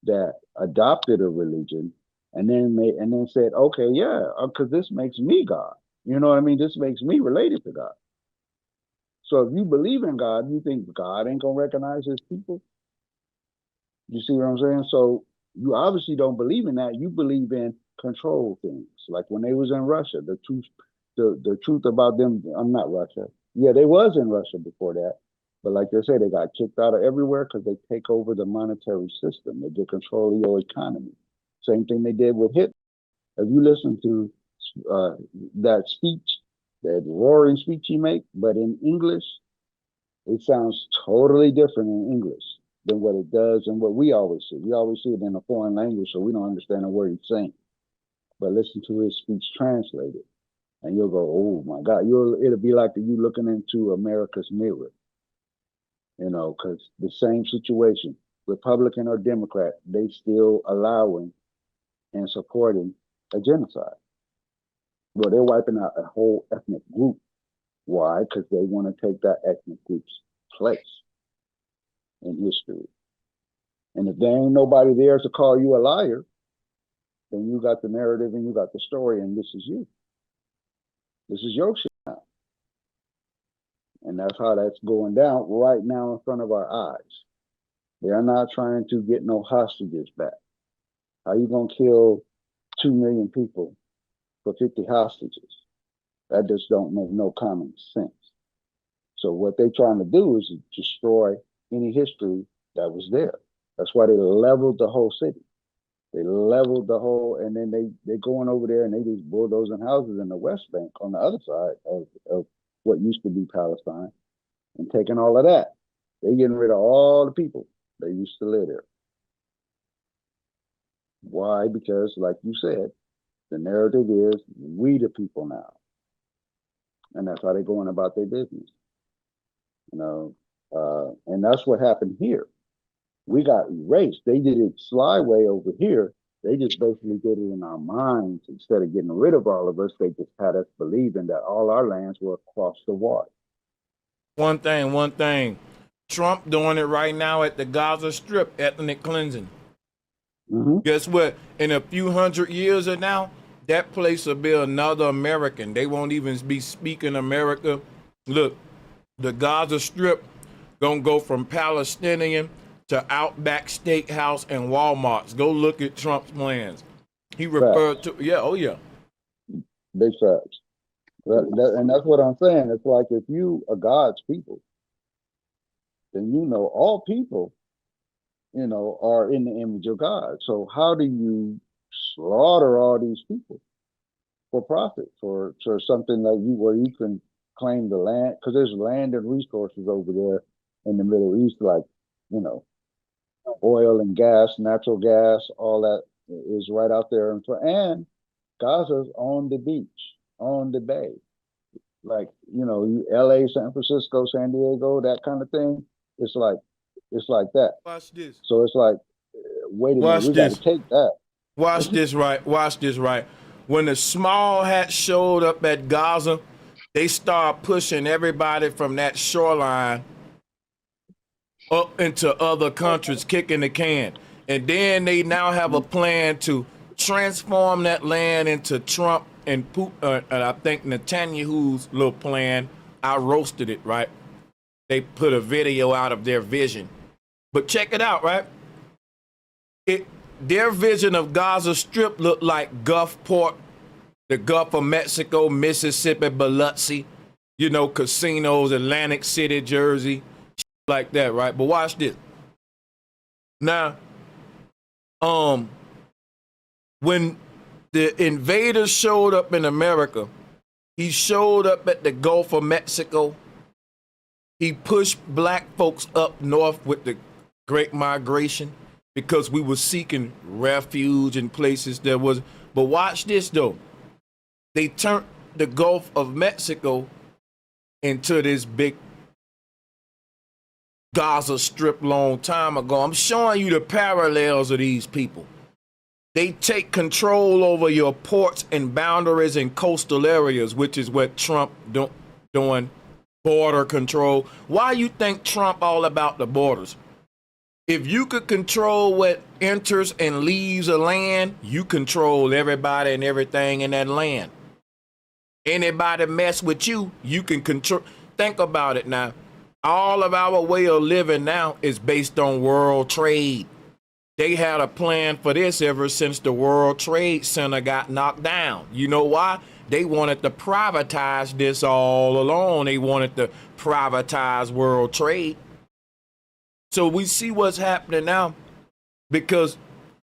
that adopted a religion and then said, okay, yeah, because this makes me God. You know what I mean? This makes me related to God. So if you believe in God, you think God ain't gonna recognize his people? You see what I'm saying? So you obviously don't believe in that. You believe in control things. Like when they was in Russia, the truth about them, I'm not Russia. Yeah, they was in Russia before that. But like they say, they got kicked out of everywhere because they take over the monetary system. They get control of your economy. Same thing they did with Hitler. If you listen to that speech, that roaring speech he made, but in English, it sounds totally different in English than what it does and what we always see. We always see it in a foreign language, so we don't understand a word he's saying. But listen to his speech translated, and you'll go, oh my God, it'll be like you looking into America's mirror. You know, because the same situation, Republican or Democrat, they still allowing and supporting a genocide. Well, they're wiping out a whole ethnic group. Why? Because they want to take that ethnic group's place in history. And if there ain't nobody there to call you a liar, then you got the narrative and you got the story, and this is you. This is your shit now. And that's how that's going down right now in front of our eyes. They are not trying to get no hostages back. How you gonna kill 2 million people for 50 hostages? That just don't make no common sense. So what they're trying to do is destroy any history that was there. That's why they leveled the whole city. They leveled the whole, and then they going over there and they just bulldozing houses in the West Bank on the other side of what used to be Palestine and taking all of that. They getting rid of all the people that used to live there. Why? Because, like you said, the narrative is we the people now. And that's how they're going about their business. You know, and that's what happened here. We got erased. They did it slyway over here. They just basically did it in our minds. Instead of getting rid of all of us, they just had us believing that all our lands were across the water. One thing. Trump doing it right now at the Gaza Strip, ethnic cleansing. Guess what? In a few hundred years of now, that place will be another American. They won't even be speaking America. Look, the Gaza Strip gonna go from Palestinian to Outback Steakhouse and Walmarts. Go look at Trump's plans. He referred to, yeah. Big facts. And that's what I'm saying. It's like if you are God's people, then you know all people, you know, are in the image of God. So how do you slaughter all these people for profit, for something like you where you can claim the land? Because there's land and resources over there in the Middle East, like, you know, oil and gas, natural gas, all that is right out there. And Gaza's on the beach, on the bay. Like, you know, LA, San Francisco, San Diego, that kind of thing. It's like that. Watch this. So it's like, wait a minute, we got to take that. Watch this right. When the small hats showed up at Gaza, they start pushing everybody from that shoreline up into other countries, kicking the can. And then they now have a plan to transform that land into Trump and I think Netanyahu's little plan. I roasted it, right? They put a video out of their vision. But check it out, right? Their vision of Gaza Strip looked like Gulfport, the Gulf of Mexico, Mississippi, Biloxi, you know, casinos, Atlantic City, Jersey, like that, right? But watch this. Now, when the invaders showed up in America, he showed up at the Gulf of Mexico. He pushed black folks up north with the Great Migration because we were seeking refuge in places there was. But watch this, though. They turned the Gulf of Mexico into this big Gaza Strip long time ago. I'm showing you the parallels of these people. They take control over your ports and boundaries and coastal areas, which is what Trump doing, border control. Why you think Trump all about the borders? If you could control what enters and leaves a land, you control everybody and everything in that land. Anybody mess with you, you can control. Think about it now. All of our way of living now is based on world trade. They had a plan for this ever since the World Trade Center got knocked down. You know why? They wanted to privatize this all along. They wanted to privatize world trade. So we see what's happening now because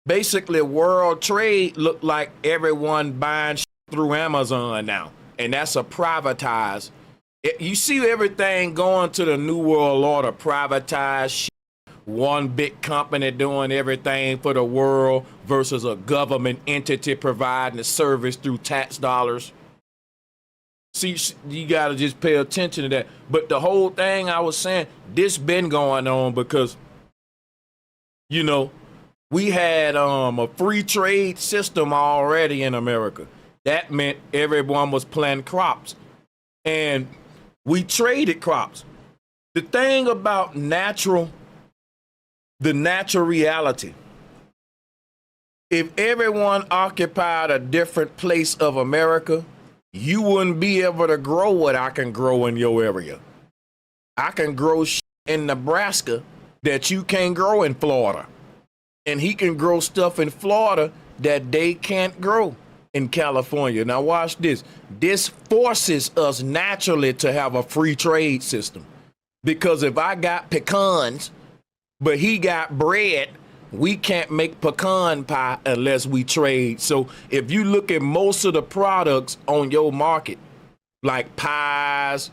basically world trade looked like everyone buying through Amazon now. And that's a privatized. You see everything going to the New World Order, privatized. One big company doing everything for the world versus a government entity providing the service through tax dollars. See, you got to just pay attention to that. But the whole thing I was saying, this been going on because, you know, we had a free trade system already in America. That meant everyone was planting crops. And we traded crops. The thing about the natural reality, if everyone occupied a different place of America, you wouldn't be able to grow what I can grow in your area. I can grow in Nebraska that you can't grow in Florida. And he can grow stuff in Florida that they can't grow in California. Now watch this. This forces us naturally to have a free trade system. Because if I got pecans, but he got bread. We can't make pecan pie unless we trade. So if you look at most of the products on your market, like pies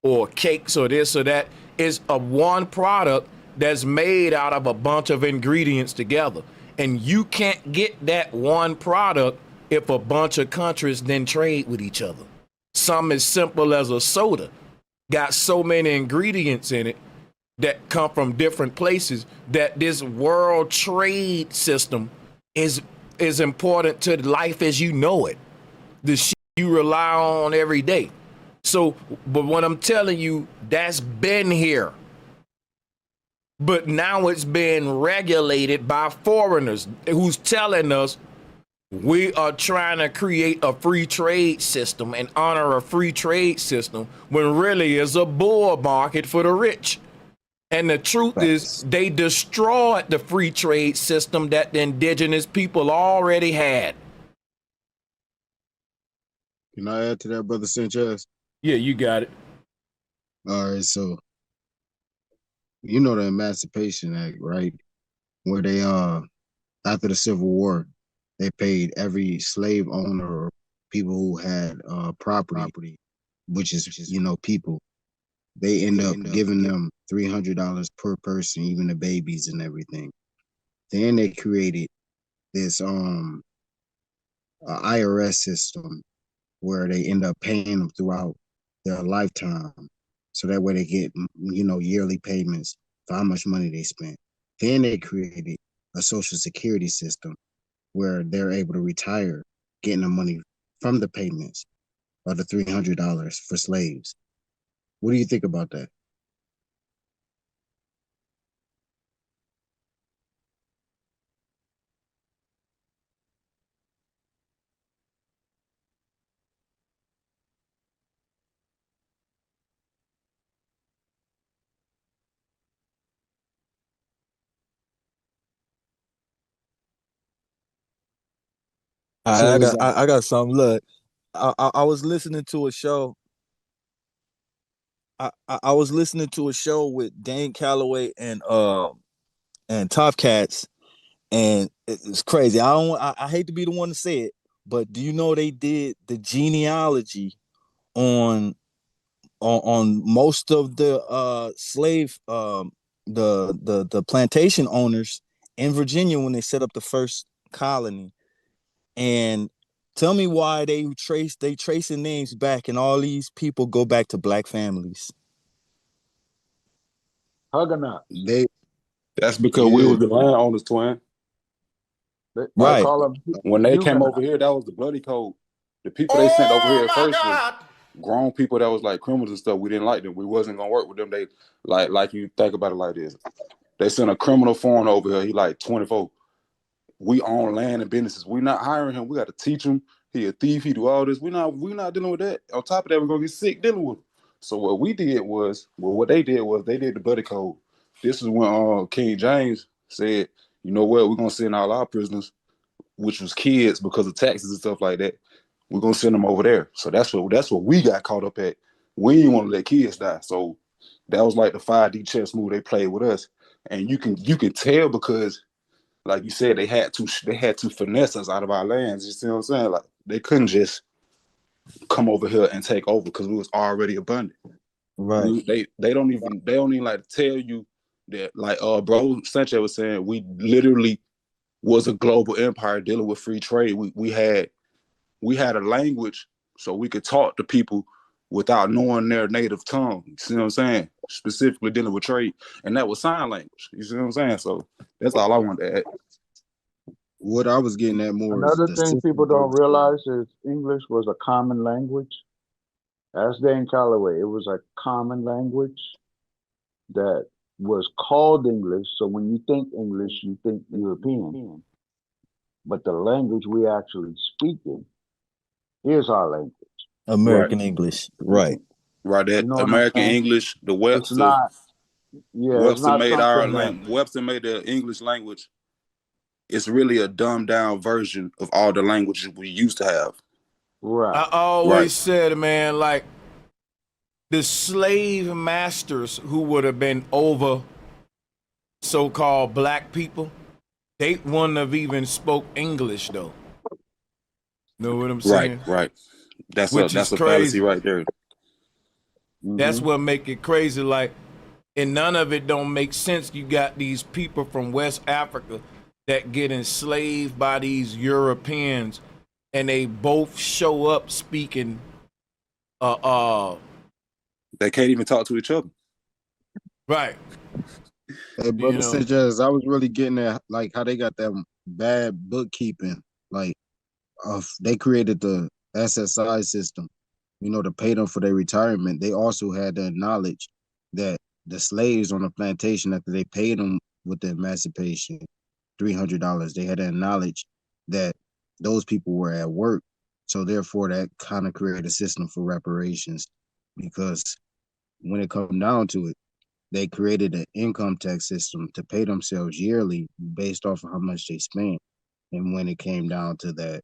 or cakes or this or that, is a one product that's made out of a bunch of ingredients together. And you can't get that one product if a bunch of countries then trade with each other. Something as simple as a soda got so many ingredients in it that come from different places that this world trade system is important to life as you know it. The shit you rely on every day. So, but what I'm telling you, that's been here. But now it's being regulated by foreigners who's telling us we are trying to create a free trade system and honor a free trade system when really is a bull market for the rich. And the truth is they destroyed the free trade system that the indigenous people already had. Can I add to that, Brother Sanchez? Yeah, you got it. All right, so you know the Emancipation Act, right? Where they after the Civil War, they paid every slave owner or people who had property, which is people. They end up giving them $300 per person, even the babies and everything. Then they created this IRS system where they end up paying them throughout their lifetime, so that way they get yearly payments for how much money they spent. Then they created a Social Security system where they're able to retire getting the money from the payments of the $300 for slaves. What do you think about that? I got some. Look, I was listening to a show. I was listening to a show with Dane Calloway and Top Cats, and it's crazy. I hate to be the one to say it, but do you know they did the genealogy on most of the slave the plantation owners in Virginia when they set up the first colony? And tell me why they tracing names back, and all these people go back to black families. Huguenots. That's because we was the landowners, twin. They call them when they came Huguenots. over here, that was the bloody code. The people they sent over here first was grown people that was like criminals and stuff. We didn't like them. We wasn't gonna work with them. They like you think about it like this. They sent a criminal foreigner over here. He like 24. We own land and businesses. We not hiring him. We got to teach him. He a thief. He do all this. We not dealing with that. On top of that, we're gonna get sick dealing with him. So what we did was, what they did was they did the buddy code. This is when King James said, you know what, we're gonna send all our prisoners, which was kids because of taxes and stuff like that. We're gonna send them over there. So that's what we got caught up at. We didn't want to let kids die. So that was like the 5D chess move they played with us. And you can tell because, like you said, they had to finesse us out of our lands. You see what I'm saying? Like they couldn't just come over here and take over because we was already abundant. Right. They don't even like to tell you that, like bro Sanchez was saying, we literally was a global empire dealing with free trade. We had a language so we could talk to people without knowing their native tongue. You see what I'm saying? Specifically dealing with trade. And that was sign language. You see what I'm saying? So that's all I wanted to add. What I was getting at more Another is thing people don't realize is English was a common language. As Dane Calloway, it was a common language that was called English. So when you think English, you think European. But the language we actually speaking is our language. American English. Right. Right. That American English, the Webster. It's not, Webster made our language. language. Webster made the English language. It's really a dumbed down version of all the languages we used to have. Right. I always said, man, like the slave masters who would have been over so-called black people, they wouldn't have even spoke English though. Know what I'm saying? Right. That's Which a is fallacy crazy. right there. That's what make it crazy. Like, and none of it don't make sense. You got these people from West Africa that get enslaved by these Europeans, and they both show up speaking. They can't even talk to each other. Right. Hey, brother Sanchez, I was really getting at like how they got that bad bookkeeping. Like, they created the SSI system, to pay them for their retirement. They also had that knowledge that the slaves on the plantation, after they paid them with the emancipation, $300, they had that knowledge that those people were at work. So therefore, that kind of created a system for reparations, because when it comes down to it, they created an income tax system to pay themselves yearly based off of how much they spent. And when it came down to that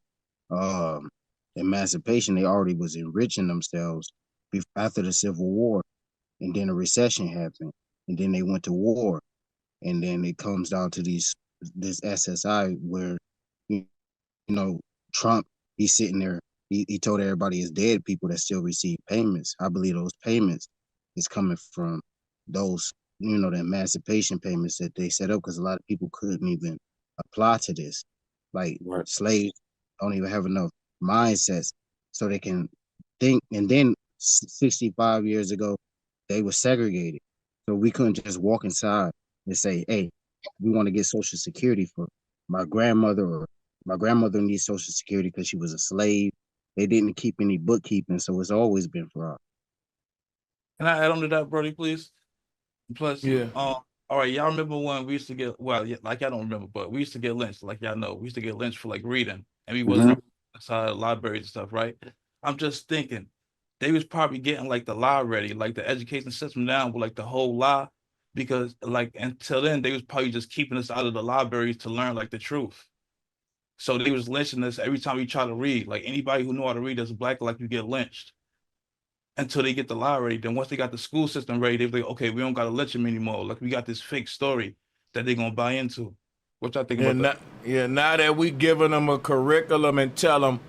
emancipation, they already was enriching themselves after the Civil War. And then a recession happened. And then they went to war. And then it comes down to this SSI where, Trump, he's sitting there. He told everybody it's dead people that still receive payments. I believe those payments is coming from those, the emancipation payments that they set up, because a lot of people couldn't even apply to this. Like, slaves don't even have enough mindsets so they can think. And then 65 years ago, they were segregated. So we couldn't just walk inside and say, hey, we want to get Social Security for my grandmother, or my grandmother needs Social Security because she was a slave. They didn't keep any bookkeeping, so it's always been fraud. Can I add on to that, Brody, please? Plus, yeah. All right, y'all remember when we used to get, well, yeah, like y'all don't remember, but we used to get lynched, like y'all know. We used to get lynched for like reading, and we wasn't outside libraries and stuff, right? I'm just thinking, they was probably getting like the law ready, like the education system down with like the whole law, because like until then, they was probably just keeping us out of the libraries to learn like the truth. So they was lynching us every time we try to read. Like anybody who knew how to read as a black, like you get lynched until they get the law ready. Then once they got the school system ready, they're like, okay, we don't got to lynch them anymore. Like we got this fake story that they're gonna buy into. What y'all think about that? Now that we giving them a curriculum and tell them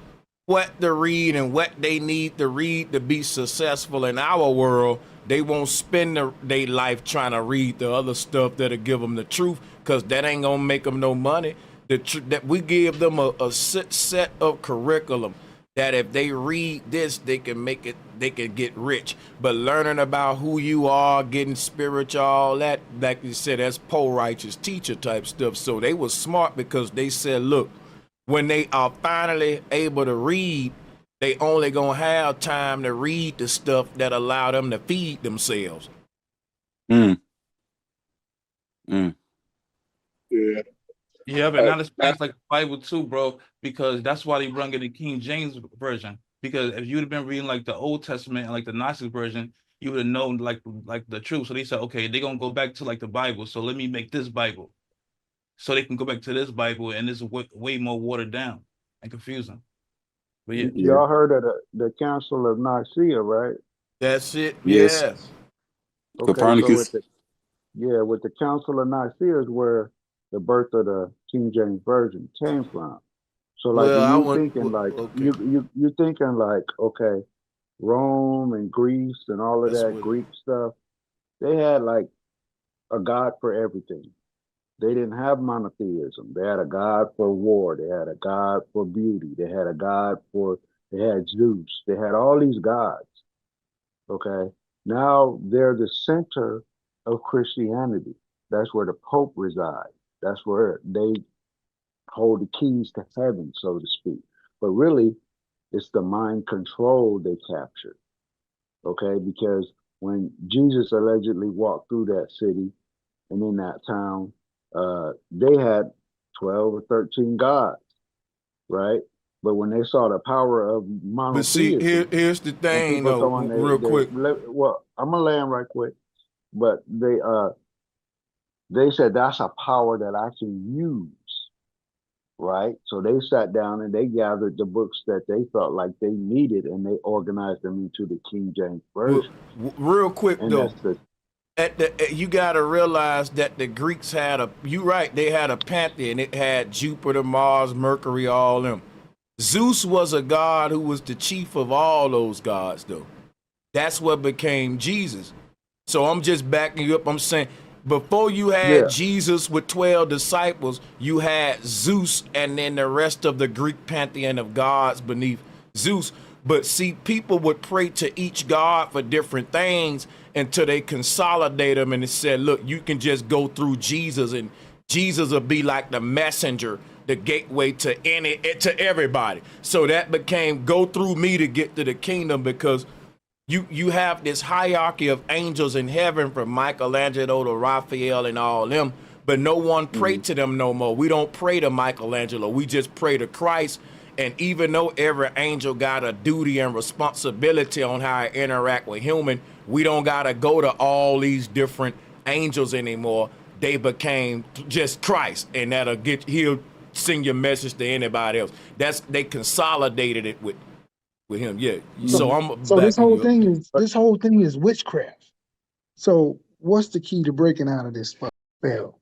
what to read and what they need to read to be successful in our world, they won't spend their life trying to read the other stuff that'll give them the truth, because that ain't gonna make them no money. That we give them a set of curriculum that if they read this, they can make it, they can get rich. But learning about who you are, getting spiritual, all that, like you said, that's poor righteous teacher type stuff. So they was smart because they said, look, when they are finally able to read, they only gonna have time to read the stuff that allow them to feed themselves. Yeah. Yeah, but now this things like the Bible too, bro, because that's why they bring in the King James version. Because if you'd have been reading like the Old Testament and like the Gnostic version, you would have known like the truth. So they said, okay, they're gonna go back to like the Bible. So let me make this Bible, so they can go back to this Bible, and it's way more watered down and confusing. But yeah, y'all heard of the Council of Nicaea, right? That's it. Yes. Yes. Okay, Copernicus. so with the Council of Nicaea is where the birth of the King James Version came from. So like Well, you thinking like, okay, Rome and Greece and all of that Greek stuff, they had like a god for everything. They didn't have monotheism. They had a god for war. They had a god for beauty. They had Zeus. They had all these gods. Okay. Now they're the center of Christianity. That's where the Pope resides. That's where they hold the keys to heaven, so to speak. But really, it's the mind control they captured. Okay, because when Jesus allegedly walked through that city and in that town, they had 12 or 13 gods, right? But when they saw the power of monotheism, but see, here's the thing, though, real quick. Well, I'm gonna land right quick, but they said that's a power that I can use, right? So they sat down and they gathered the books that they felt like they needed, and they organized them into the King James Version. Real quick, though, you got to realize that the Greeks had they had a pantheon. It had Jupiter, Mars, Mercury, all them. Zeus was a god who was the chief of all those gods, though. That's what became Jesus. So I'm just backing you up. I'm saying before you had Jesus with 12 disciples, you had Zeus and then the rest of the Greek pantheon of gods beneath Zeus. But see, people would pray to each god for different things until they consolidate them and it said, look, you can just go through Jesus and Jesus will be like the messenger, the gateway to everybody. So that became go through me to get to the kingdom, because you have this hierarchy of angels in heaven from Michelangelo to Raphael and all them, but no one pray to them no more. We don't pray to Michelangelo. We just pray to Christ. And even though every angel got a duty and responsibility on how to interact with human, we don't got to go to all these different angels anymore. They became just Christ, and he'll send your message to anybody else. They consolidated it with him. Yeah. So this whole thing is witchcraft. So what's the key to breaking out of this spell?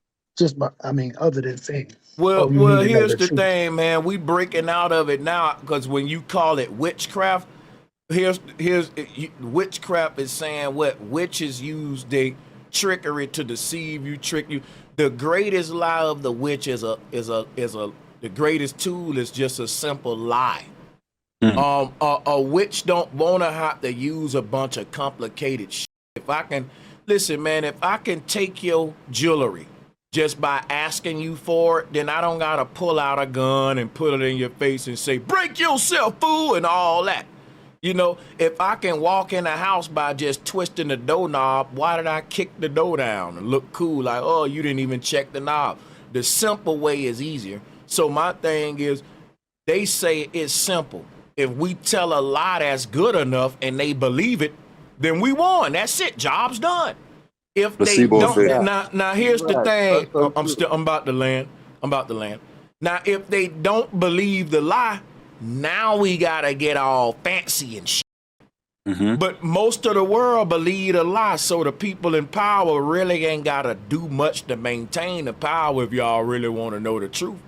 Other than saying. Well, here's the thing, man. We breaking out of it now because when you call it witchcraft, witchcraft is saying what witches use their trickery to deceive you, trick you. The greatest lie of the witch the greatest tool is just a simple lie. A witch don't want to have to use a bunch of complicated shit. If I can take your jewelry just by asking you for it, then I don't gotta pull out a gun and put it in your face and say, break yourself, fool, and all that. You know, if I can walk in a house by just twisting the doorknob, why did I kick the door down and look cool? Like, oh, you didn't even check the knob. The simple way is easier. So my thing is, they say it's simple. If we tell a lie that's good enough and they believe it, then we won. That's it. Job's done. If they don't, now here's the thing. I'm about to land. Now, if they don't believe the lie, now we gotta get all fancy and shit. But most of the world believe a lie, so the people in power really ain't gotta do much to maintain the power if y'all really want to know the truth.